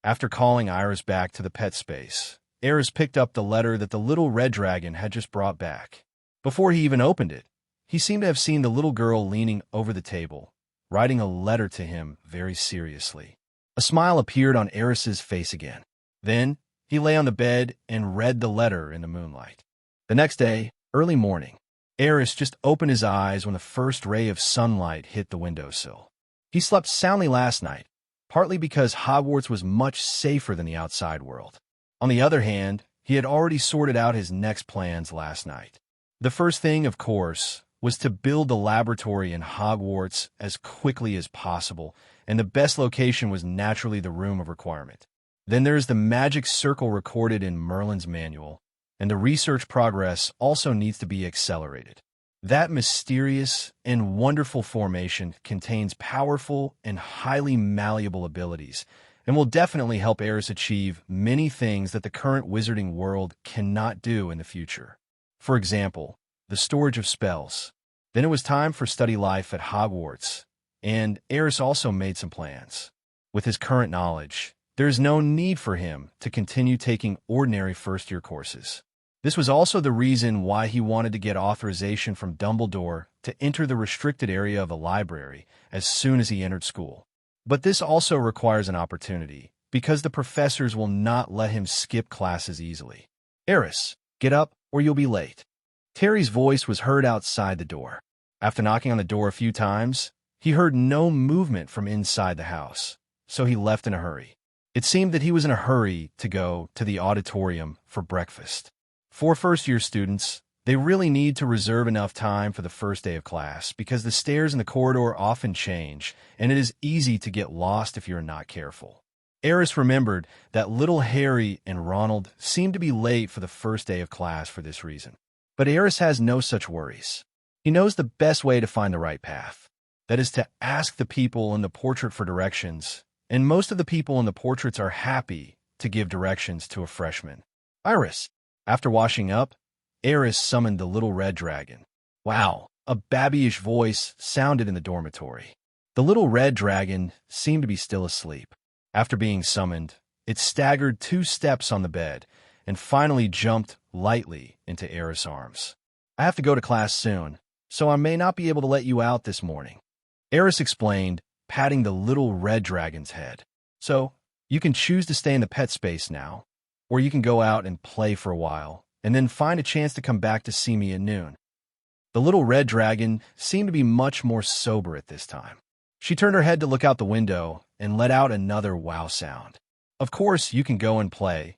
Speaker 2: After calling Iris back to the pet space, Aris picked up the letter that the little red dragon had just brought back. Before he even opened it, he seemed to have seen the little girl leaning over the table, writing a letter to him very seriously. A smile appeared on Aris's face again. Then, he lay on the bed and read the letter in the moonlight. The next day, early morning, Aris just opened his eyes when the first ray of sunlight hit the windowsill. He slept soundly last night, partly because Hogwarts was much safer than the outside world. On the other hand, he had already sorted out his next plans last night. The first thing, of course, was to build the laboratory in Hogwarts as quickly as possible, and the best location was naturally the Room of Requirement. Then there's the magic circle recorded in Merlin's manual, and the research progress also needs to be accelerated. That mysterious and wonderful formation contains powerful and highly malleable abilities, and will definitely help Aris achieve many things that the current wizarding world cannot do in the future. For example, the storage of spells. Then it was time for study life at Hogwarts, and Aris also made some plans. With his current knowledge, there is no need for him to continue taking ordinary first-year courses. This was also the reason why he wanted to get authorization from Dumbledore to enter the restricted area of a library as soon as he entered school. But this also requires an opportunity, because the professors will not let him skip classes easily. Aris, get up or you'll be late. Terry's voice was heard outside the door. After knocking on the door a few times, he heard no movement from inside the house, so he left in a hurry. It seemed that he was in a hurry to go to the auditorium for breakfast. For first-year students, they really need to reserve enough time for the first day of class because the stairs in the corridor often change, and it is easy to get lost if you're not careful. Aris remembered that little Harry and Ronald seemed to be late for the first day of class for this reason. But Aris has no such worries. He knows the best way to find the right path. That is to ask the people in the portrait for directions, and most of the people in the portraits are happy to give directions to a freshman. Iris. After washing up, Aris summoned the little red dragon. Wow, a babyish voice sounded in the dormitory. The little red dragon seemed to be still asleep. After being summoned, it staggered 2 steps on the bed and finally jumped lightly into Aris' arms. I have to go to class soon, so I may not be able to let you out this morning, Aris explained, patting the little red dragon's head. So, you can choose to stay in the pet space now, or you can go out and play for a while, and then find a chance to come back to see me at noon. The little red dragon seemed to be much more sober at this time. She turned her head to look out the window and let out another wow sound. Of course, you can go and play,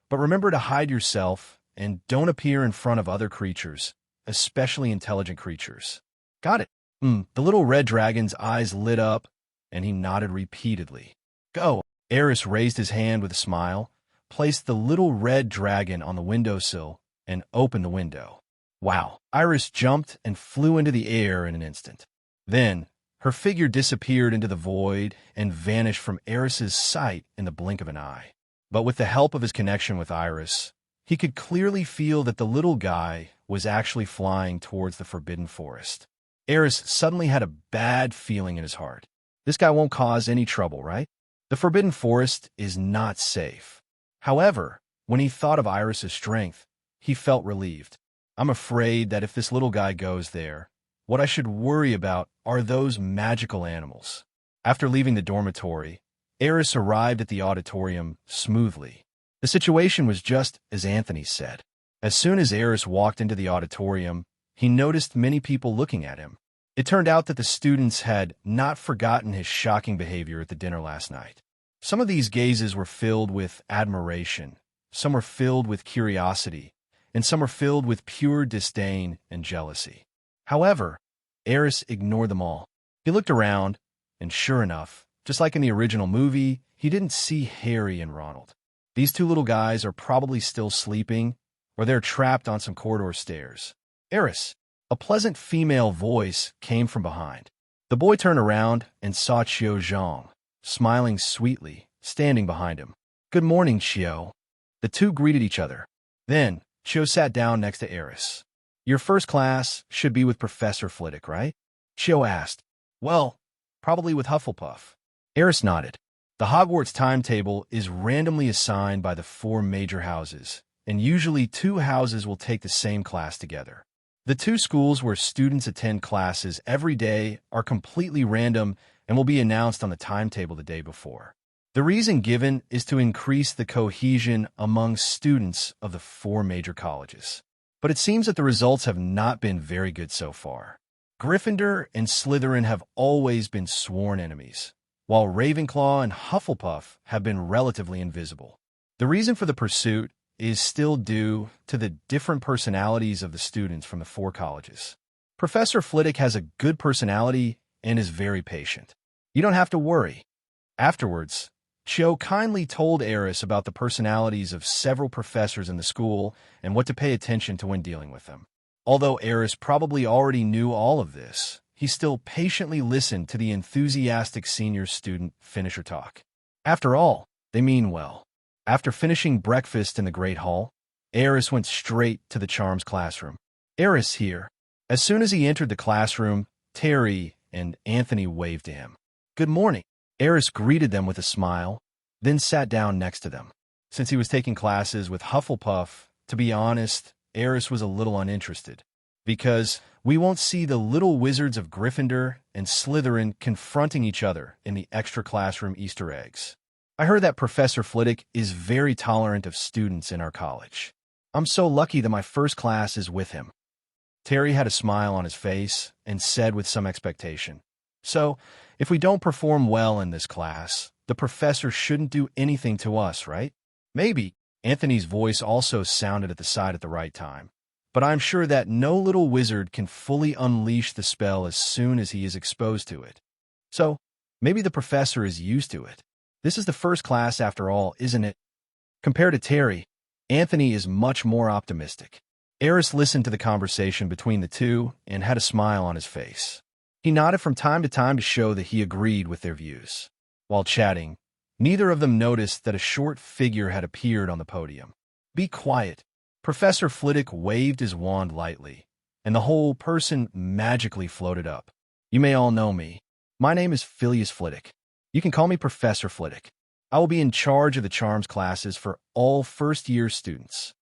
Speaker 2: but remember to hide yourself and don't appear in front of other creatures, especially intelligent creatures. Got it. The little red dragon's eyes lit up, and he nodded repeatedly. Go. Aris raised his hand with a smile, placed the little red dragon on the windowsill, and opened the window. Wow! Iris jumped and flew into the air in an instant. Then, her figure disappeared into the void and vanished from Aris's sight in the blink of an eye. But with the help of his connection with Aris, he could clearly feel that the little guy was actually flying towards the Forbidden Forest. Aris suddenly had a bad feeling in his heart. This guy won't cause any trouble, right? The Forbidden Forest is not safe. However, when he thought of Iris' strength, he felt relieved. I'm afraid that if this little guy goes there, what I should worry about are those magical animals. After leaving the dormitory, Aris arrived at the auditorium smoothly. The situation was just as Anthony said. As soon as Aris walked into the auditorium, he noticed many people looking at him. It turned out that the students had not forgotten his shocking behavior at the dinner last night. Some of these gazes were filled with admiration, some were filled with curiosity, and some were filled with pure disdain and jealousy. However, Aris ignored them all. He looked around, and sure enough, just like in the original movie, he didn't see Harry and Ronald. These 2 little guys are probably still sleeping, or they're trapped on some corridor stairs. Aris, a pleasant female voice came from behind. The boy turned around and saw Qiu Zhang, smiling sweetly, standing behind him. Good morning, Qiu. The 2 greeted each other. Then, Qiu sat down next to Aris. Your first class should be with Professor Flitwick, right? Qiu asked. Well, probably with Hufflepuff. Aris nodded. The Hogwarts timetable is randomly assigned by the 4 major houses, and usually 2 houses will take the same class together. The 2 schools where students attend classes every day are completely random and will be announced on the timetable the day before. The reason given is to increase the cohesion among students of the 4 major colleges. But it seems that the results have not been very good so far. Gryffindor and Slytherin have always been sworn enemies, while Ravenclaw and Hufflepuff have been relatively invisible. The reason for the pursuit is still due to the different personalities of the students from the 4 colleges. Professor Flitwick has a good personality and is very patient. You don't have to worry. Afterwards, Cho kindly told Aris about the personalities of several professors in the school and what to pay attention to when dealing with them. Although Aris probably already knew all of this, he still patiently listened to the enthusiastic senior student finish her talk. After all, they mean well. After finishing breakfast in the Great Hall, Aris went straight to the Charms classroom. Aris here. As soon as he entered the classroom, Terry and Anthony waved to him. Good morning. Aris greeted them with a smile, then sat down next to them. Since he was taking classes with Hufflepuff, to be honest, Aris was a little uninterested, because we won't see the little wizards of Gryffindor and Slytherin confronting each other in the extra classroom Easter eggs. I heard that Professor Flitwick is very tolerant of students in our college. I'm so lucky that my first class is with him. Terry had a smile on his face and said with some expectation, So, if we don't perform well in this class, the professor shouldn't do anything to us, right? Maybe. Anthony's voice also sounded at the side at the right time. But I'm sure that no little wizard can fully unleash the spell as soon as he is exposed to it. So, maybe the professor is used to it. This is the first class after all, isn't it? Compared to Terry, Anthony is much more optimistic. Aris listened to the conversation between the two and had a smile on his face. He nodded from time to time to show that he agreed with their views. While chatting, neither of them noticed that a short figure had appeared on the podium. Be quiet. Professor Flitwick waved his wand lightly, and the whole person magically floated up. You may all know me. My name is Phileas Flitwick. You can call me Professor Flitwick. I will be in charge of the Charms classes for all first-year students.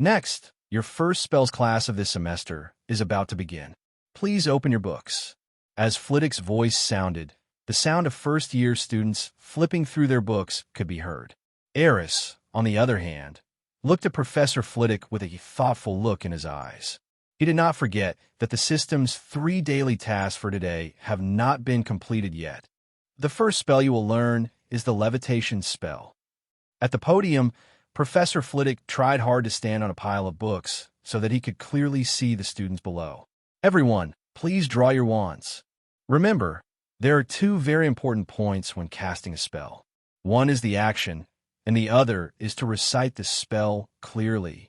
Speaker 2: Next, your first spells class of this semester is about to begin. Please open your books. As Flitwick's voice sounded, the sound of first-year students flipping through their books could be heard. Aris, on the other hand, looked at Professor Flitwick with a thoughtful look in his eyes. He did not forget that the system's 3 daily tasks for today have not been completed yet. The first spell you will learn is the Levitation spell. At the podium, Professor Flitwick tried hard to stand on a pile of books so that he could clearly see the students below. Everyone, please draw your wands. Remember, there are 2 very important points when casting a spell. One is the action, and the other is to recite the spell clearly.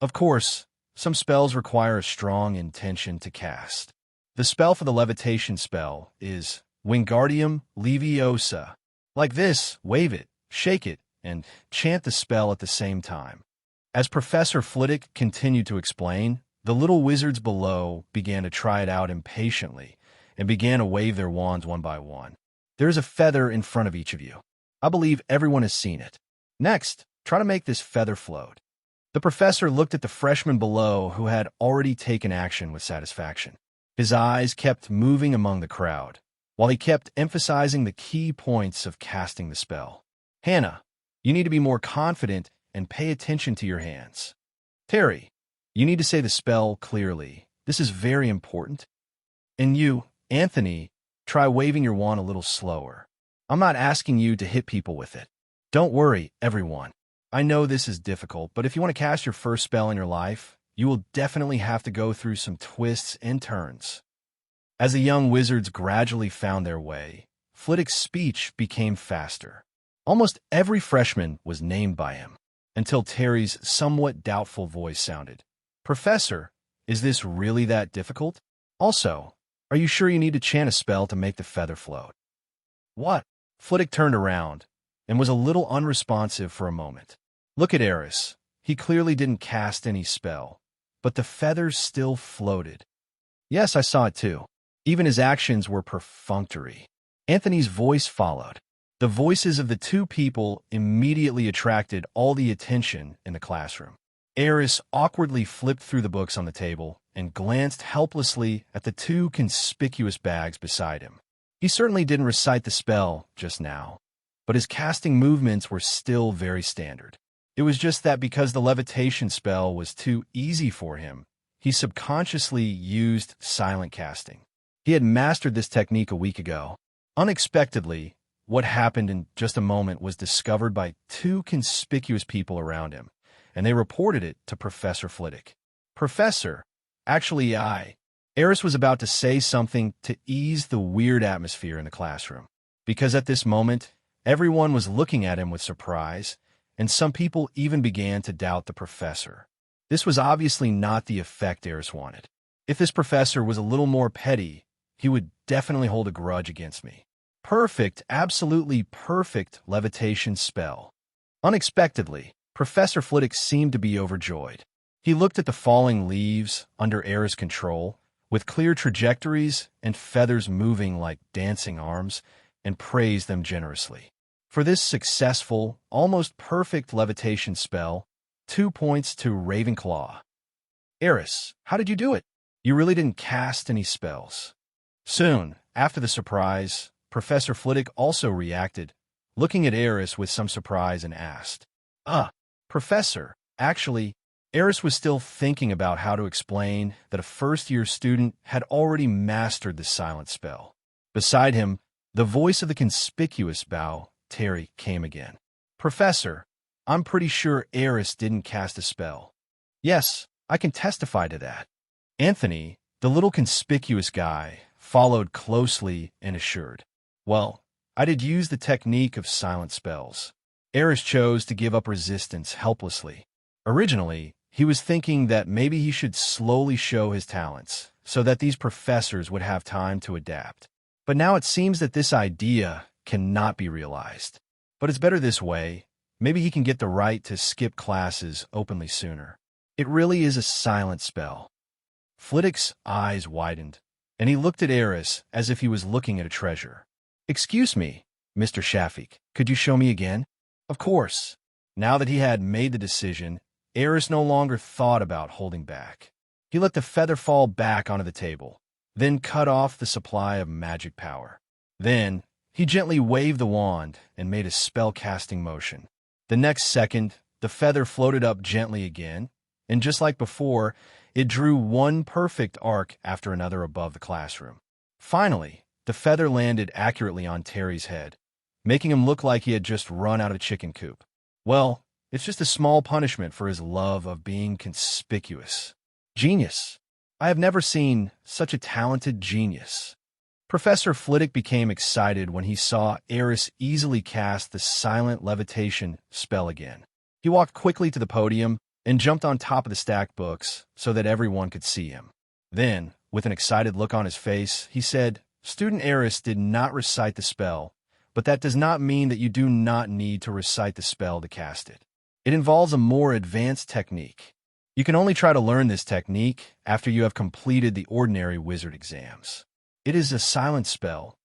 Speaker 2: Of course, some spells require a strong intention to cast. The spell for the Levitation spell is Wingardium Leviosa. Like this, wave it, shake it, and chant the spell at the same time. As Professor Flitwick continued to explain, the little wizards below began to try it out impatiently and began to wave their wands one by one. There is a feather in front of each of you. I believe everyone has seen it. Next, try to make this feather float. The professor looked at the freshman below who had already taken action with satisfaction. His eyes kept moving among the crowd, while he kept emphasizing the key points of casting the spell. Hannah, you need to be more confident and pay attention to your hands. Terry, you need to say the spell clearly. This is very important. And you, Anthony, try waving your wand a little slower. I'm not asking you to hit people with it. Don't worry, everyone. I know this is difficult, but if you want to cast your first spell in your life, you will definitely have to go through some twists and turns. As the young wizards gradually found their way, Flitwick's speech became faster. Almost every freshman was named by him, until Terry's somewhat doubtful voice sounded. Professor, is this really that difficult? Also, are you sure you need to chant a spell to make the feather float? What? Flitwick turned around and was a little unresponsive for a moment. Look at Aris. He clearly didn't cast any spell, but the feathers still floated. Yes, I saw it too. Even his actions were perfunctory. Anthony's voice followed. The voices of the two people immediately attracted all the attention in the classroom. Aris awkwardly flipped through the books on the table and glanced helplessly at the two conspicuous bags beside him. He certainly didn't recite the spell just now, but his casting movements were still very standard. It was just that because the levitation spell was too easy for him, he subconsciously used silent casting. He had mastered this technique a week ago. Unexpectedly, what happened in just a moment was discovered by two conspicuous people around him, and they reported it to Professor Flitwick. Professor, actually Aris was about to say something to ease the weird atmosphere in the classroom, because at this moment, everyone was looking at him with surprise, and some people even began to doubt the professor. This was obviously not the effect Aris wanted. If this professor was a little more petty, he would definitely hold a grudge against me. Perfect, absolutely perfect levitation spell. Unexpectedly, Professor Flitwick seemed to be overjoyed. He looked at the falling leaves under Aris' control, with clear trajectories and feathers moving like dancing arms, and praised them generously. For this successful, almost perfect levitation spell, 2 points to Ravenclaw. Aris, how did you do it? You really didn't cast any spells. Soon, after the surprise, Professor Flitwick also reacted, looking at Aris with some surprise and asked, Professor, actually, Aris was still thinking about how to explain that a first-year student had already mastered the silent spell. Beside him, the voice of the conspicuous bow, Terry, came again. Professor, I'm pretty sure Aris didn't cast a spell. Yes, I can testify to that. Anthony, the little conspicuous guy, followed closely and assured. Well, I did use the technique of silent spells. Aris chose to give up resistance helplessly. Originally, he was thinking that maybe he should slowly show his talents, so that these professors would have time to adapt. But now it seems that this idea cannot be realized. But it's better this way. Maybe he can get the right to skip classes openly sooner. It really is a silent spell. Flitwick's eyes widened, and he looked at Aris as if he was looking at a treasure. Excuse me, Mr. Shafik, could you show me again? Of course. Now that he had made the decision, Aris no longer thought about holding back. He let the feather fall back onto the table, then cut off the supply of magic power. Then, he gently waved the wand and made a spell-casting motion. The next second, the feather floated up gently again, and just like before, it drew one perfect arc after another above the classroom. Finally, the feather landed accurately on Terry's head, making him look like he had just run out of a chicken coop. Well, it's just a small punishment for his love of being conspicuous. Genius. I have never seen such a talented genius. Professor Flitwick became excited when he saw Aris easily cast the silent levitation spell again. He walked quickly to the podium and jumped on top of the stacked books so that everyone could see him. Then, with an excited look on his face, he said, Student Aris did not recite the spell, but that does not mean that you do not need to recite the spell to cast it. It involves a more advanced technique. You can only try to learn this technique after you have completed the ordinary wizard exams. It is a silent spell.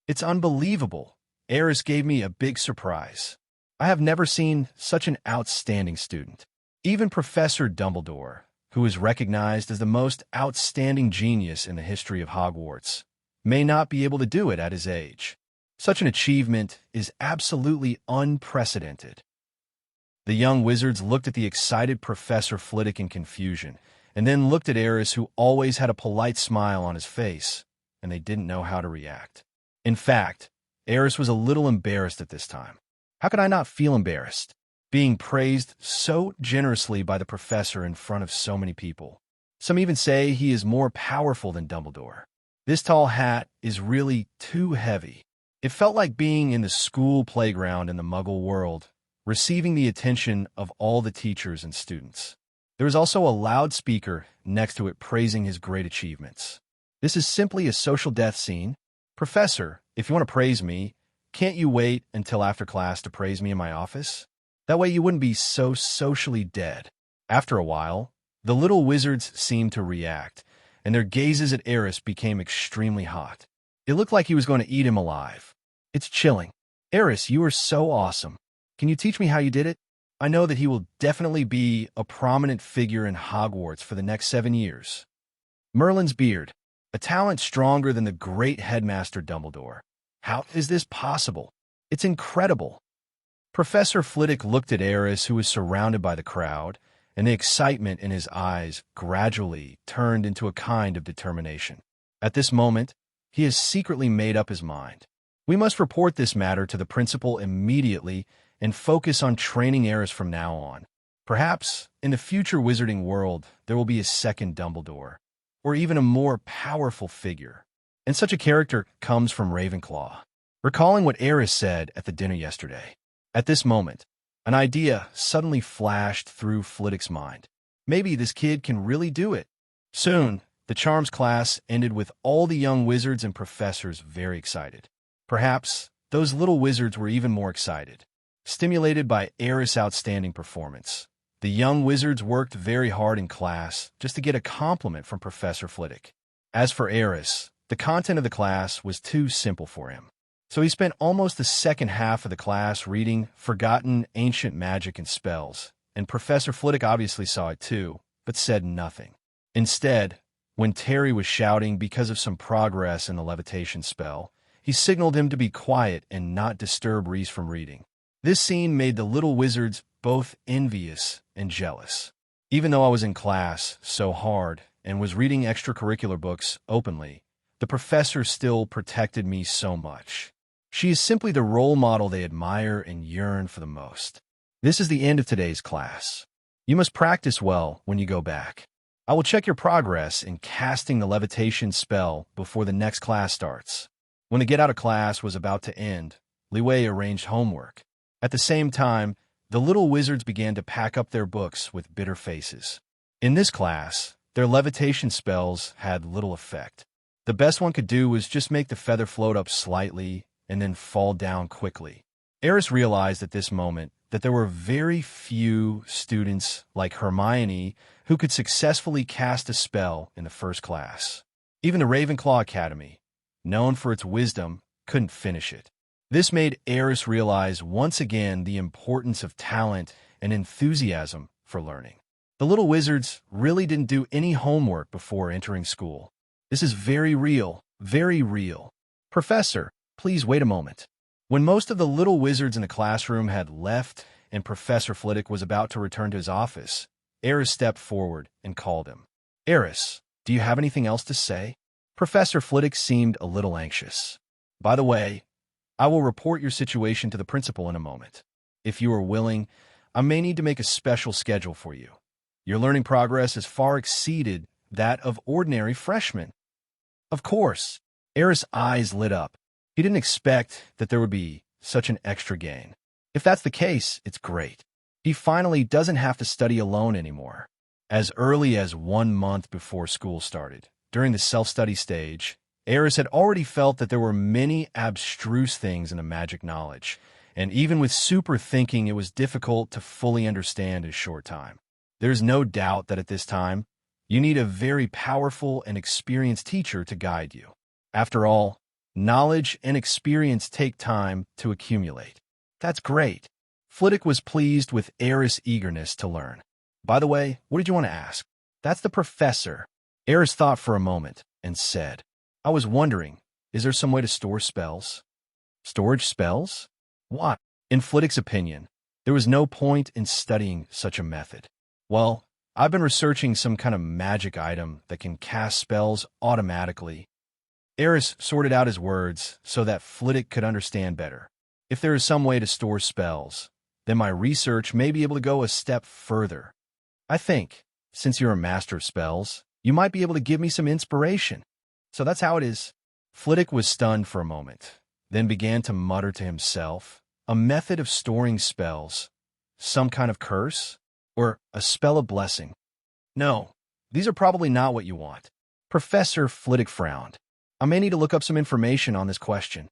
Speaker 2: It's unbelievable. Aris gave me a big surprise. I have never seen such an outstanding student. Even Professor Dumbledore, who is recognized as the most outstanding genius in the history of Hogwarts, may not be able to do it at his age. Such an achievement is absolutely unprecedented. The young wizards looked at the excited Professor Flitwick in confusion, and then looked at Aris, who always had a polite smile on his face, and they didn't know how to react. In fact, Aris was a little embarrassed at this time. How could I not feel embarrassed? Being praised so generously by the professor in front of so many people. Some even say he is more powerful than Dumbledore. This tall hat is really too heavy. It felt like being in the school playground in the Muggle world, receiving the attention of all the teachers and students. There is also a loudspeaker next to it praising his great achievements. This is simply a social death scene. Professor, if you want to praise me, can't you wait until after class to praise me in my office? That way you wouldn't be so socially dead. After a while, the little wizards seemed to react, and their gazes at Aris became extremely hot. It looked like he was going to eat him alive. It's chilling. Aris, you are so awesome. Can you teach me how you did it? I know that he will definitely be a prominent figure in Hogwarts for the next 7 years. Merlin's beard, a talent stronger than the great headmaster Dumbledore. How is this possible? It's incredible. Professor Flitwick looked at Aris, who was surrounded by the crowd, and the excitement in his eyes gradually turned into a kind of determination. At this moment, he has secretly made up his mind. We must report this matter to the principal immediately and focus on training Aris from now on. Perhaps, in the future wizarding world, there will be a second Dumbledore, or even a more powerful figure. And such a character comes from Ravenclaw. Recalling what Aris said at the dinner yesterday, at this moment, an idea suddenly flashed through Flitwick's mind. Maybe this kid can really do it. Soon, the charms class ended with all the young wizards and professors very excited. Perhaps those little wizards were even more excited. Stimulated by Aris' outstanding performance, the young wizards worked very hard in class just to get a compliment from Professor Flitwick. As for Aris, the content of the class was too simple for him. So he spent almost the second half of the class reading forgotten ancient magic and spells, and Professor Flitwick obviously saw it too, but said nothing. Instead, when Terry was shouting because of some progress in the levitation spell, he signaled him to be quiet and not disturb Reese from reading. This scene made the little wizards both envious and jealous. Even though I was in class so hard and was reading extracurricular books openly, the professor still protected me so much. She is simply the role model they admire and yearn for the most. This is the end of today's class. You must practice well when you go back. I will check your progress in casting the levitation spell before the next class starts. When the get out of class was about to end, Liwei arranged homework. At the same time, the little wizards began to pack up their books with bitter faces. In this class, their levitation spells had little effect. The best one could do was just make the feather float up slightly and then fall down quickly. Aris realized at this moment that there were very few students like Hermione who could successfully cast a spell in the first class. Even the Ravenclaw Academy, known for its wisdom, couldn't finish it. This made Aris realize once again the importance of talent and enthusiasm for learning. The little wizards really didn't do any homework before entering school. This is very real, very real. Professor, please wait a moment. When most of the little wizards in the classroom had left and Professor Flitwick was about to return to his office, Aris stepped forward and called him. Aris, do you have anything else to say? Professor Flitwick seemed a little anxious. By the way, I will report your situation to the principal in a moment. If you are willing, I may need to make a special schedule for you. Your learning progress has far exceeded that of ordinary freshmen. Of course. Aris' eyes lit up. He didn't expect that there would be such an extra gain. If that's the case, it's great. He finally doesn't have to study alone anymore. As early as 1 month before school started, during the self-study stage, Aris had already felt that there were many abstruse things in the magic knowledge, and even with super thinking, it was difficult to fully understand in a short time. There's no doubt that at this time, you need a very powerful and experienced teacher to guide you. After all, knowledge and experience take time to accumulate. That's great. Flitwick was pleased with Aris' eagerness to learn. By the way, what did you want to ask? That's the professor. Aris thought for a moment and said, I was wondering, is there some way to store spells? Storage spells? Why? In Flitwick's opinion, there was no point in studying such a method. Well, I've been researching some kind of magic item that can cast spells automatically. Aris sorted out his words so that Flitwick could understand better. If there is some way to store spells, then my research may be able to go a step further. I think, since you're a master of spells, you might be able to give me some inspiration. So that's how it is. Flitwick was stunned for a moment, then began to mutter to himself, a method of storing spells, some kind of curse, or a spell of blessing. No, these are probably not what you want. Professor Flitwick frowned. I may need to look up some information on this question.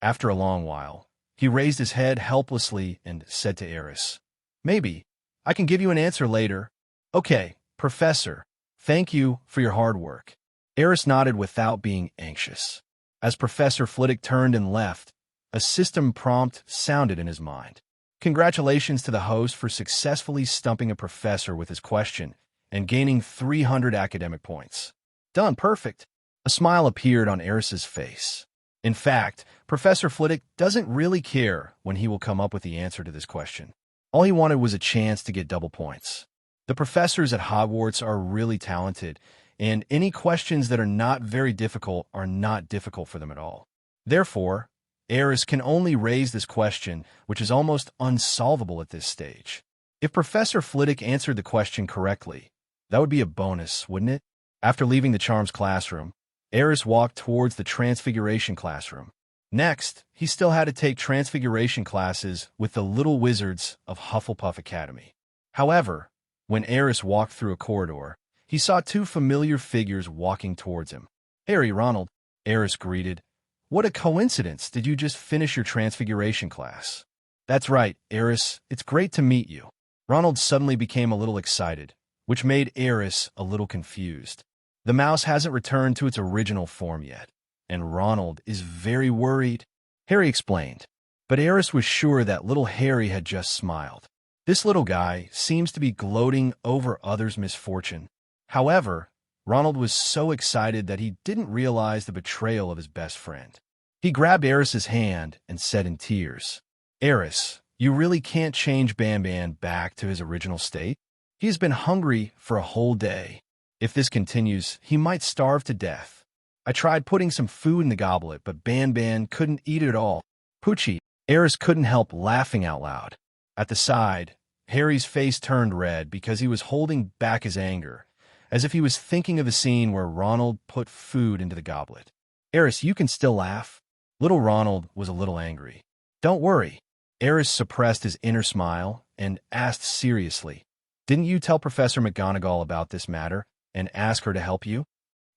Speaker 2: After a long while, he raised his head helplessly and said to Aris, Maybe. I can give you an answer later. Okay, Professor, thank you for your hard work. Aris nodded without being anxious. As Professor Flitwick turned and left, A system prompt sounded in his mind. Congratulations to the host for successfully stumping a professor with his question and gaining 300 academic points. Done, perfect. A smile appeared on Aris's face. In fact, Professor Flitwick doesn't really care when he will come up with the answer to this question. All he wanted was a chance to get double points. The professors at Hogwarts are really talented, and any questions that are not very difficult are not difficult for them at all. Therefore, Aris can only raise this question, which is almost unsolvable at this stage. If Professor Flitwick answered the question correctly, that would be a bonus, wouldn't it? After leaving the Charms classroom, Aris walked towards the Transfiguration classroom. Next, he still had to take Transfiguration classes with the Little Wizards of Hufflepuff Academy. However, when Aris walked through a corridor, he saw two familiar figures walking towards him. "Harry, Ronald," Aris greeted. "What a coincidence. Did you just finish your Transfiguration class?" "That's right, Aris. It's great to meet you." Ronald suddenly became a little excited, which made Aris a little confused. The mouse hasn't returned to its original form yet, and Ronald is very worried. Harry explained, but Aris was sure that little Harry had just smiled. This little guy seems to be gloating over others' misfortune. However, Ronald was so excited that he didn't realize the betrayal of his best friend. He grabbed Aris's hand and said in tears, "Aris, you really can't change Ban back to his original state? He has been hungry for a whole day. If this continues, he might starve to death. I tried putting some food in the goblet, but Ban couldn't eat it all." Poochie, Aris couldn't help laughing out loud. At the side, Harry's face turned red because he was holding back his anger, as if he was thinking of the scene where Ronald put food into the goblet. "Aris, you can still laugh." Little Ronald was a little angry. "Don't worry." Aris suppressed his inner smile and asked seriously, "Didn't you tell Professor McGonagall about this matter and ask her to help you?"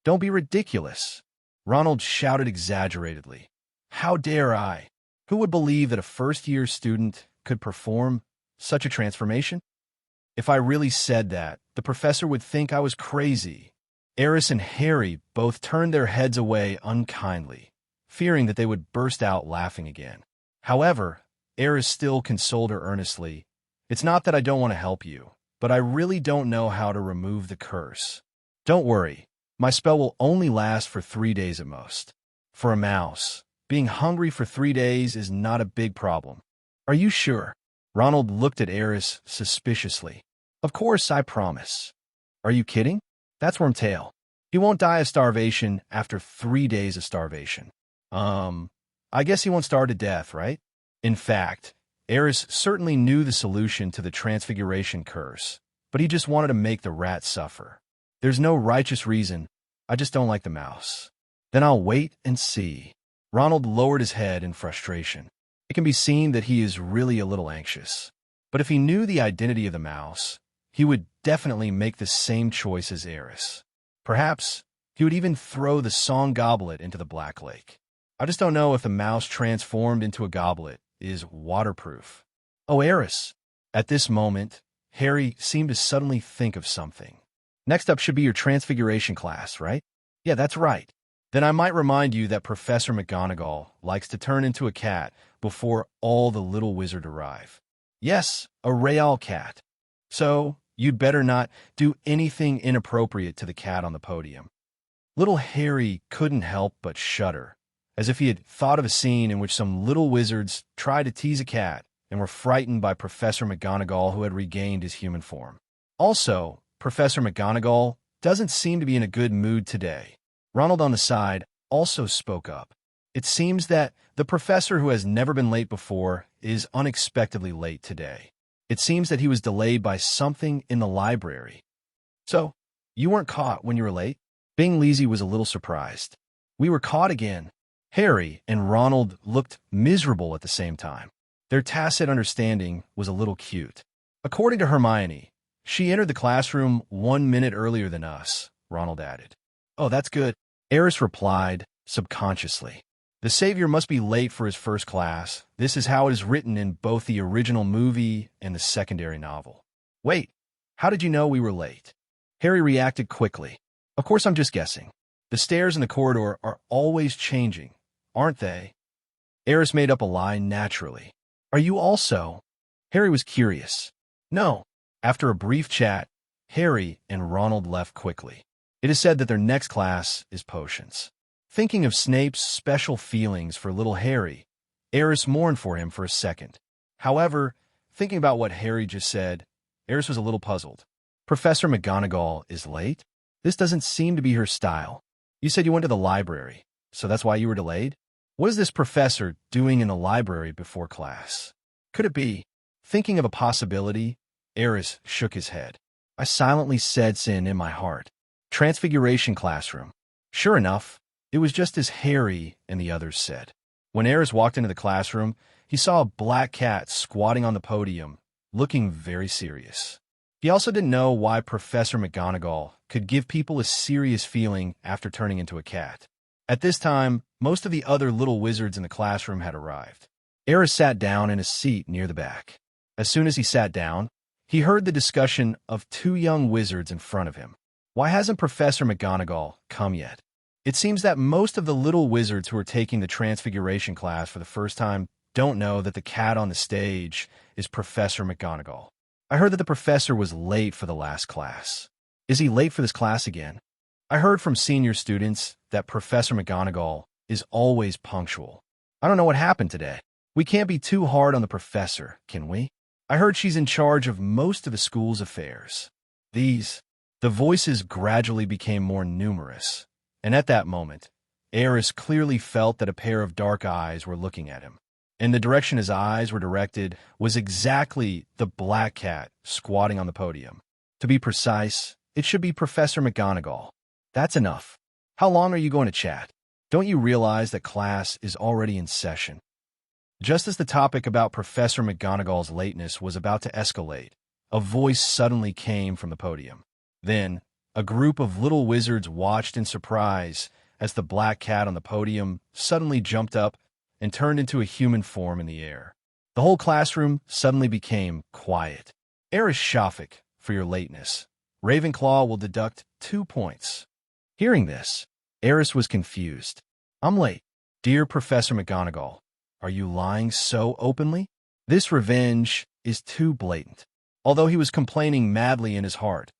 Speaker 2: "Don't be ridiculous." Ronald shouted exaggeratedly. "How dare I? Who would believe that a first-year student could perform such a transformation? If I really said that, the professor would think I was crazy." Aris and Harry both turned their heads away unkindly, fearing that they would burst out laughing again. However, Aris still consoled her earnestly. "It's not that I don't want to help you, but I really don't know how to remove the curse. Don't worry, my spell will only last for 3 days at most. For a mouse, being hungry for 3 days is not a big problem." "Are you sure?" Ronald looked at Aris suspiciously. "Of course, I promise." "Are you kidding? That's Wormtail. He won't die of starvation after 3 days of starvation." I guess he won't starve to death, right?" In fact, Aris certainly knew the solution to the Transfiguration curse, but he just wanted to make the rat suffer. "There's no righteous reason. I just don't like the mouse." "Then I'll wait and see." Ronald lowered his head in frustration. It can be seen that he is really a little anxious. But if he knew the identity of the mouse, he would definitely make the same choice as Aris. Perhaps he would even throw the song goblet into the Black Lake. I just don't know if the mouse transformed into a goblet is waterproof. "Oh, Aris." At this moment, Harry seemed to suddenly think of something. "Next up should be your Transfiguration class, right?" "Yeah, that's right." "Then I might remind you that Professor McGonagall likes to turn into a cat before all the little wizards arrive." "Yes, a real cat. So, you'd better not do anything inappropriate to the cat on the podium." Little Harry couldn't help but shudder, as if he had thought of a scene in which some little wizards tried to tease a cat and were frightened by Professor McGonagall, who had regained his human form. Also, Professor McGonagall doesn't seem to be in a good mood today. Ronald on the side also spoke up. "It seems that the professor who has never been late before is unexpectedly late today. It seems that he was delayed by something in the library." "So, you weren't caught when you were late?" Bingley was a little surprised. "We were caught again." Harry and Ronald looked miserable at the same time. Their tacit understanding was a little cute. "According to Hermione, she entered the classroom 1 minute earlier than us," Ronald added. "Oh, that's good," Aris replied subconsciously. "The Savior must be late for his first class. This is how it is written in both the original movie and the secondary novel." "Wait, how did you know we were late?" Harry reacted quickly. "Of course, I'm just guessing. The stairs in the corridor are always changing, aren't they?" Aris made up a lie naturally. Are you also? Harry was curious. No. After a brief chat, Harry and Ronald left quickly. It is said that their next class is potions. Thinking of Snape's special feelings for little Harry, Aris mourned for him for a second. However, thinking about what Harry just said, Aris was a little puzzled. Professor McGonagall is late? This doesn't seem to be her style. You said you went to the library, so that's why you were delayed? What is this professor doing in the library before class? Could it be? Thinking of a possibility, Aris shook his head. I silently said sin in my heart. Transfiguration classroom. Sure enough, it was just as Harry and the others said. When Aris walked into the classroom, he saw a black cat squatting on the podium, looking very serious. He also didn't know why Professor McGonagall could give people a serious feeling after turning into a cat. At this time, most of the other little wizards in the classroom had arrived. Aris sat down in a seat near the back. As soon as he sat down, he heard the discussion of two young wizards in front of him. Why hasn't Professor McGonagall come yet? It seems that most of the little wizards who are taking the Transfiguration class for the first time don't know that the cat on the stage is Professor McGonagall. I heard that the professor was late for the last class. Is he late for this class again? I heard from senior students that Professor McGonagall is always punctual. I don't know what happened today. We can't be too hard on the professor, can we? I heard she's in charge of most of the school's affairs. The voices gradually became more numerous, and at that moment, Aris clearly felt that a pair of dark eyes were looking at him. And the direction his eyes were directed was exactly the black cat squatting on the podium. To be precise, it should be Professor McGonagall. That's enough. How long are you going to chat? Don't you realize that class is already in session? Just as the topic about Professor McGonagall's lateness was about to escalate, a voice suddenly came from the podium. Then, a group of little wizards watched in surprise as the black cat on the podium suddenly jumped up and turned into a human form in the air. The whole classroom suddenly became quiet. Aris Shafik, for your lateness. Ravenclaw will deduct 2 points. Hearing this, Aris was confused. I'm late. Dear Professor McGonagall, are you lying so openly? This revenge is too blatant. Although he was complaining madly in his heart,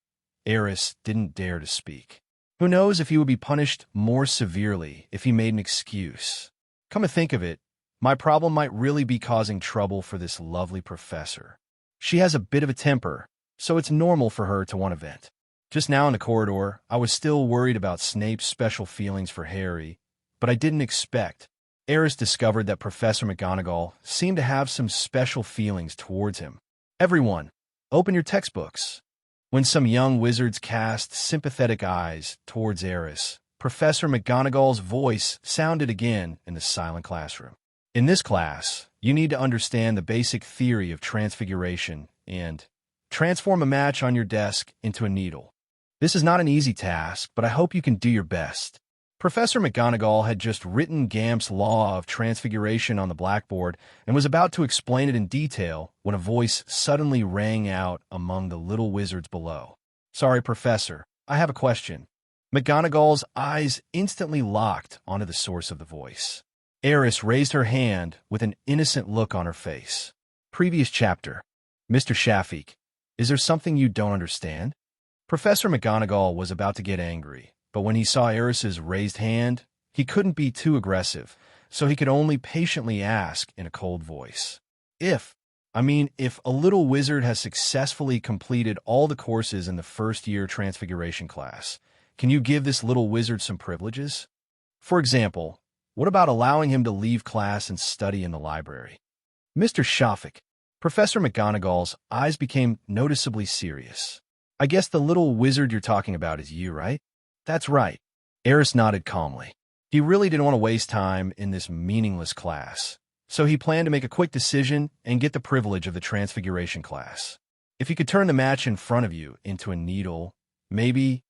Speaker 2: Aris didn't dare to speak. Who knows if he would be punished more severely if he made an excuse. Come to think of it, my problem might really be causing trouble for this lovely professor. She has a bit of a temper, so it's normal for her to want to vent. Just now in the corridor, I was still worried about Snape's special feelings for Harry, but I didn't expect. Aris discovered that Professor McGonagall seemed to have some special feelings towards him. Everyone, open your textbooks. When some young wizards cast sympathetic eyes towards Aris, Professor McGonagall's voice sounded again in the silent classroom. In this class, you need to understand the basic theory of transfiguration and transform a match on your desk into a needle. This is not an easy task, but I hope you can do your best. Professor McGonagall had just written Gamp's law of transfiguration on the blackboard and was about to explain it in detail when a voice suddenly rang out among the little wizards below. Sorry, Professor, I have a question. McGonagall's eyes instantly locked onto the source of the voice. Aris raised her hand with an innocent look on her face. Previous chapter. Mr. Shafik, is there something you don't understand? Professor McGonagall was about to get angry, but when he saw Aris's raised hand, he couldn't be too aggressive, so he could only patiently ask in a cold voice. If a little wizard has successfully completed all the courses in the first-year Transfiguration class, can you give this little wizard some privileges? For example, what about allowing him to leave class and study in the library? Mr. Shafik, Professor McGonagall's eyes became noticeably serious. I guess the little wizard you're talking about is you, right? That's right. Aris nodded calmly. He really didn't want to waste time in this meaningless class, so he planned to make a quick decision and get the privilege of the Transfiguration class. If you could turn the match in front of you into a needle, maybe...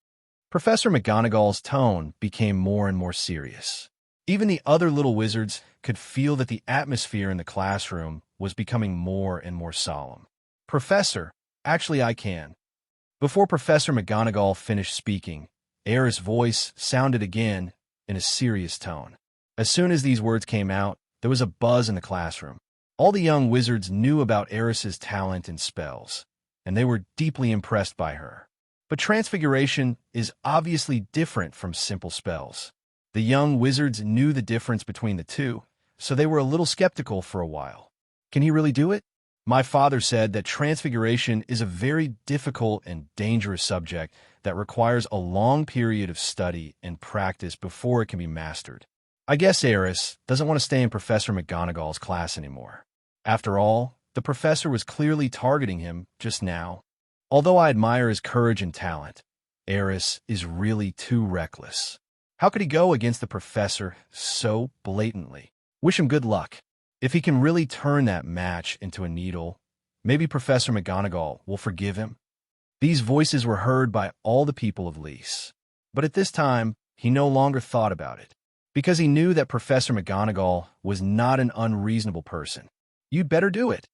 Speaker 2: Professor McGonagall's tone became more and more serious. Even the other little wizards could feel that the atmosphere in the classroom was becoming more and more solemn. Professor, actually I can. Before Professor McGonagall finished speaking, Aerys' voice sounded again in a serious tone. As soon as these words came out, there was a buzz in the classroom. All the young wizards knew about Aerys's talent and spells, and they were deeply impressed by her. But Transfiguration is obviously different from simple spells. The young wizards knew the difference between the two, so they were a little skeptical for a while. Can he really do it? My father said that Transfiguration is a very difficult and dangerous subject that requires a long period of study and practice before it can be mastered. I guess Aris doesn't want to stay in Professor McGonagall's class anymore. After all, the professor was clearly targeting him just now. Although I admire his courage and talent, Aris is really too reckless. How could he go against the professor so blatantly? Wish him good luck. If he can really turn that match into a needle, maybe Professor McGonagall will forgive him. These voices were heard by all the people of Lys. But at this time, he no longer thought about it, because he knew that Professor McGonagall was not an unreasonable person. You'd better do it.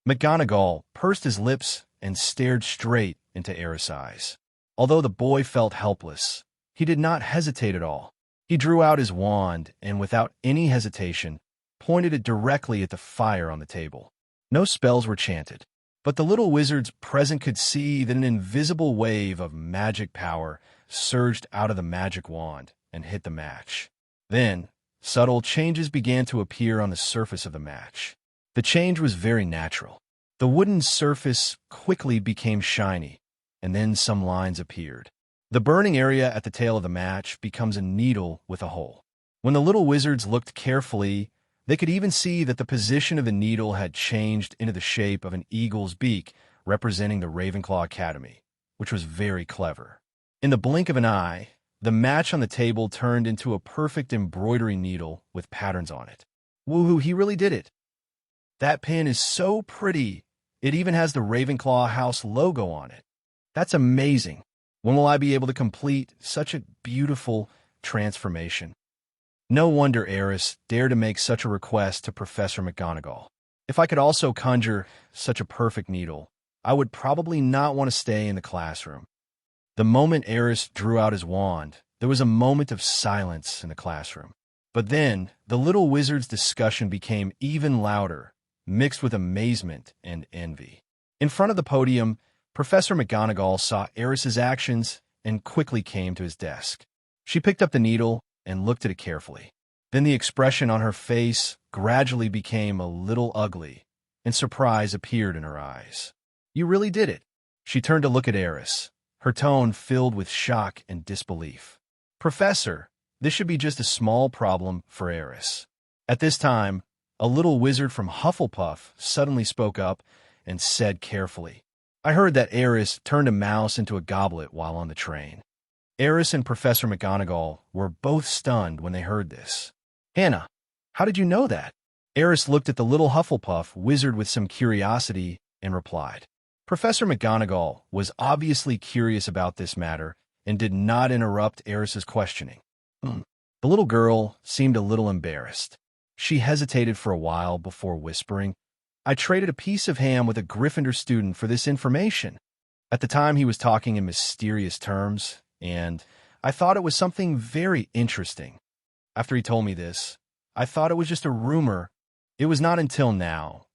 Speaker 2: McGonagall pursed his lips and stared straight into Aerys' eyes. Although the boy felt helpless, he did not hesitate at all. He drew out his wand and, without any hesitation, pointed it directly at the fire on the table. No spells were chanted, but the little wizards present could see that an invisible wave of magic power surged out of the magic wand and hit the match. Then, subtle changes began to appear on the surface of the match. The change was very natural. The wooden surface quickly became shiny, and then some lines appeared. The burning area at the tail of the match becomes a needle with a hole. When the little wizards looked carefully, they could even see that the position of the needle had changed into the shape of an eagle's beak, representing the Ravenclaw Academy, which was very clever. In the blink of an eye, the match on the table turned into a perfect embroidery needle with patterns on it. Woohoo, he really did it. That pin is so pretty. It even has the Ravenclaw house logo on it. That's amazing. When will I be able to complete such a beautiful transformation? No wonder Aris dared to make such a request to Professor McGonagall. If I could also conjure such a perfect needle, I would probably not want to stay in the classroom. The moment Aris drew out his wand, there was a moment of silence in the classroom. But then, the little wizard's discussion became even louder, mixed with amazement and envy. In front of the podium, Professor McGonagall saw Aris's actions and quickly came to his desk. She picked up the needle and looked at it carefully. Then the expression on her face gradually became a little ugly, and surprise appeared in her eyes. You really did it. She turned to look at Aris, her tone filled with shock and disbelief. Professor, this should be just a small problem for Aris. At this time, a little wizard from Hufflepuff suddenly spoke up and said carefully, I heard that Aris turned a mouse into a goblet while on the train. Aris and Professor McGonagall were both stunned when they heard this. Hannah, how did you know that? Aris looked at the little Hufflepuff wizard with some curiosity and replied. Professor McGonagall was obviously curious about this matter and did not interrupt Aris's questioning. The little girl seemed a little embarrassed. She hesitated for a while before whispering, I traded a piece of ham with a Gryffindor student for this information. At the time, he was talking in mysterious terms, and I thought it was something very interesting. After he told me this, I thought it was just a rumor. It was not until now,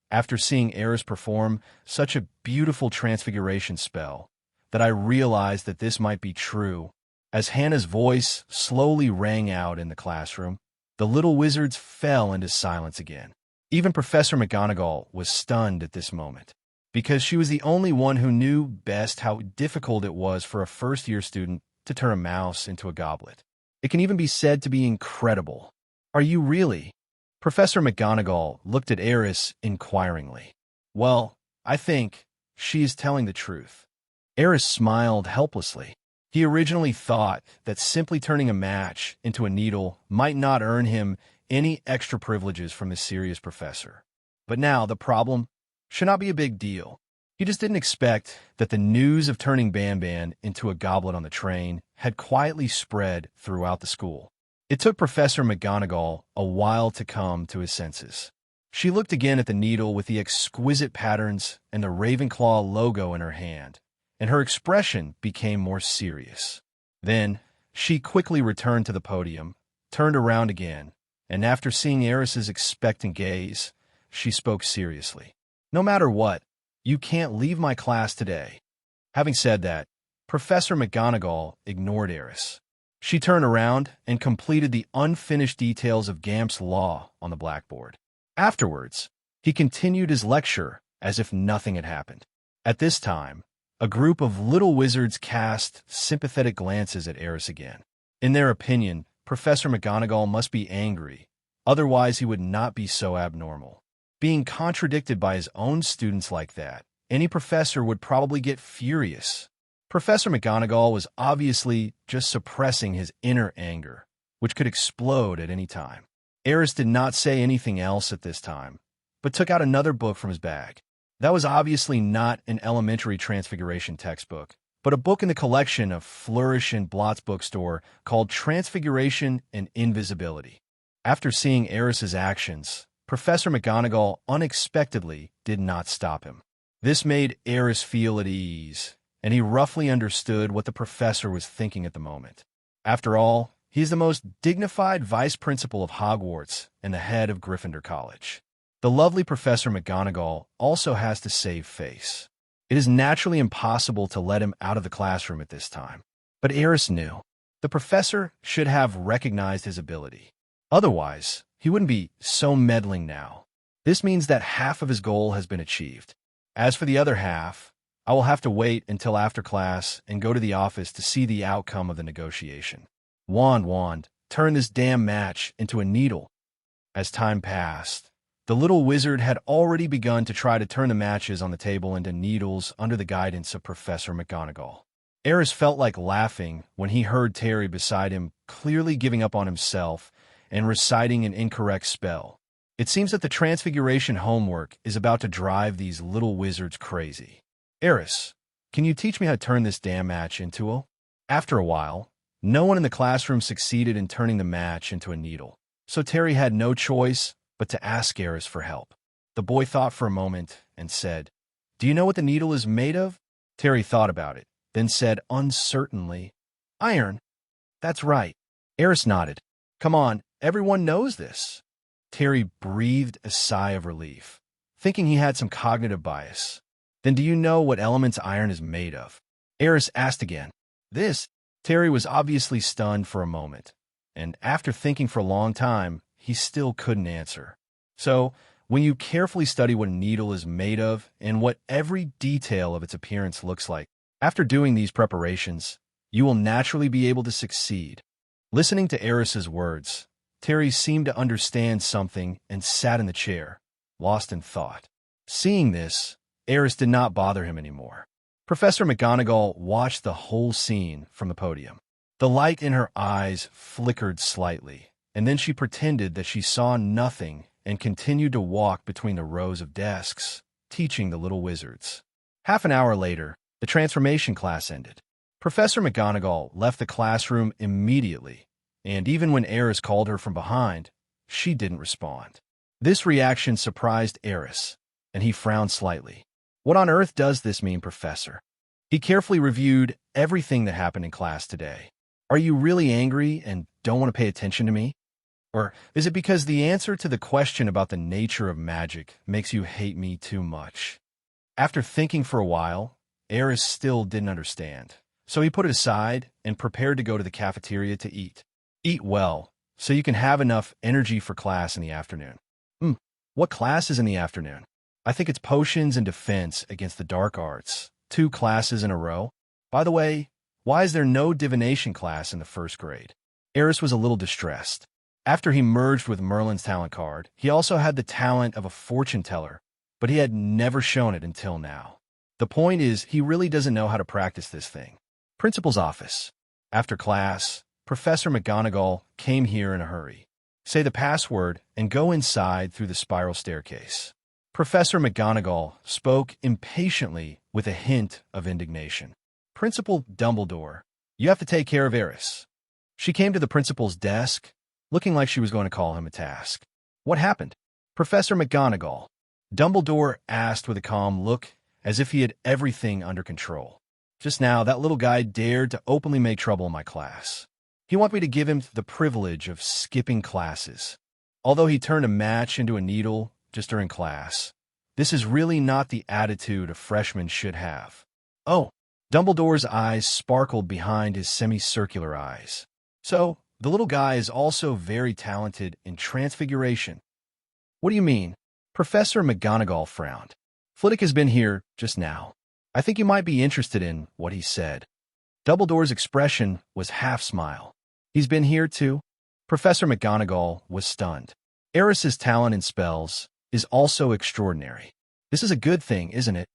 Speaker 2: after seeing Aris perform such a beautiful transfiguration spell, that I realized that this might be true. As Hannah's voice slowly rang out in the classroom, the little wizards fell into silence again. Even Professor McGonagall was stunned at this moment, because she was the only one who knew best how difficult it was for a first-year student to turn a mouse into a goblet. It can even be said to be incredible. Are you really? Professor McGonagall looked at Aris inquiringly. Well, I think she is telling the truth. Aris smiled helplessly. He originally thought that simply turning a match into a needle might not earn him any extra privileges from this serious professor. But now the problem should not be a big deal. He just didn't expect that the news of turning Banban into a goblet on the train had quietly spread throughout the school. It took Professor McGonagall a while to come to his senses. She looked again at the needle with the exquisite patterns and the Ravenclaw logo in her hand, and her expression became more serious. Then, she quickly returned to the podium, turned around again, and after seeing Aerys's expectant gaze, she spoke seriously. "No matter what, you can't leave my class today." Having said that, Professor McGonagall ignored Aerys. She turned around and completed the unfinished details of Gamp's law on the blackboard. Afterwards, he continued his lecture as if nothing had happened. At this time, a group of little wizards cast sympathetic glances at Aerys again. In their opinion, Professor McGonagall must be angry, otherwise he would not be so abnormal. Being contradicted by his own students like that, any professor would probably get furious. Professor McGonagall was obviously just suppressing his inner anger, which could explode at any time. Aris did not say anything else at this time, but took out another book from his bag. That was obviously not an elementary Transfiguration textbook, but a book in the collection of Flourish and Blott's bookstore called Transfiguration and Invisibility. After seeing Aris's actions, Professor McGonagall unexpectedly did not stop him. This made Aris feel at ease, and he roughly understood what the professor was thinking at the moment. After all, he is the most dignified vice principal of Hogwarts and the head of Gryffindor College. The lovely Professor McGonagall also has to save face. It is naturally impossible to let him out of the classroom at this time. But Aris knew. The professor should have recognized his ability. Otherwise, he wouldn't be so meddling now. This means that half of his goal has been achieved. As for the other half, I will have to wait until after class and go to the office to see the outcome of the negotiation. Wand, turn this damn match into a needle. As time passed, the little wizard had already begun to try to turn the matches on the table into needles under the guidance of Professor McGonagall. Aris felt like laughing when he heard Terry beside him clearly giving up on himself and reciting an incorrect spell. It seems that the Transfiguration homework is about to drive these little wizards crazy. Aris, can you teach me how to turn this damn match into a... After a while, no one in the classroom succeeded in turning the match into a needle, so Terry had no choice but to ask Aris for help. The boy thought for a moment and said, "Do you know what the needle is made of?" Terry thought about it, then said uncertainly, "Iron." "That's right." Aris nodded. "Come on, everyone knows this." Terry breathed a sigh of relief, thinking he had some cognitive bias. "Then do you know what elements iron is made of?" Aris asked again. "This." Terry was obviously stunned for a moment, and after thinking for a long time, he still couldn't answer. So, when you carefully study what a needle is made of and what every detail of its appearance looks like, after doing these preparations, you will naturally be able to succeed. Listening to Aris's words, Terry seemed to understand something and sat in the chair, lost in thought. Seeing this, Aris did not bother him anymore. Professor McGonagall watched the whole scene from the podium. The light in her eyes flickered slightly, and then she pretended that she saw nothing and continued to walk between the rows of desks, teaching the little wizards. Half an hour later, the transformation class ended. Professor McGonagall left the classroom immediately, and even when Aris called her from behind, she didn't respond. This reaction surprised Aris, and he frowned slightly. "What on earth does this mean, Professor?" He carefully reviewed everything that happened in class today. "Are you really angry and don't want to pay attention to me? Or is it because the answer to the question about the nature of magic makes you hate me too much?" After thinking for a while, Aris still didn't understand, so he put it aside and prepared to go to the cafeteria to eat. Eat well, so you can have enough energy for class in the afternoon. What class is in the afternoon? I think it's Potions and Defense against the Dark Arts. 2 classes in a row. By the way, why is there no divination class in the first grade? Aris was a little distressed. After he merged with Merlin's talent card, he also had the talent of a fortune teller, but he had never shown it until now. The point is, he really doesn't know how to practice this thing. Principal's office. After class, Professor McGonagall came here in a hurry. Say the password and go inside through the spiral staircase. Professor McGonagall spoke impatiently with a hint of indignation. "Principal Dumbledore, you have to take care of Aris." She came to the principal's desk, looking like she was going to call him a task. "What happened?" "Professor McGonagall," Dumbledore asked with a calm look, as if he had everything under control. "Just now, that little guy dared to openly make trouble in my class. He wanted me to give him the privilege of skipping classes. Although he turned a match into a needle just during class, this is really not the attitude a freshman should have. Oh, Dumbledore's eyes sparkled behind his semicircular eyes. So, the little guy is also very talented in Transfiguration. What do you mean? Professor McGonagall frowned. Flitwick has been here just now. I think you might be interested in what he said. Dumbledore's expression was half-smile. He's been here too? Professor McGonagall was stunned. Aris's talent in spells is also extraordinary. This is a good thing, isn't it?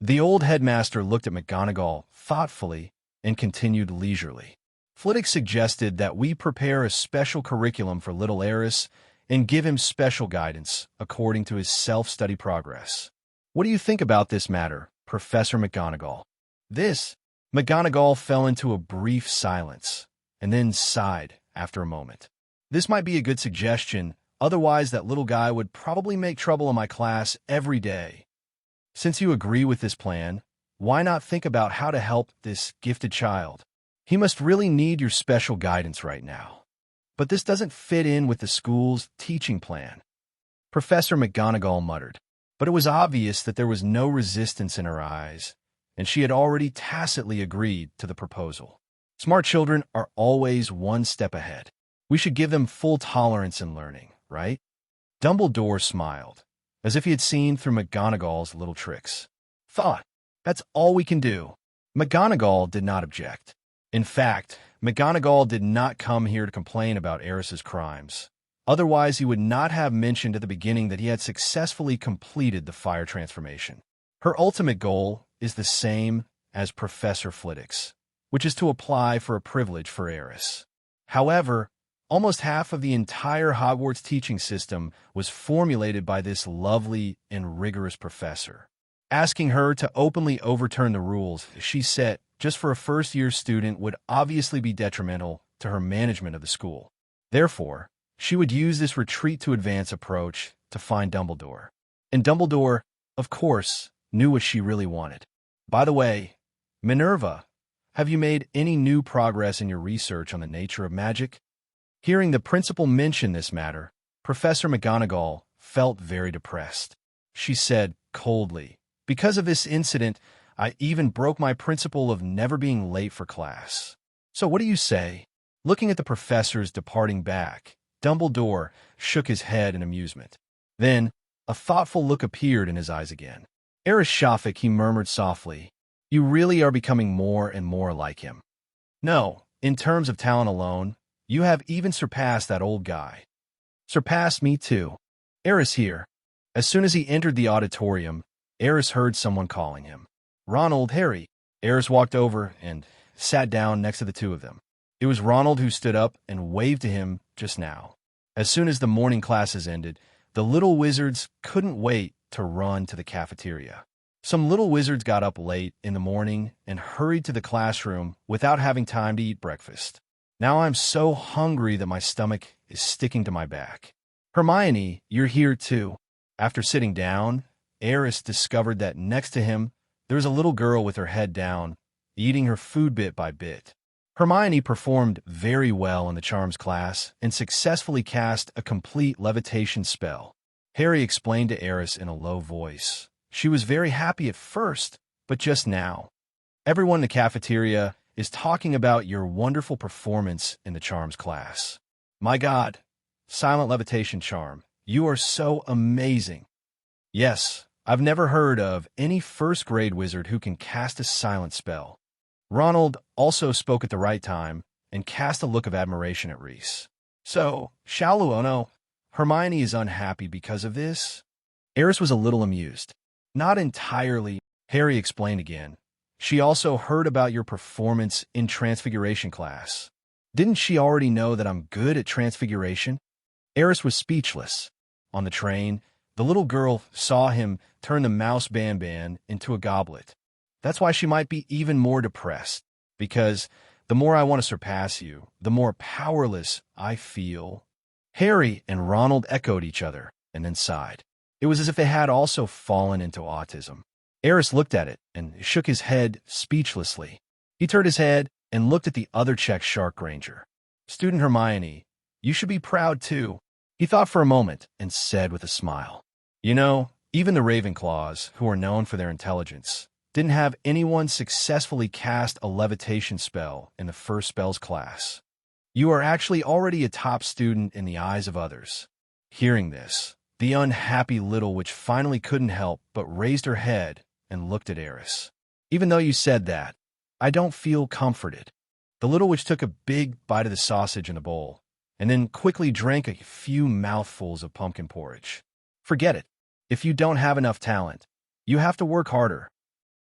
Speaker 2: The old headmaster looked at McGonagall thoughtfully and continued leisurely. Flitwick suggested that we prepare a special curriculum for little Aris and give him special guidance according to his self-study progress. What do you think about this matter, Professor McGonagall? McGonagall fell into a brief silence and then sighed after a moment. This might be a good suggestion, otherwise that little guy would probably make trouble in my class every day. Since you agree with this plan, why not think about how to help this gifted child? He must really need your special guidance right now. But this doesn't fit in with the school's teaching plan. Professor McGonagall muttered, but it was obvious that there was no resistance in her eyes, and she had already tacitly agreed to the proposal. Smart children are always one step ahead. We should give them full tolerance in learning, right? Dumbledore smiled, as if he had seen through McGonagall's little tricks. That's all we can do. McGonagall did not object. In fact, McGonagall did not come here to complain about Aris's crimes. Otherwise, he would not have mentioned at the beginning that he had successfully completed the fire transformation. Her ultimate goal is the same as Professor Flitwick's, which is to apply for a privilege for Aris. However, almost half of the entire Hogwarts teaching system was formulated by this lovely and rigorous professor. Asking her to openly overturn the rules she set just for a first-year student would obviously be detrimental to her management of the school. Therefore, she would use this retreat-to-advance approach to find Dumbledore. And Dumbledore, of course, knew what she really wanted. By the way, Minerva, have you made any new progress in your research on the nature of magic? Hearing the principal mention this matter, Professor McGonagall felt very depressed. She said coldly, because of this incident, I even broke my principle of never being late for class. So what do you say? Looking at the professors departing back, Dumbledore shook his head in amusement. Then, a thoughtful look appeared in his eyes again. Aris Shafik, he murmured softly, you really are becoming more and more like him. No, in terms of talent alone, you have even surpassed that old guy. Surpassed me too. Aris here. As soon as he entered the auditorium, Aris heard someone calling him. Ronald, Harry. Aris walked over and sat down next to the two of them. It was Ronald who stood up and waved to him just now. As soon as the morning classes ended, the little wizards couldn't wait to run to the cafeteria. Some little wizards got up late in the morning and hurried to the classroom without having time to eat breakfast. Now I'm so hungry that my stomach is sticking to my back. Hermione, you're here too. After sitting down, Aris discovered that next to him, there was a little girl with her head down, eating her food bit by bit. Hermione performed very well in the charms class and successfully cast a complete levitation spell. Harry explained to Aris in a low voice. She was very happy at first, but just now. Everyone in the cafeteria is talking about your wonderful performance in the charms class. My God, silent levitation charm, you are so amazing. Yes, I've never heard of any first-grade wizard who can cast a silent spell. Ronald also spoke at the right time and cast a look of admiration at Reese. So, Shaluono, Hermione is unhappy because of this? Aris was a little amused. Not entirely, Harry explained again. She also heard about your performance in Transfiguration class. Didn't she already know that I'm good at Transfiguration? Aris was speechless. On the train, the little girl saw him turn the mouse Ban into a goblet. That's why she might be even more depressed, because the more I want to surpass you, the more powerless I feel. Harry and Ronald echoed each other and then sighed. It was as if they had also fallen into autism. Aris looked at it and shook his head speechlessly. He turned his head and looked at the other Czech shark ranger. Student Hermione, you should be proud too. He thought for a moment and said with a smile, "You know, even the Ravenclaws, who are known for their intelligence, didn't have anyone successfully cast a levitation spell in the first spells class. You are actually already a top student in the eyes of others." Hearing this, the unhappy little witch finally couldn't help but raised her head and looked at Aris. "Even though you said that, I don't feel comforted." The little witch took a big bite of the sausage in the bowl, and then quickly drank a few mouthfuls of pumpkin porridge. "Forget it. If you don't have enough talent, you have to work harder."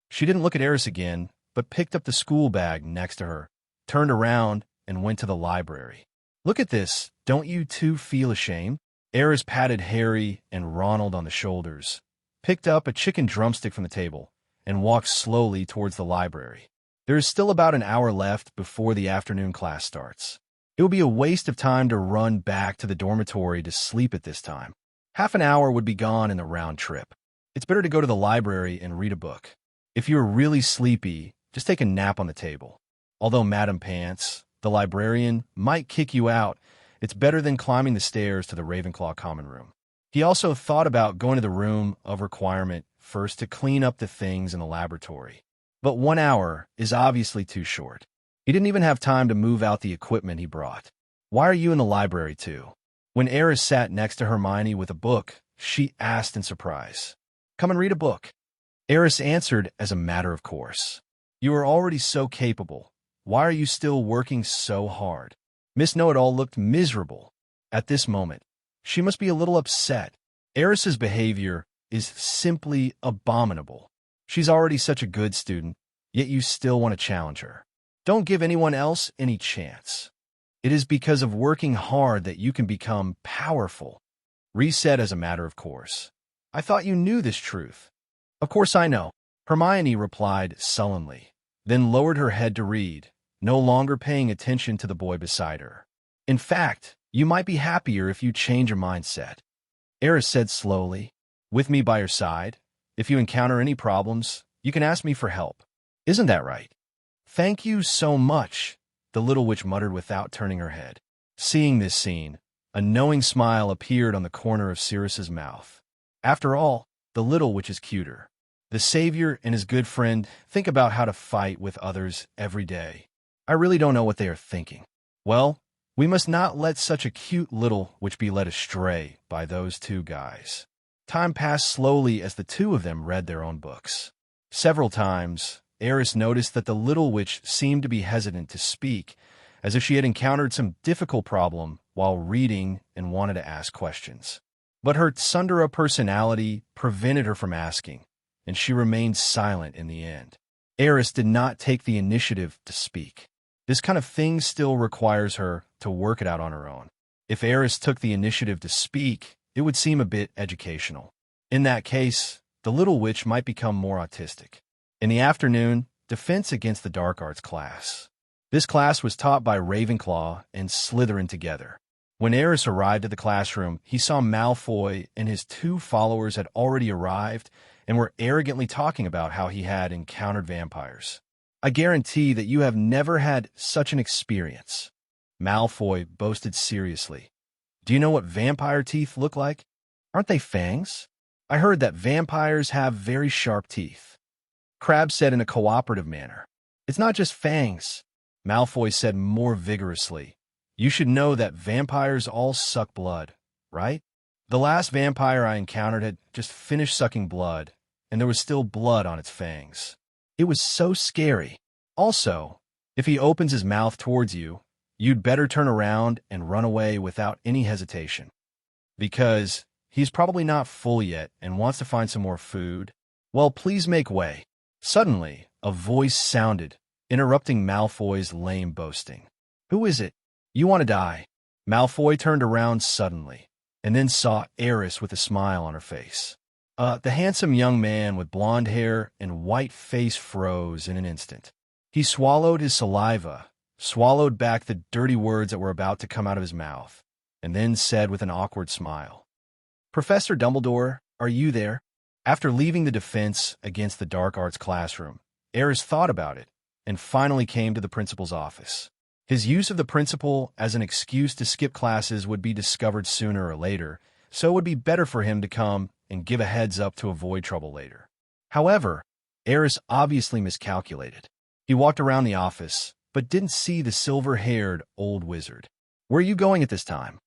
Speaker 2: She didn't look at Aris again, but picked up the school bag next to her, turned around, and went to the library. "Look at this. Don't you two feel ashamed?" Aris patted Harry and Ronald on the shoulders, picked up a chicken drumstick from the table, and walked slowly towards the library. There is still about an hour left before the afternoon class starts. It would be a waste of time to run back to the dormitory to sleep at this time. Half an hour would be gone in the round trip. It's better to go to the library and read a book. If you're really sleepy, just take a nap on the table. Although Madame Pants, the librarian, might kick you out, it's better than climbing the stairs to the Ravenclaw common room. He also thought about going to the room of requirement first to clean up the things in the laboratory. But 1 hour is obviously too short. He didn't even have time to move out the equipment he brought. "Why are you in the library too?" When Aris sat next to Hermione with a book, she asked in surprise. "Come and read a book." Aris answered as a matter of course. "You are already so capable. Why are you still working so hard?" Miss Know-It-All looked miserable. At this moment, she must be a little upset. Aris's behavior is simply abominable. She's already such a good student, yet you still want to challenge her. Don't give anyone else any chance. It is because of working hard that you can become powerful. Reset as a matter of course. "I thought you knew this truth." "Of course I know," Hermione replied sullenly, then lowered her head to read, no longer paying attention to the boy beside her. "In fact, you might be happier if you change your mindset," Aris said slowly, "with me by your side. If you encounter any problems, you can ask me for help. Isn't that right?" "Thank you so much," the little witch muttered without turning her head. Seeing this scene, a knowing smile appeared on the corner of Sirius's mouth. After all, the little witch is cuter. The savior and his good friend think about how to fight with others every day. I really don't know what they are thinking. Well, we must not let such a cute little witch be led astray by those two guys. Time passed slowly as the two of them read their own books. Several times, Aris noticed that the little witch seemed to be hesitant to speak, as if she had encountered some difficult problem while reading and wanted to ask questions. But her tsundere personality prevented her from asking, and she remained silent in the end. Aris did not take the initiative to speak. This kind of thing still requires her to work it out on her own. If Aris took the initiative to speak, it would seem a bit educational. In that case, the little witch might become more autistic. In the afternoon, defense against the dark arts class. This class was taught by Ravenclaw and Slytherin together. When Aris arrived at the classroom, he saw Malfoy and his 2 followers had already arrived and were arrogantly talking about how he had encountered vampires. "I guarantee that you have never had such an experience," Malfoy boasted seriously. "Do you know what vampire teeth look like? Aren't they fangs? I heard that vampires have very sharp teeth." Crabbe said in a cooperative manner. "It's not just fangs," Malfoy said more vigorously. "You should know that vampires all suck blood, right? The last vampire I encountered had just finished sucking blood, and there was still blood on its fangs. It was so scary. Also, if he opens his mouth towards you, you'd better turn around and run away without any hesitation. Because he's probably not full yet and wants to find some more food. Well, please make way." Suddenly, a voice sounded, interrupting Malfoy's lame boasting. "Who is it? You want to die?" Malfoy turned around suddenly, and then saw Aris with a smile on her face. The handsome young man with blonde hair and white face froze in an instant. He swallowed his saliva, swallowed back the dirty words that were about to come out of his mouth, and then said with an awkward smile, "Professor Dumbledore, are you there?" After leaving the defense against the dark arts classroom, Aris thought about it and finally came to the principal's office. His use of the principal as an excuse to skip classes would be discovered sooner or later, so it would be better for him to come and give a heads up to avoid trouble later. However, Aris obviously miscalculated. He walked around the office, but didn't see the silver-haired old wizard. "Where are you going at this time?"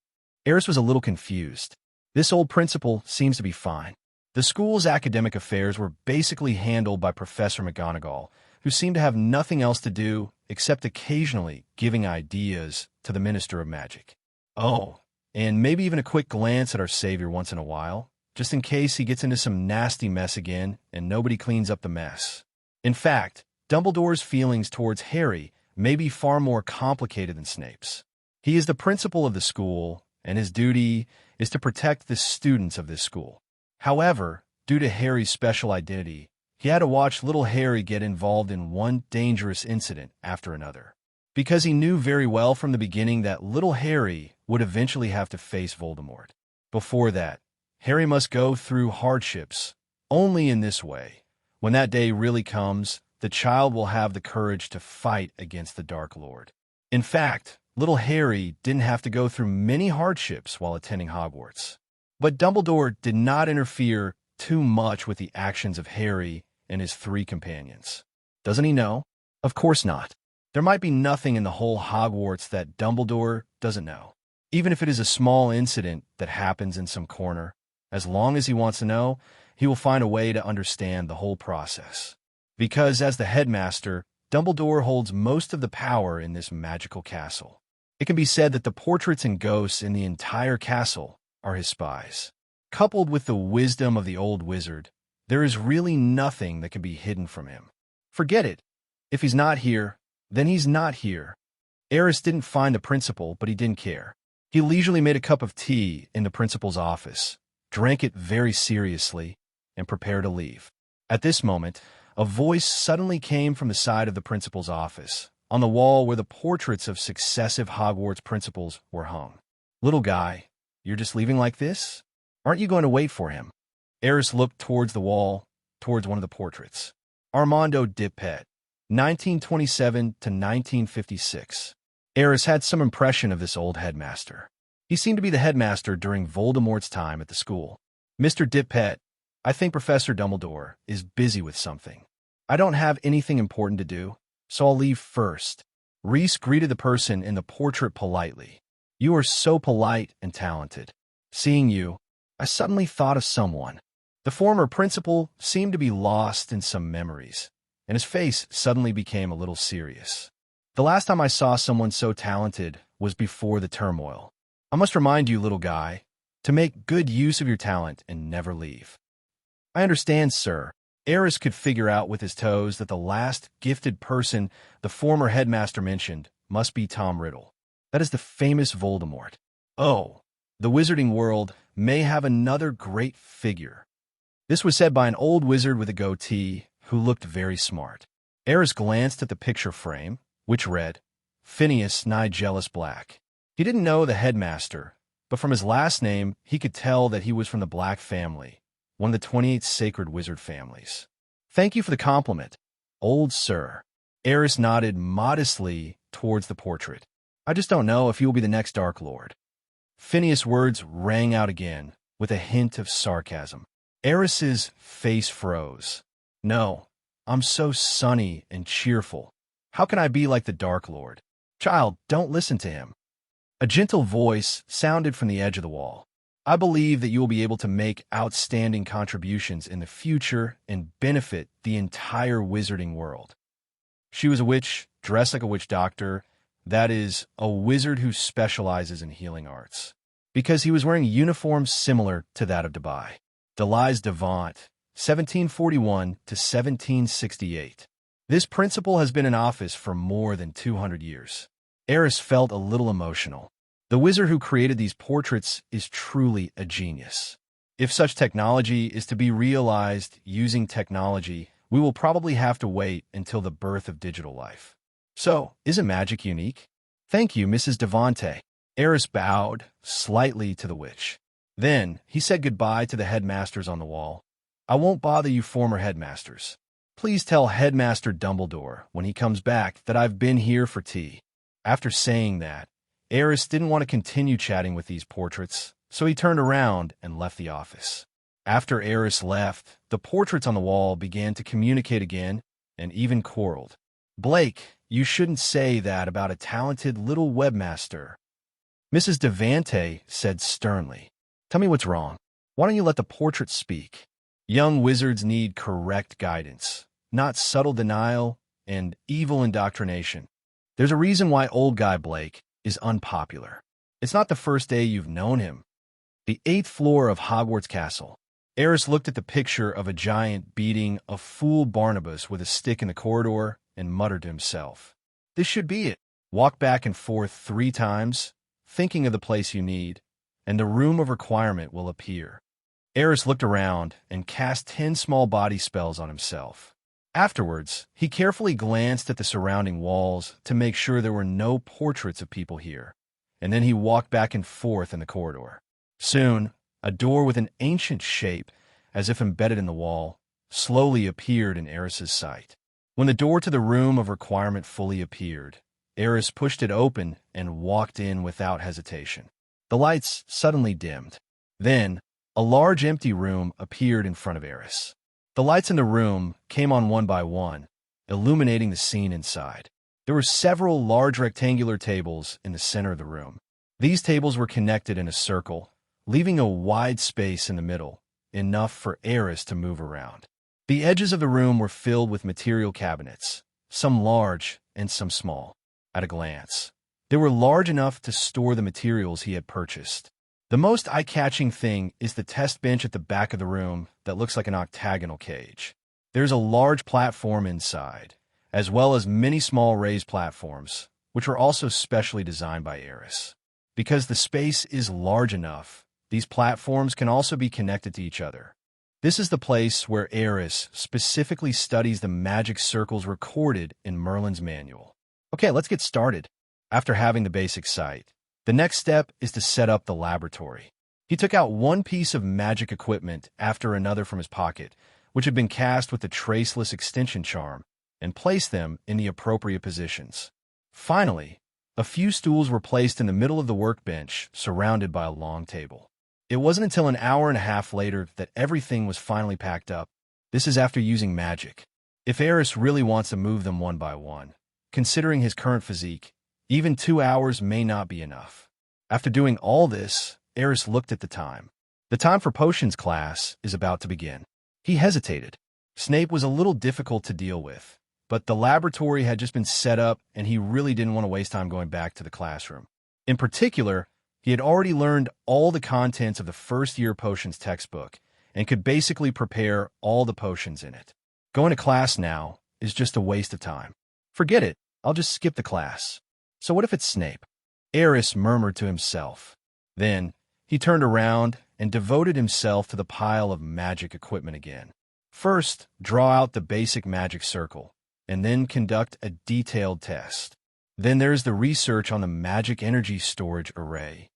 Speaker 2: Aris was a little confused. This old principal seems to be fine. The school's academic affairs were basically handled by Professor McGonagall, who seemed to have nothing else to do except occasionally giving ideas to the Minister of Magic. Oh, and maybe even a quick glance at our savior once in a while, just in case he gets into some nasty mess again and nobody cleans up the mess. In fact, Dumbledore's feelings towards Harry may be far more complicated than Snape's. He is the principal of the school, and his duty is to protect the students of this school. However, due to Harry's special identity, he had to watch little Harry get involved in one dangerous incident after another. Because he knew very well from the beginning that little Harry would eventually have to face Voldemort. Before that, Harry must go through hardships. Only in this way, when that day really comes, the child will have the courage to fight against the Dark Lord. In fact, little Harry didn't have to go through many hardships while attending Hogwarts. But Dumbledore did not interfere too much with the actions of Harry and his three companions. Doesn't he know? Of course not. There might be nothing in the whole Hogwarts that Dumbledore doesn't know. Even if it is a small incident that happens in some corner, as long as he wants to know, he will find a way to understand the whole process. Because as the headmaster, Dumbledore holds most of the power in this magical castle. It can be said that the portraits and ghosts in the entire castle are his spies. Coupled with the wisdom of the old wizard, there is really nothing that can be hidden from him. Forget it. If he's not here, then he's not here. Aris didn't find the principal, but he didn't care. He leisurely made a cup of tea in the principal's office, drank it very seriously, and prepared to leave. At this moment, a voice suddenly came from the side of the principal's office, on the wall where the portraits of successive Hogwarts principals were hung. "Little guy, you're just leaving like this? Aren't you going to wait for him?" Aris looked towards the wall, towards one of the portraits. Armando Dippet, 1927 to 1956. Aris had some impression of this old headmaster. He seemed to be the headmaster during Voldemort's time at the school. "Mr. Dippet, I think Professor Dumbledore is busy with something. I don't have anything important to do, so I'll leave first." Reese greeted the person in the portrait politely. "You are so polite and talented. Seeing you, I suddenly thought of someone." The former principal seemed to be lost in some memories, and his face suddenly became a little serious. "The last time I saw someone so talented was before the turmoil. I must remind you, little guy, to make good use of your talent and never leave." "I understand, sir." Aris could figure out with his toes that the last gifted person the former headmaster mentioned must be Tom Riddle. That is the famous Voldemort. Oh, the wizarding world may have another great figure. This was said by an old wizard with a goatee who looked very smart. Aris glanced at the picture frame, which read, Phineas Nigellus Black. He didn't know the headmaster, but from his last name, he could tell that he was from the Black family, one of the 28 sacred wizard families. "Thank you for the compliment, old sir." Aris nodded modestly towards the portrait. "I just don't know if you will be the next Dark Lord." Phineas' words rang out again, with a hint of sarcasm. Aris's face froze. "No, I'm so sunny and cheerful. How can I be like the Dark Lord? Child, don't listen to him." A gentle voice sounded from the edge of the wall. "I believe that you will be able to make outstanding contributions in the future and benefit the entire wizarding world." She was a witch, dressed like a witch doctor, that is, a wizard who specializes in healing arts, because he was wearing a uniform similar to that of Dubai. Delise Devant, 1741 to 1768. This principal has been in office for more than 200 years. Aris felt a little emotional. The wizard who created these portraits is truly a genius. If such technology is to be realized using technology, we will probably have to wait until the birth of digital life. So, isn't magic unique? "Thank you, Mrs. Devante." Aris bowed slightly to the witch. Then, he said goodbye to the headmasters on the wall. "I won't bother you former headmasters. Please tell Headmaster Dumbledore when he comes back that I've been here for tea." After saying that, Aris didn't want to continue chatting with these portraits, so he turned around and left the office. After Aris left, the portraits on the wall began to communicate again and even quarreled. "Blake, you shouldn't say that about a talented little webmaster," Mrs. Devante said sternly. "Tell me what's wrong. Why don't you let the portraits speak?" Young wizards need correct guidance, not subtle denial and evil indoctrination. There's a reason why old guy Blake is unpopular. It's not the first day you've known him. The 8th floor of Hogwarts Castle. Aris looked at the picture of a giant beating a fool Barnabas with a stick in the corridor and muttered to himself, "This should be it." Walk back and forth 3 times, thinking of the place you need, and the room of requirement will appear. Aris looked around and cast 10 small body spells on himself. Afterwards, he carefully glanced at the surrounding walls to make sure there were no portraits of people here, and then he walked back and forth in the corridor. Soon, a door with an ancient shape, as if embedded in the wall, slowly appeared in Aris's sight. When the door to the room of requirement fully appeared, Aris pushed it open and walked in without hesitation. The lights suddenly dimmed. Then, a large empty room appeared in front of Aris. The lights in the room came on one by one, illuminating the scene inside. There were several large rectangular tables in the center of the room. These tables were connected in a circle, leaving a wide space in the middle, enough for Aris to move around. The edges of the room were filled with material cabinets, some large and some small. At a glance, they were large enough to store the materials he had purchased. The most eye-catching thing is the test bench at the back of the room that looks like an octagonal cage. There's a large platform inside, as well as many small raised platforms, which are also specially designed by Aris. Because the space is large enough, these platforms can also be connected to each other. This is the place where Aris specifically studies the magic circles recorded in Merlin's manual. Okay, let's get started. After having the basic sight, the next step is to set up the laboratory. He took out one piece of magic equipment after another from his pocket, which had been cast with the traceless extension charm, and placed them in the appropriate positions. Finally, a few stools were placed in the middle of the workbench, surrounded by a long table. It wasn't until an hour and a half later that everything was finally packed up. This is after using magic. If Aris really wants to move them one by one, considering his current physique, even 2 hours may not be enough. After doing all this, Aris looked at the time. The time for potions class is about to begin. He hesitated. Snape was a little difficult to deal with, but the laboratory had just been set up and he really didn't want to waste time going back to the classroom. In particular, he had already learned all the contents of the first-year potions textbook and could basically prepare all the potions in it. Going to class now is just a waste of time. Forget it, I'll just skip the class. So what if it's Snape? Aris murmured to himself. Then, he turned around and devoted himself to the pile of magic equipment again. First, draw out the basic magic circle, and then conduct a detailed test. Then there's the research on the magic energy storage array.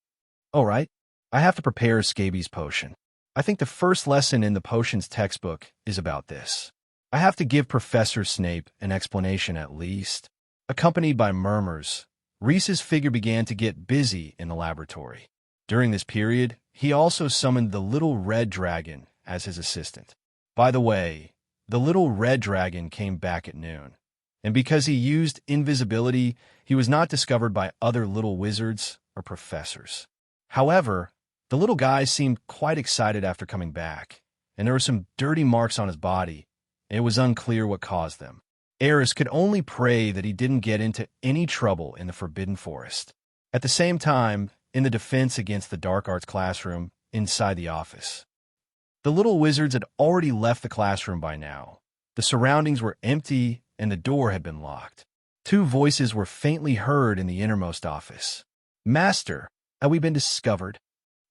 Speaker 2: All right, I have to prepare a scabies potion. I think the first lesson in the potions textbook is about this. I have to give Professor Snape an explanation at least. Accompanied by murmurs, Reese's figure began to get busy in the laboratory. During this period, he also summoned the little red dragon as his assistant. By the way, the little red dragon came back at noon, and because he used invisibility, he was not discovered by other little wizards or professors. However, the little guy seemed quite excited after coming back, and there were some dirty marks on his body, and it was unclear what caused them. Aris could only pray that he didn't get into any trouble in the Forbidden Forest. At the same time, in the defense against the dark arts classroom inside the office, the little wizards had already left the classroom by now. The surroundings were empty and the door had been locked. 2 voices were faintly heard in the innermost office. "Master, have we been discovered?"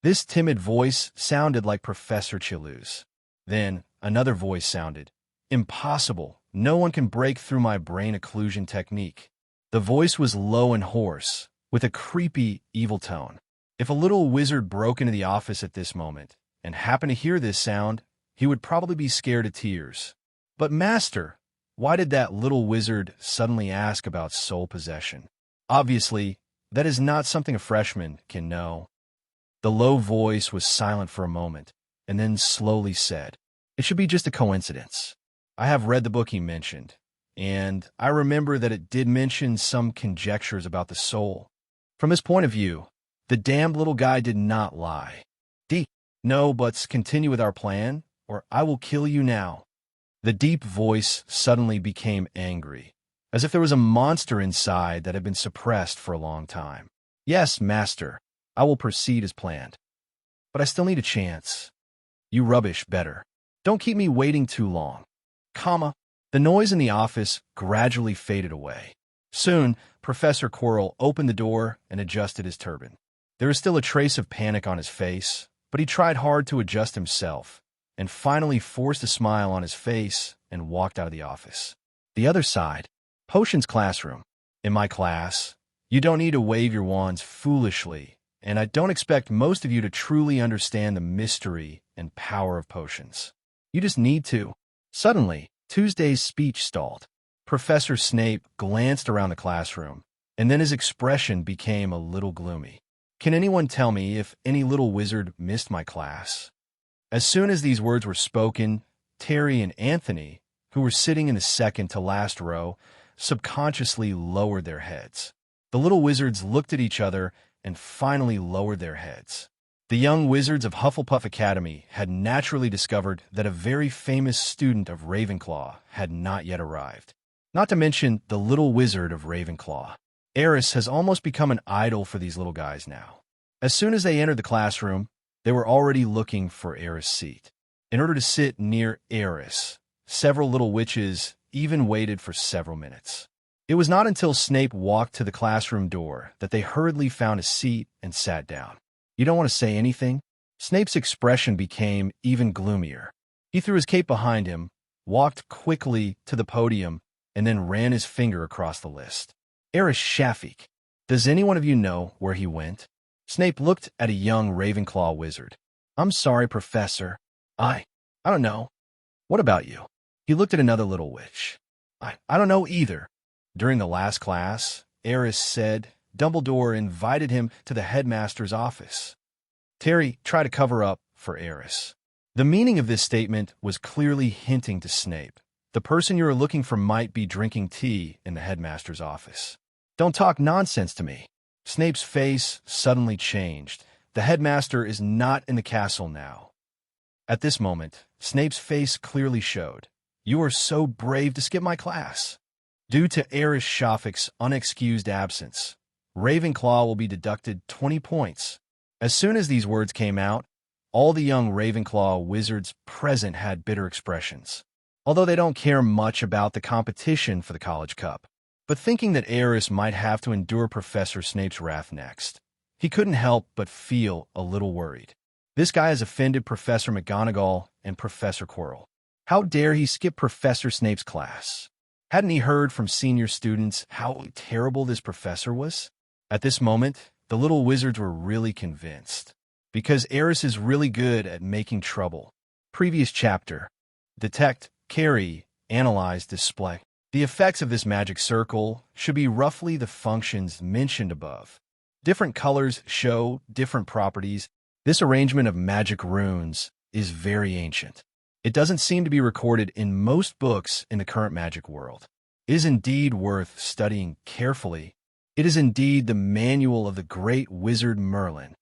Speaker 2: This timid voice sounded like Professor Chilu's. Then another voice sounded, "Impossible. No one can break through my brain occlusion technique." The voice was low and hoarse, with a creepy, evil tone. If a little wizard broke into the office at this moment and happened to hear this sound, he would probably be scared to tears. "But Master, why did that little wizard suddenly ask about soul possession?" Obviously, that is not something a freshman can know. The low voice was silent for a moment, and then slowly said, "It should be just a coincidence. I have read the book he mentioned, and I remember that it did mention some conjectures about the soul. From his point of view, the damned little guy did not lie. No, but continue with our plan, or I will kill you now." The deep voice suddenly became angry, as if there was a monster inside that had been suppressed for a long time. "Yes, master, I will proceed as planned. But I still need a chance." "You rubbish, better. Don't keep me waiting too long." The noise in the office gradually faded away. Soon, Professor Quirrell opened the door and adjusted his turban. There was still a trace of panic on his face, but he tried hard to adjust himself, and finally forced a smile on his face and walked out of the office. The other side, Potions classroom. "In my class, you don't need to wave your wands foolishly, and I don't expect most of you to truly understand the mystery and power of potions. You just need to." Suddenly, Tuesday's speech stalled. Professor Snape glanced around the classroom, and then his expression became a little gloomy. "Can anyone tell me if any little wizard missed my class?" As soon as these words were spoken, Terry and Anthony, who were sitting in the second to last row, subconsciously lowered their heads. The little wizards looked at each other and finally lowered their heads. The young wizards of Hufflepuff Academy had naturally discovered that a very famous student of Ravenclaw had not yet arrived. Not to mention the little wizard of Ravenclaw. Aris has almost become an idol for these little guys now. As soon as they entered the classroom, they were already looking for Aris' seat. In order to sit near Aris, several little witches even waited for several minutes. It was not until Snape walked to the classroom door that they hurriedly found a seat and sat down. "You don't want to say anything?" Snape's expression became even gloomier. He threw his cape behind him, walked quickly to the podium, and then ran his finger across the list. "Aris Shafik. Does any one of you know where he went?" Snape looked at a young Ravenclaw wizard. "I'm sorry, Professor. I don't know." "What about you?" He looked at another little witch. I don't know either." During the last class, Aris said Dumbledore invited him to the headmaster's office. Terry tried to cover up for Aris. The meaning of this statement was clearly hinting to Snape. The person you are looking for might be drinking tea in the headmaster's office. "Don't talk nonsense to me." Snape's face suddenly changed. The headmaster is not in the castle now. At this moment, Snape's face clearly showed. "You are so brave to skip my class." Due to Aris Shafik's unexcused absence, Ravenclaw will be deducted 20 points. As soon as these words came out, all the young Ravenclaw wizards present had bitter expressions, although they don't care much about the competition for the College Cup. But thinking that Aris might have to endure Professor Snape's wrath next, he couldn't help but feel a little worried. This guy has offended Professor McGonagall and Professor Quirrell. How dare he skip Professor Snape's class? Hadn't he heard from senior students how terrible this professor was? At this moment, the little wizards were really convinced, because Aris is really good at making trouble. Previous chapter. Detect, carry, analyze, display. The effects of this magic circle should be roughly the functions mentioned above. Different colors show different properties. This arrangement of magic runes is very ancient. It doesn't seem to be recorded in most books in the current magic world. It is indeed worth studying carefully. It is indeed the manual of the great wizard Merlin.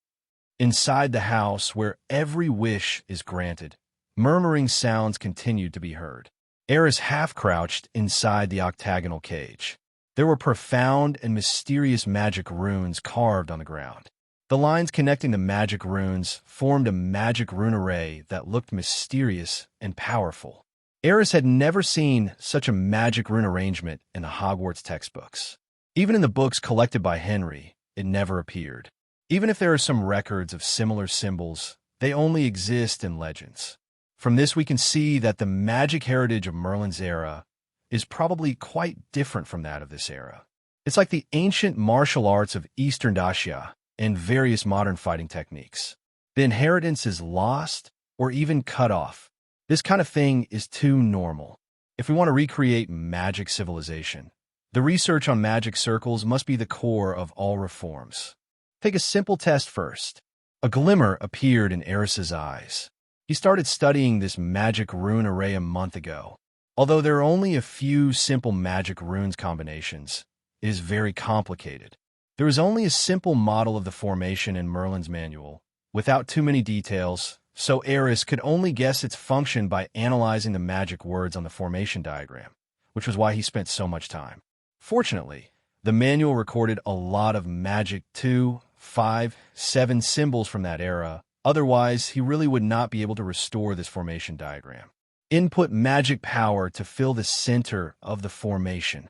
Speaker 2: Inside the house where every wish is granted, murmuring sounds continued to be heard. Aris half-crouched inside the octagonal cage. There were profound and mysterious magic runes carved on the ground. The lines connecting the magic runes formed a magic rune array that looked mysterious and powerful. Aris had never seen such a magic rune arrangement in the Hogwarts textbooks. Even in the books collected by Henry, it never appeared. Even if there are some records of similar symbols, they only exist in legends. From this we can see that the magic heritage of Merlin's era is probably quite different from that of this era. It's like the ancient martial arts of Eastern Dacia and various modern fighting techniques. The inheritance is lost or even cut off. This kind of thing is too normal. If we want to recreate magic civilization, The research on magic circles must be the core of all reforms. Take a simple test first. A glimmer appeared in Aris's eyes. He started studying this magic rune array a month ago. Although there are only a few simple magic runes combinations, it is very complicated. There is only a simple model of the formation in Merlin's manual, without too many details, so Aris could only guess its function by analyzing the magic words on the formation diagram, which was why he spent so much time. Fortunately, the manual recorded a lot of magic 2, 5, 7 symbols from that era, otherwise he really would not be able to restore this formation diagram. Input magic power to fill the center of the formation.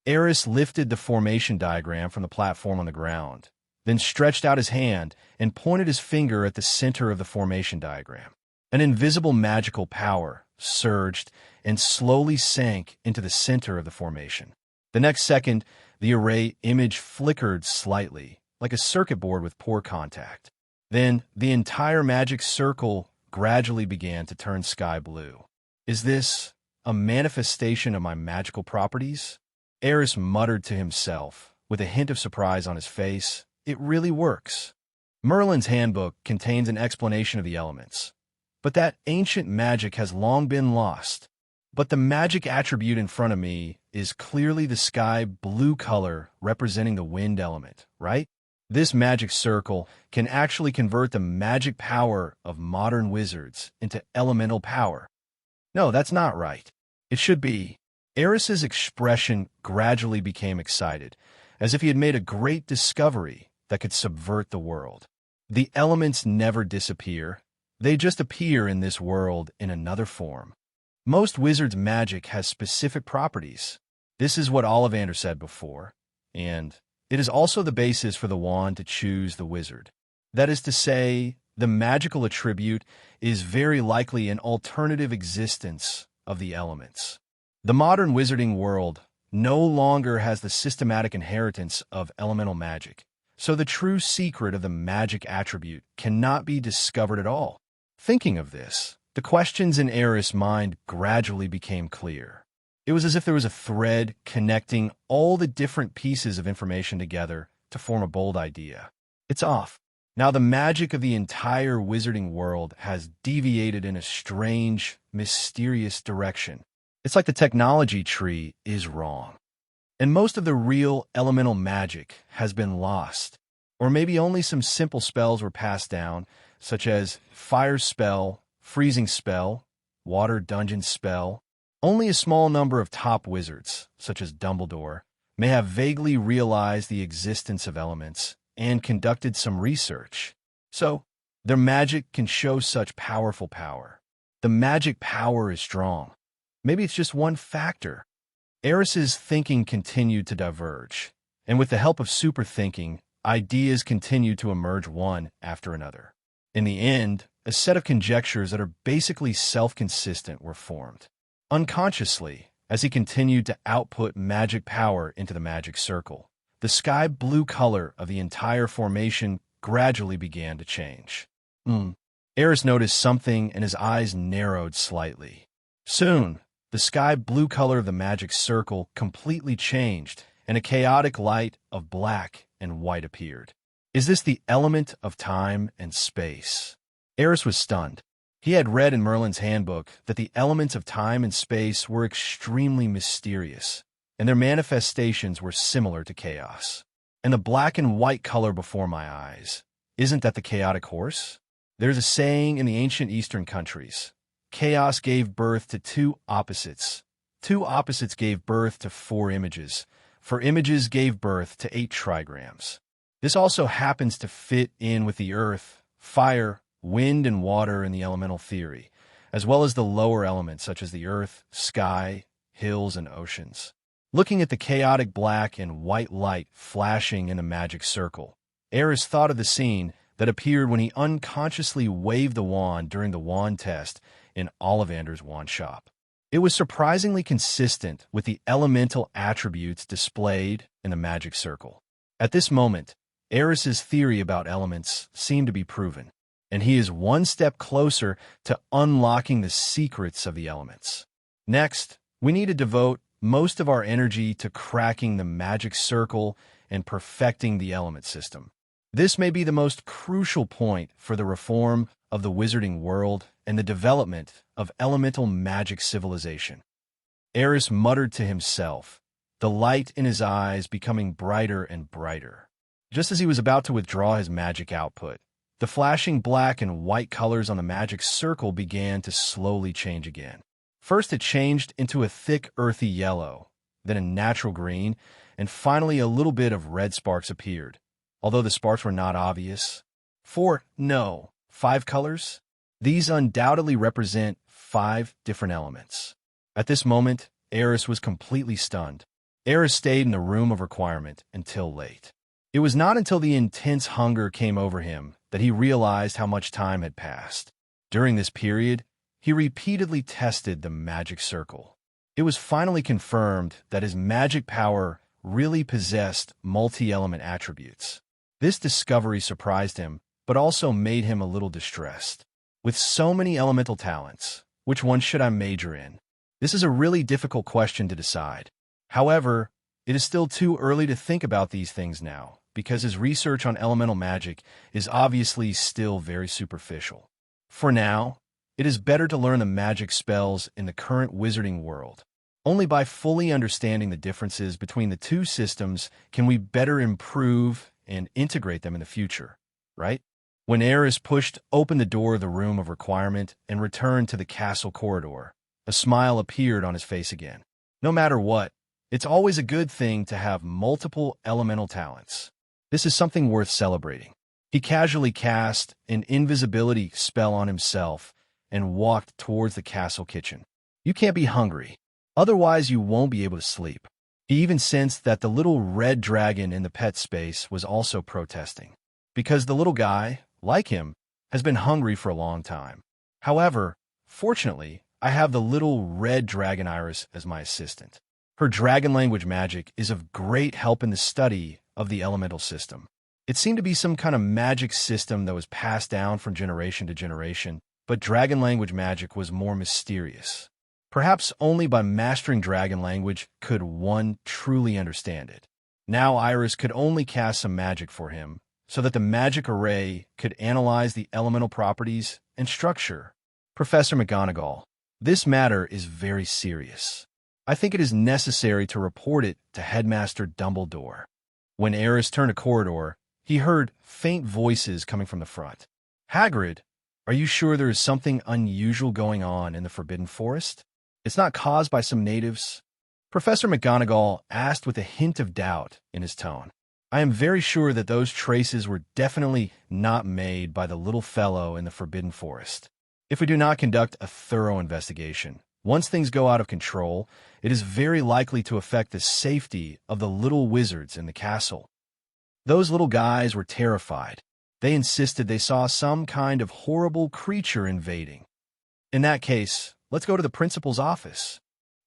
Speaker 2: Aris lifted the formation diagram from the platform on the ground, then stretched out his hand and pointed his finger at the center of the formation diagram. An invisible magical power surged and slowly sank into the center of the formation. The next second, the array image flickered slightly, like a circuit board with poor contact. Then, the entire magic circle gradually began to turn sky blue. Is this a manifestation of my magical properties? Aris muttered to himself, with a hint of surprise on his face. It really works. Merlin's handbook contains an explanation of the elements, but that ancient magic has long been lost. But the magic attribute in front of me is clearly the sky blue color representing the wind element, right? This magic circle can actually convert the magic power of modern wizards into elemental power. No, that's not right. It should be. Aris's expression gradually became excited, as if he had made a great discovery that could subvert the world. The elements never disappear. They just appear in this world in another form. Most wizards' magic has specific properties. This is what Ollivander said before, and it is also the basis for the wand to choose the wizard. That is to say, the magical attribute is very likely an alternative existence of the elements. The modern wizarding world no longer has the systematic inheritance of elemental magic, so the true secret of the magic attribute cannot be discovered at all. Thinking of this, the questions in Aris' mind gradually became clear. It was as if there was a thread connecting all the different pieces of information together to form a bold idea. It's off. Now the magic of the entire wizarding world has deviated in a strange, mysterious direction. It's like the technology tree is wrong. And most of the real elemental magic has been lost. Or maybe only some simple spells were passed down, such as fire spell, freezing spell, water dungeon spell. Only a small number of top wizards, such as Dumbledore, may have vaguely realized the existence of elements and conducted some research. So, their magic can show such powerful power. The magic power is strong. Maybe it's just one factor. Aris's thinking continued to diverge, and with the help of superthinking, ideas continued to emerge one after another. In the end, a set of conjectures that are basically self-consistent were formed. Unconsciously, as he continued to output magic power into the magic circle, the sky blue color of the entire formation gradually began to change. Aris noticed something and his eyes narrowed slightly. Soon, the sky blue color of the magic circle completely changed, and a chaotic light of black and white appeared. Is this the element of time and space? Aris was stunned. He had read in Merlin's handbook that the elements of time and space were extremely mysterious, and their manifestations were similar to chaos. And the black and white color before my eyes, isn't that the chaotic horse? There's a saying in the ancient Eastern countries, chaos gave birth to two opposites. Two opposites gave birth to 4 images. 4 images gave birth to 8 trigrams. This also happens to fit in with the earth, fire, wind, and water in the elemental theory, as well as the lower elements such as the earth, sky, hills, and oceans. Looking at the chaotic black and white light flashing in the magic circle, Aris thought of the scene that appeared when he unconsciously waved the wand during the wand test in Ollivander's wand shop. It was surprisingly consistent with the elemental attributes displayed in the magic circle. At this moment, Aris's theory about elements seemed to be proven, and he is one step closer to unlocking the secrets of the elements. Next, we need to devote most of our energy to cracking the magic circle and perfecting the element system. This may be the most crucial point for the reform of the wizarding world and the development of elemental magic civilization. Aris muttered to himself, the light in his eyes becoming brighter and brighter. Just as he was about to withdraw his magic output, the flashing black and white colors on the magic circle began to slowly change again. First it changed into a thick earthy yellow, then a natural green, and finally a little bit of red sparks appeared, although the sparks were not obvious. 5 colors? These undoubtedly represent 5 different elements. At this moment, Aris was completely stunned. Aris stayed in the room of requirement until late. It was not until the intense hunger came over him that he realized how much time had passed. During this period, he repeatedly tested the magic circle. It was finally confirmed that his magic power really possessed multi-element attributes. This discovery surprised him, but also made him a little distressed. With so many elemental talents, which one should I major in? This is a really difficult question to decide. However, it is still too early to think about these things now, because his research on elemental magic is obviously still very superficial. For now, it is better to learn the magic spells in the current wizarding world. Only by fully understanding the differences between the two systems can we better improve and integrate them in the future, right? When Aris pushed open the door of the room of requirement and returned to the castle corridor, a smile appeared on his face again. No matter what, it's always a good thing to have multiple elemental talents. This is something worth celebrating. He casually cast an invisibility spell on himself and walked towards the castle kitchen. You can't be hungry, otherwise you won't be able to sleep. He even sensed that the little red dragon in the pet space was also protesting, because the little guy, like him, has been hungry for a long time. However, fortunately, I have the little red dragon Aris as my assistant. Her dragon language magic is of great help in the study of the elemental system. It seemed to be some kind of magic system that was passed down from generation to generation, but dragon language magic was more mysterious. Perhaps only by mastering dragon language could one truly understand it. Now Aris could only cast some magic for him, so that the magic array could analyze the elemental properties and structure. Professor McGonagall, this matter is very serious. I think it is necessary to report it to Headmaster Dumbledore. When Aris turned a corridor, he heard faint voices coming from the front. Hagrid, are you sure there is something unusual going on in the Forbidden Forest? It's not caused by some natives? Professor McGonagall asked with a hint of doubt in his tone. I am very sure that those traces were definitely not made by the little fellow in the Forbidden Forest. If we do not conduct a thorough investigation, once things go out of control, it is very likely to affect the safety of the little wizards in the castle. Those little guys were terrified. They insisted they saw some kind of horrible creature invading. In that case, let's go to the principal's office.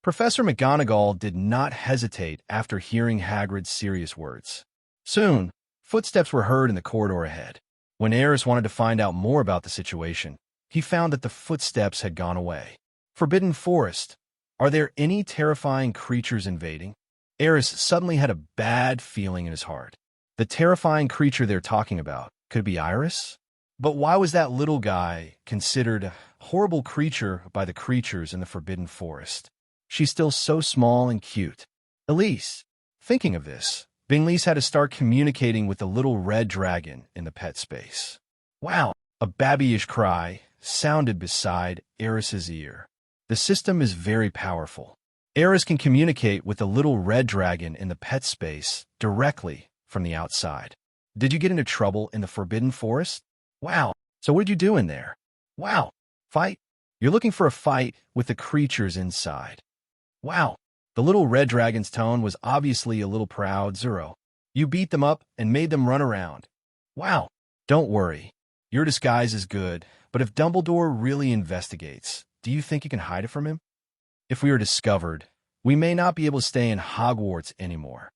Speaker 2: Professor McGonagall did not hesitate after hearing Hagrid's serious words. Soon, footsteps were heard in the corridor ahead. When Aris wanted to find out more about the situation, he found that the footsteps had gone away. Forbidden Forest. Are there any terrifying creatures invading? Aris suddenly had a bad feeling in his heart. The terrifying creature they're talking about could be Aris? But why was that little guy considered a horrible creature by the creatures in the Forbidden Forest? She's still so small and cute. Elise. Thinking of this, Bingley's had to start communicating with the little red dragon in the pet space. Wow! A babyish cry sounded beside Aris's ear. The system is very powerful. Aris can communicate with the little red dragon in the pet space directly from the outside. Did you get into trouble in the Forbidden Forest? Wow. So what did you do in there? Wow. Fight? You're looking for a fight with the creatures inside. Wow. The little red dragon's tone was obviously a little proud. Zero. You beat them up and made them run around. Wow. Don't worry. Your disguise is good, but if Dumbledore really investigates, do you think you can hide it from him? If we are discovered, we may not be able to stay in Hogwarts anymore.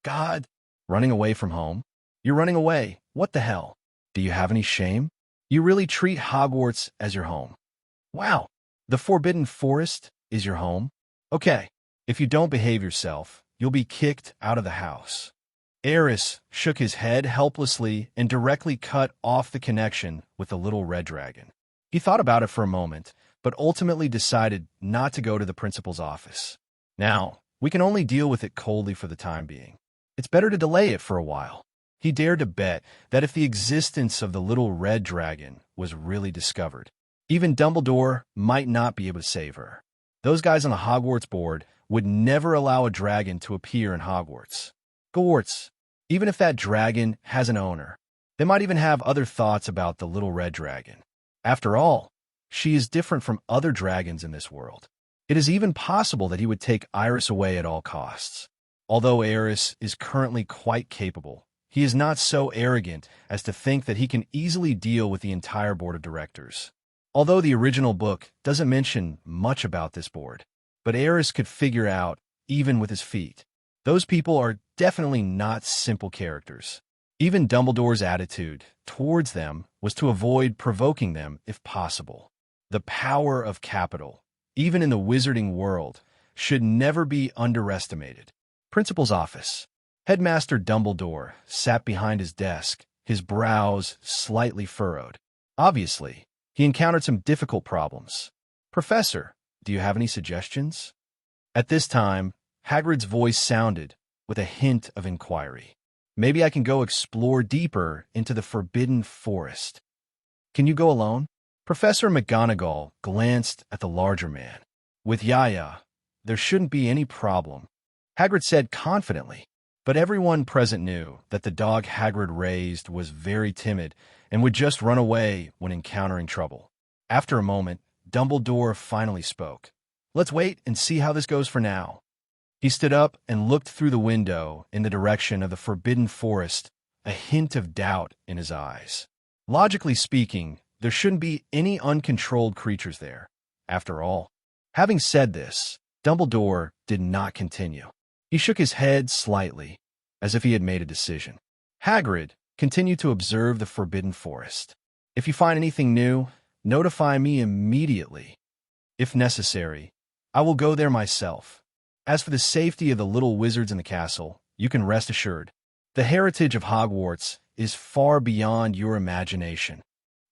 Speaker 2: God. Running away from home? You're running away. What the hell? Do you have any shame? You really treat Hogwarts as your home. Wow. The Forbidden Forest is your home? Okay. If you don't behave yourself, you'll be kicked out of the house." Aris shook his head helplessly and directly cut off the connection with the little red dragon. He thought about it for a moment, but ultimately decided not to go to the principal's office. "Now, we can only deal with it coldly for the time being. It's better to delay it for a while." He dared to bet that if the existence of the little red dragon was really discovered, even Dumbledore might not be able to save her. Those guys on the Hogwarts board would never allow a dragon to appear in Hogwarts. Hogwarts, even if that dragon has an owner, they might even have other thoughts about the little red dragon. After all, she is different from other dragons in this world. It is even possible that he would take Aerys away at all costs. Although Aerys is currently quite capable, he is not so arrogant as to think that he can easily deal with the entire board of directors. Although the original book doesn't mention much about this board, but Aerys could figure out even with his feet. Those people are definitely not simple characters. Even Dumbledore's attitude towards them was to avoid provoking them if possible. The power of capital, even in the wizarding world, should never be underestimated. Principal's office. Headmaster Dumbledore sat behind his desk, his brows slightly furrowed. Obviously, he encountered some difficult problems. "Professor, do you have any suggestions?" At this time, Hagrid's voice sounded with a hint of inquiry. "Maybe I can go explore deeper into the Forbidden Forest." "Can you go alone?" Professor McGonagall glanced at the larger man. "With Yaya, there shouldn't be any problem," Hagrid said confidently. But everyone present knew that the dog Hagrid raised was very timid and would just run away when encountering trouble. After a moment, Dumbledore finally spoke. "Let's wait and see how this goes for now." He stood up and looked through the window in the direction of the Forbidden Forest, a hint of doubt in his eyes. Logically speaking, there shouldn't be any uncontrolled creatures there. After all, having said this, Dumbledore did not continue. He shook his head slightly, as if he had made a decision. Hagrid continued to observe the Forbidden Forest. "If you find anything new, notify me immediately. If necessary, I will go there myself. As for the safety of the little wizards in the castle, you can rest assured. The heritage of Hogwarts is far beyond your imagination."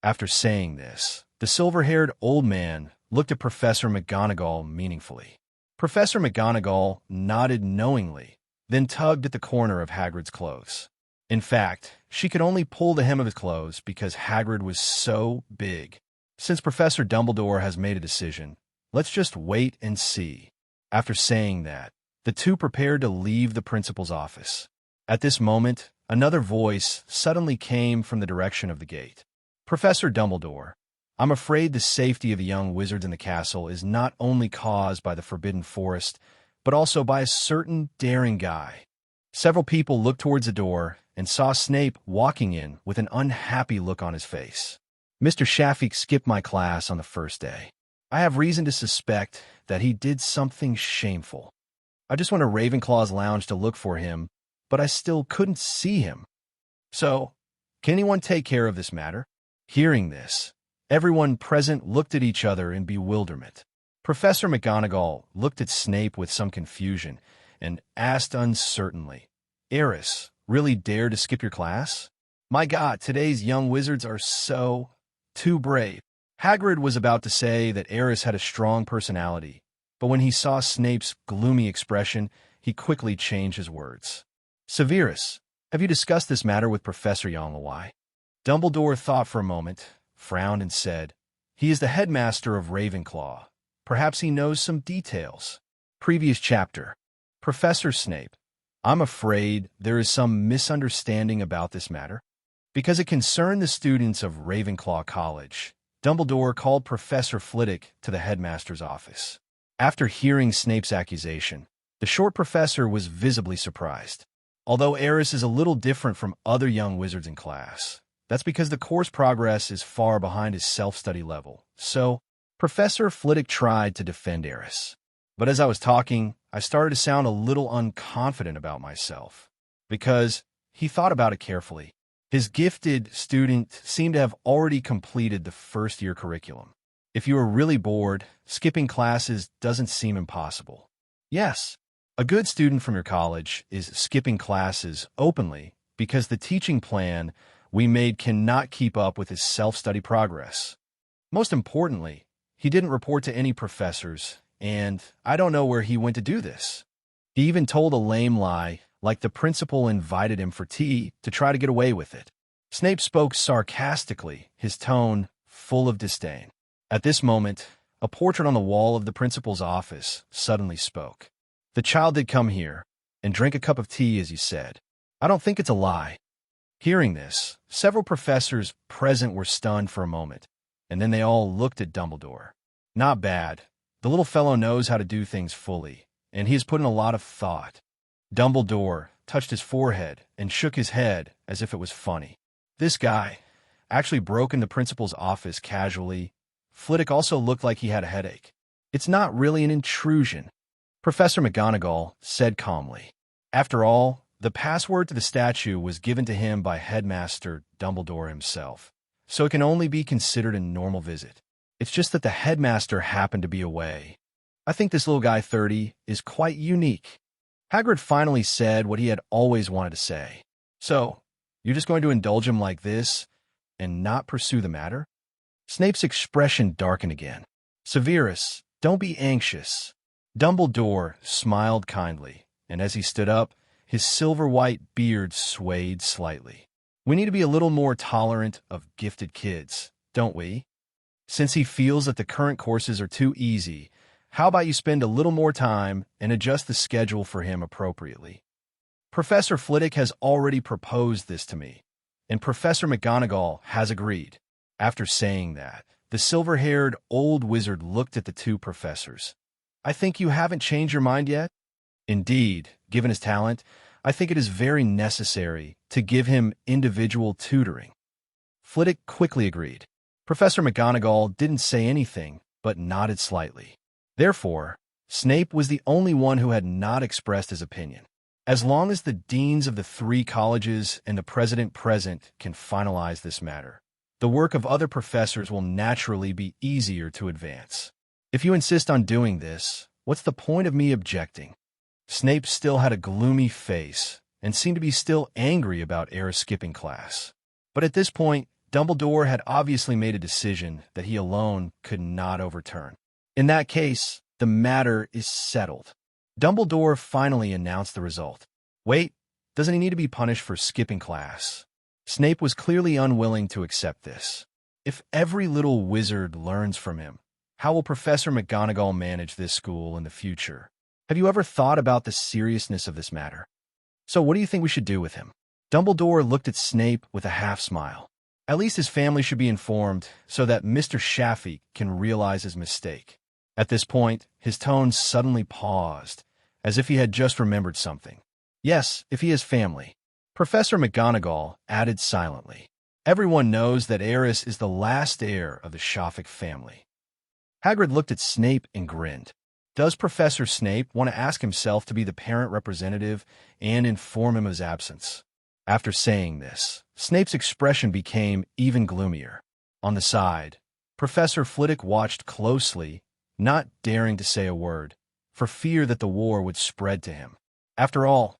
Speaker 2: After saying this, the silver-haired old man looked at Professor McGonagall meaningfully. Professor McGonagall nodded knowingly, then tugged at the corner of Hagrid's clothes. In fact, she could only pull the hem of his clothes because Hagrid was so big. "Since Professor Dumbledore has made a decision, let's just wait and see." After saying that, the two prepared to leave the principal's office. At this moment, another voice suddenly came from the direction of the gate. "Professor Dumbledore, I'm afraid the safety of the young wizards in the castle is not only caused by the Forbidden Forest, but also by a certain daring guy." Several people looked towards the door and saw Snape walking in with an unhappy look on his face. "Mr. Shafiq skipped my class on the first day. I have reason to suspect that he did something shameful. I just went to Ravenclaw's lounge to look for him, but I still couldn't see him. So, can anyone take care of this matter?" Hearing this, everyone present looked at each other in bewilderment. Professor McGonagall looked at Snape with some confusion and asked uncertainly, "Aris, really dare to skip your class? My God, today's young wizards are so too brave." Hagrid was about to say that Aris had a strong personality, but when he saw Snape's gloomy expression, he quickly changed his words. "Severus, have you discussed this matter with Professor Yonlawai?" Dumbledore thought for a moment, frowned and said, "He is the headmaster of Ravenclaw. Perhaps he knows some details." Previous chapter. Professor Snape, I'm afraid there is some misunderstanding about this matter. Because it concerned the students of Ravenclaw College, Dumbledore called Professor Flitwick to the headmaster's office. After hearing Snape's accusation, the short professor was visibly surprised. Although Aris is a little different from other young wizards in class, that's because the course progress is far behind his self-study level. So, Professor Flitwick tried to defend Aris. But as I was talking, I started to sound a little unconfident about myself. Because he thought about it carefully. His gifted student seemed to have already completed the first-year curriculum. If you are really bored, skipping classes doesn't seem impossible. Yes, a good student from your college is skipping classes openly because the teaching plan we made cannot keep up with his self-study progress. Most importantly, he didn't report to any professors, and I don't know where he went to do this. He even told a lame lie, like the principal invited him for tea to try to get away with it. Snape spoke sarcastically, his tone full of disdain. At this moment, a portrait on the wall of the principal's office suddenly spoke. The child did come here and drink a cup of tea, as you said. I don't think it's a lie. Hearing this, several professors present were stunned for a moment, and then they all looked at Dumbledore. Not bad. The little fellow knows how to do things fully, and he has put in a lot of thought. Dumbledore touched his forehead and shook his head as if it was funny. This guy actually broke in the principal's office casually. Flitwick also looked like he had a headache. It's not really an intrusion, Professor McGonagall said calmly. After all, the password to the statue was given to him by Headmaster Dumbledore himself, so it can only be considered a normal visit. It's just that the headmaster happened to be away. I think this little guy 30 is quite unique. Hagrid finally said what he had always wanted to say. So, you're just going to indulge him like this and not pursue the matter? Snape's expression darkened again. Severus, don't be anxious. Dumbledore smiled kindly, and as he stood up, his silver-white beard swayed slightly. We need to be a little more tolerant of gifted kids, don't we? Since he feels that the current courses are too easy, how about you spend a little more time and adjust the schedule for him appropriately? Professor Flitwick has already proposed this to me, and Professor McGonagall has agreed. After saying that, the silver-haired old wizard looked at the two professors. I think you haven't changed your mind yet? Indeed, given his talent, I think it is very necessary to give him individual tutoring. Flitwick quickly agreed. Professor McGonagall didn't say anything, but nodded slightly. Therefore, Snape was the only one who had not expressed his opinion. As long as the deans of the 3 colleges and the president present can finalize this matter, the work of other professors will naturally be easier to advance. If you insist on doing this, what's the point of me objecting? Snape still had a gloomy face and seemed to be still angry about Aerys skipping class. But at this point, Dumbledore had obviously made a decision that he alone could not overturn. In that case, the matter is settled. Dumbledore finally announced the result. Wait, doesn't he need to be punished for skipping class? Snape was clearly unwilling to accept this. If every little wizard learns from him, how will Professor McGonagall manage this school in the future? Have you ever thought about the seriousness of this matter? So what do you think we should do with him? Dumbledore looked at Snape with a half-smile. At least his family should be informed so that Mr. Shaffy can realize his mistake. At this point, his tone suddenly paused, as if he had just remembered something. Yes, if he has family. Professor McGonagall added silently. Everyone knows that Aris is the last heir of the Shaffy family. Hagrid looked at Snape and grinned. Does Professor Snape want to ask himself to be the parent representative and inform him of his absence? After saying this, Snape's expression became even gloomier. On the side, Professor Flitwick watched closely, not daring to say a word, for fear that the war would spread to him. After all,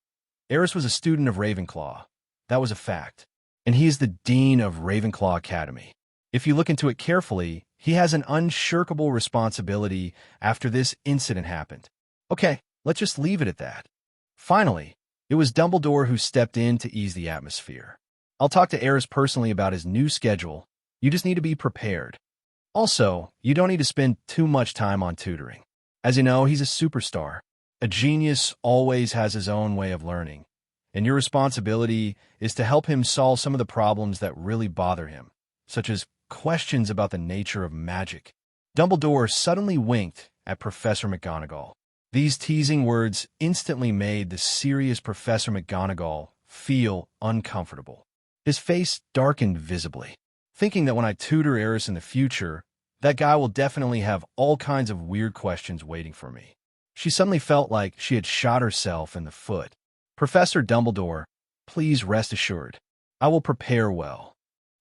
Speaker 2: Aris was a student of Ravenclaw. That was a fact. And he is the dean of Ravenclaw Academy. If you look into it carefully, he has an unshirkable responsibility after this incident happened. Okay, let's just leave it at that. Finally, it was Dumbledore who stepped in to ease the atmosphere. I'll talk to Aris personally about his new schedule. You just need to be prepared. Also, you don't need to spend too much time on tutoring. As you know, he's a superstar. A genius always has his own way of learning, and your responsibility is to help him solve some of the problems that really bother him, such as questions about the nature of magic. Dumbledore suddenly winked at Professor McGonagall. These teasing words instantly made the serious Professor McGonagall feel uncomfortable. His face darkened visibly, thinking that when I tutor Aris in the future, that guy will definitely have all kinds of weird questions waiting for me. She suddenly felt like she had shot herself in the foot. Professor Dumbledore, please rest assured. I will prepare well.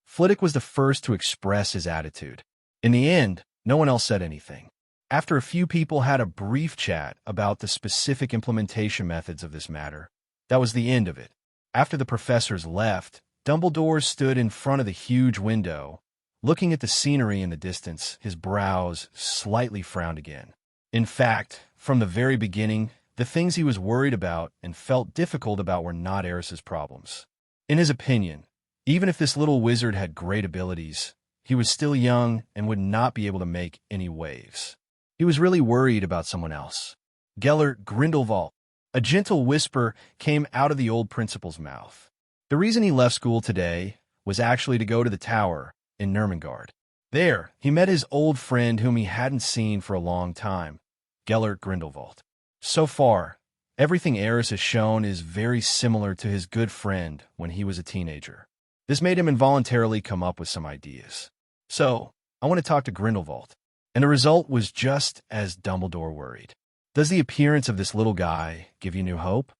Speaker 2: Flitwick was the first to express his attitude. In the end, no one else said anything. After a few people had a brief chat about the specific implementation methods of this matter, that was the end of it. After the professors left, Dumbledore stood in front of the huge window, looking at the scenery in the distance. His brows slightly frowned again. In fact, from the very beginning, the things he was worried about and felt difficult about were not Aerys's problems. In his opinion, even if this little wizard had great abilities, he was still young and would not be able to make any waves. He was really worried about someone else. Gellert Grindelwald. A gentle whisper came out of the old principal's mouth. The reason he left school today was actually to go to the tower in Nurmengard. There, he met his old friend whom he hadn't seen for a long time, Gellert Grindelwald. So far, everything Aris has shown is very similar to his good friend when he was a teenager. This made him involuntarily come up with some ideas. So, I want to talk to Grindelwald. And the result was just as Dumbledore worried. Does the appearance of this little guy give you new hope?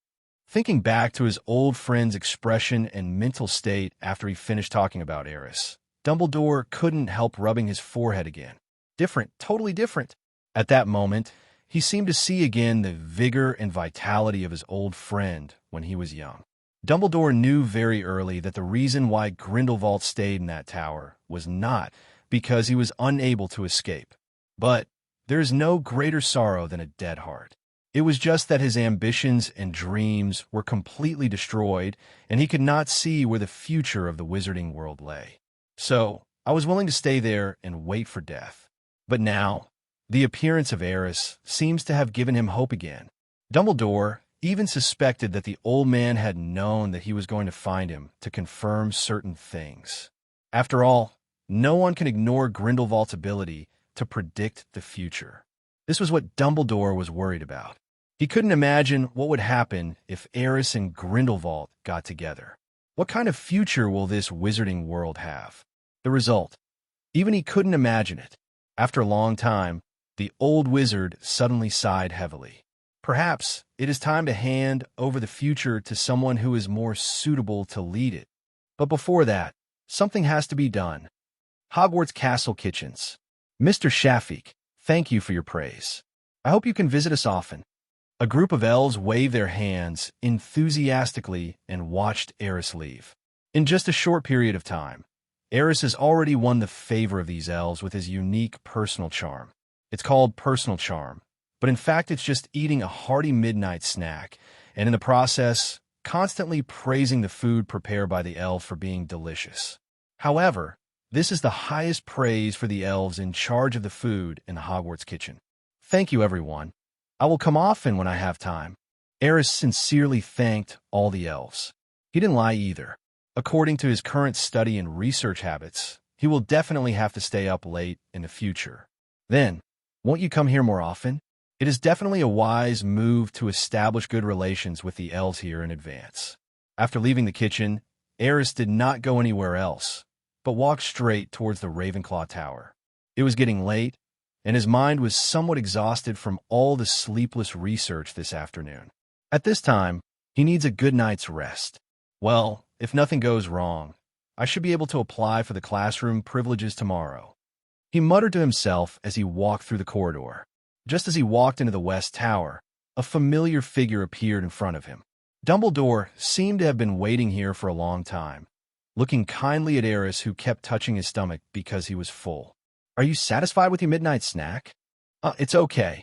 Speaker 2: Thinking back to his old friend's expression and mental state after he finished talking about Aris, Dumbledore couldn't help rubbing his forehead again. Different, totally different. At that moment, he seemed to see again the vigor and vitality of his old friend when he was young. Dumbledore knew very early that the reason why Grindelwald stayed in that tower was not because he was unable to escape. But there is no greater sorrow than a dead heart. It was just that his ambitions and dreams were completely destroyed, and he could not see where the future of the wizarding world lay. So, I was willing to stay there and wait for death. But now, the appearance of Aris seems to have given him hope again. Dumbledore even suspected that the old man had known that he was going to find him to confirm certain things. After all, no one can ignore Grindelwald's ability to predict the future. This was what Dumbledore was worried about. He couldn't imagine what would happen if Aris and Grindelwald got together. What kind of future will this wizarding world have? The result. Even he couldn't imagine it. After a long time, the old wizard suddenly sighed heavily. Perhaps it is time to hand over the future to someone who is more suitable to lead it. But before that, something has to be done. Hogwarts Castle Kitchens. Mr. Shafik, thank you for your praise. I hope you can visit us often. A group of elves waved their hands enthusiastically and watched Aris leave. In just a short period of time, Aris has already won the favor of these elves with his unique personal charm. It's called personal charm, but in fact it's just eating a hearty midnight snack, and in the process, constantly praising the food prepared by the elf for being delicious. However, this is the highest praise for the elves in charge of the food in the Hogwarts kitchen. Thank you, everyone. I will come often when I have time. Aris sincerely thanked all the elves. He didn't lie either. According to his current study and research habits, he will definitely have to stay up late in the future. Then, won't you come here more often? It is definitely a wise move to establish good relations with the elves here in advance. After leaving the kitchen, Aris did not go anywhere else, but walked straight towards the Ravenclaw Tower. It was getting late, and his mind was somewhat exhausted from all the sleepless research this afternoon. At this time, he needs a good night's rest. Well, if nothing goes wrong, I should be able to apply for the classroom privileges tomorrow. He muttered to himself as he walked through the corridor. Just as he walked into the West Tower, a familiar figure appeared in front of him. Dumbledore seemed to have been waiting here for a long time, looking kindly at Aris, who kept touching his stomach because he was full. Are you satisfied with your midnight snack? It's okay,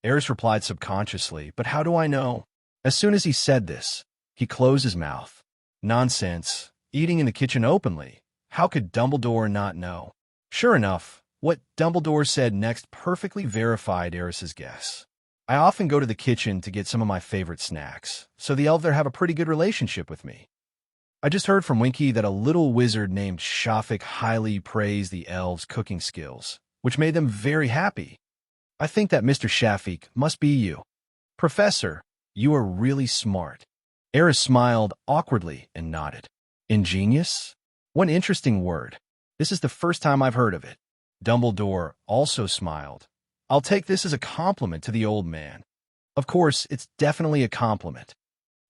Speaker 2: Aris replied subconsciously, but how do I know? As soon as he said this, he closed his mouth. Nonsense, eating in the kitchen openly. How could Dumbledore not know? Sure enough, what Dumbledore said next perfectly verified Aris's guess. I often go to the kitchen to get some of my favorite snacks, so the elves there have a pretty good relationship with me. I just heard from Winky that a little wizard named Shafik highly praised the elves' cooking skills, which made them very happy. I think that Mr. Shafik must be you. Professor, you are really smart. Aris smiled awkwardly and nodded. Ingenious? What an interesting word. This is the first time I've heard of it. Dumbledore also smiled. I'll take this as a compliment to the old man. Of course, it's definitely a compliment.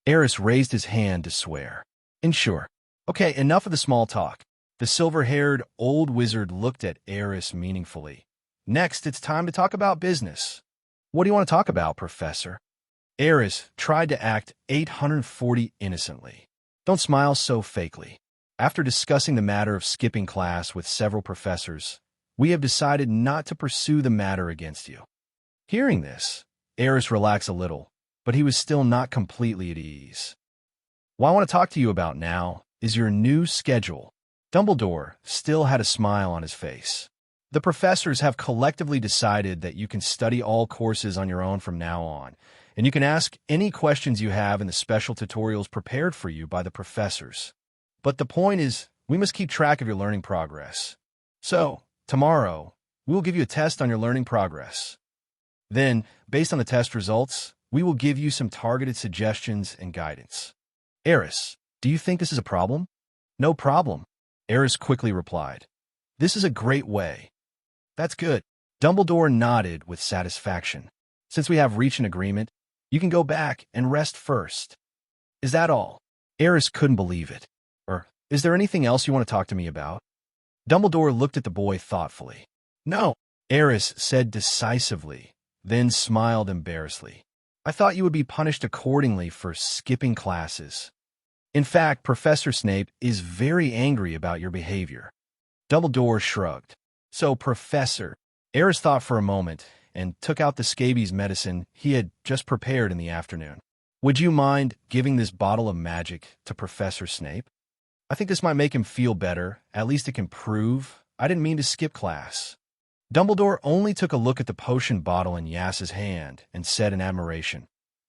Speaker 2: Aris raised his hand to swear. And sure. Okay, enough of the small talk. The silver-haired old wizard looked at Aris meaningfully. Next, it's time to talk about business. What do you want to talk about, Professor? Aris tried to act 840 innocently. Don't smile so fakely. After discussing the matter of skipping class with several professors, we have decided not to pursue the matter against you. Hearing this, Aris relaxed a little, but he was still not completely at ease. What I want to talk to you about now is your new schedule. Dumbledore still had a smile on his face. The professors have collectively decided that you can study all courses on your own from now on, and you can ask any questions you have in the special tutorials prepared for you by the professors. But the point is, we must keep track of your learning progress. So, tomorrow, we will give you a test on your learning progress. Then, based on the test results, we will give you some targeted suggestions and guidance. Aris, do you think this is a problem? No problem, Aris quickly replied. This is a great way. That's good. Dumbledore nodded with satisfaction. Since we have reached an agreement, you can go back and rest first. Is that all? Aris couldn't believe it. Is there anything else you want to talk to me about? Dumbledore looked at the boy thoughtfully. No, Aris said decisively, then smiled embarrassedly. I thought you would be punished accordingly for skipping classes. In fact, Professor Snape is very angry about your behavior. Dumbledore shrugged. So, Professor, Aris thought for a moment and took out the scabies medicine he had just prepared in the afternoon. Would you mind giving this bottle of magic to Professor Snape? I think this might make him feel better. At least it can prove I didn't mean to skip class. Dumbledore only took a look at the potion bottle in Yas's hand and said in admiration,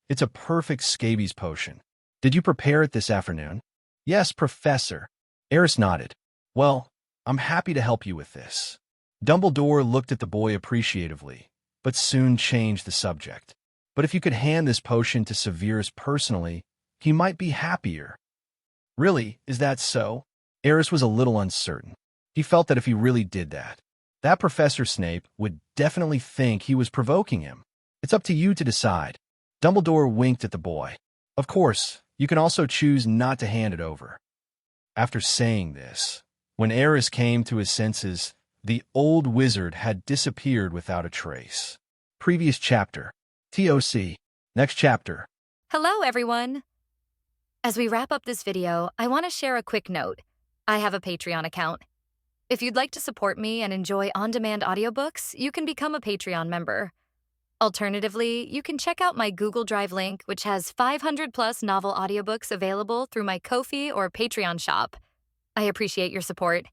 Speaker 2: It's a perfect scabies potion. Did you prepare it this afternoon? Yes, Professor. Aris nodded. Well, I'm happy to help you with this. Dumbledore looked at the boy appreciatively, but soon changed the subject. But if you could hand this potion to Severus personally, he might be happier. Really, is that so? Aris was a little uncertain. He felt that if he really did that Professor Snape would definitely think he was provoking him. It's up to you to decide. Dumbledore winked at the boy. Of course, you can also choose not to hand it over. After saying this, when Aris came to his senses, the old wizard had disappeared without a trace. Previous chapter. TOC. Next chapter.
Speaker 3: Hello, everyone. As we wrap up this video, I want to share a quick note. I have a Patreon account. If you'd like to support me and enjoy on-demand audiobooks, you can become a Patreon member. Alternatively, you can check out my Google Drive link, which has 500+ novel audiobooks available through my Ko-fi or Patreon shop. I appreciate your support.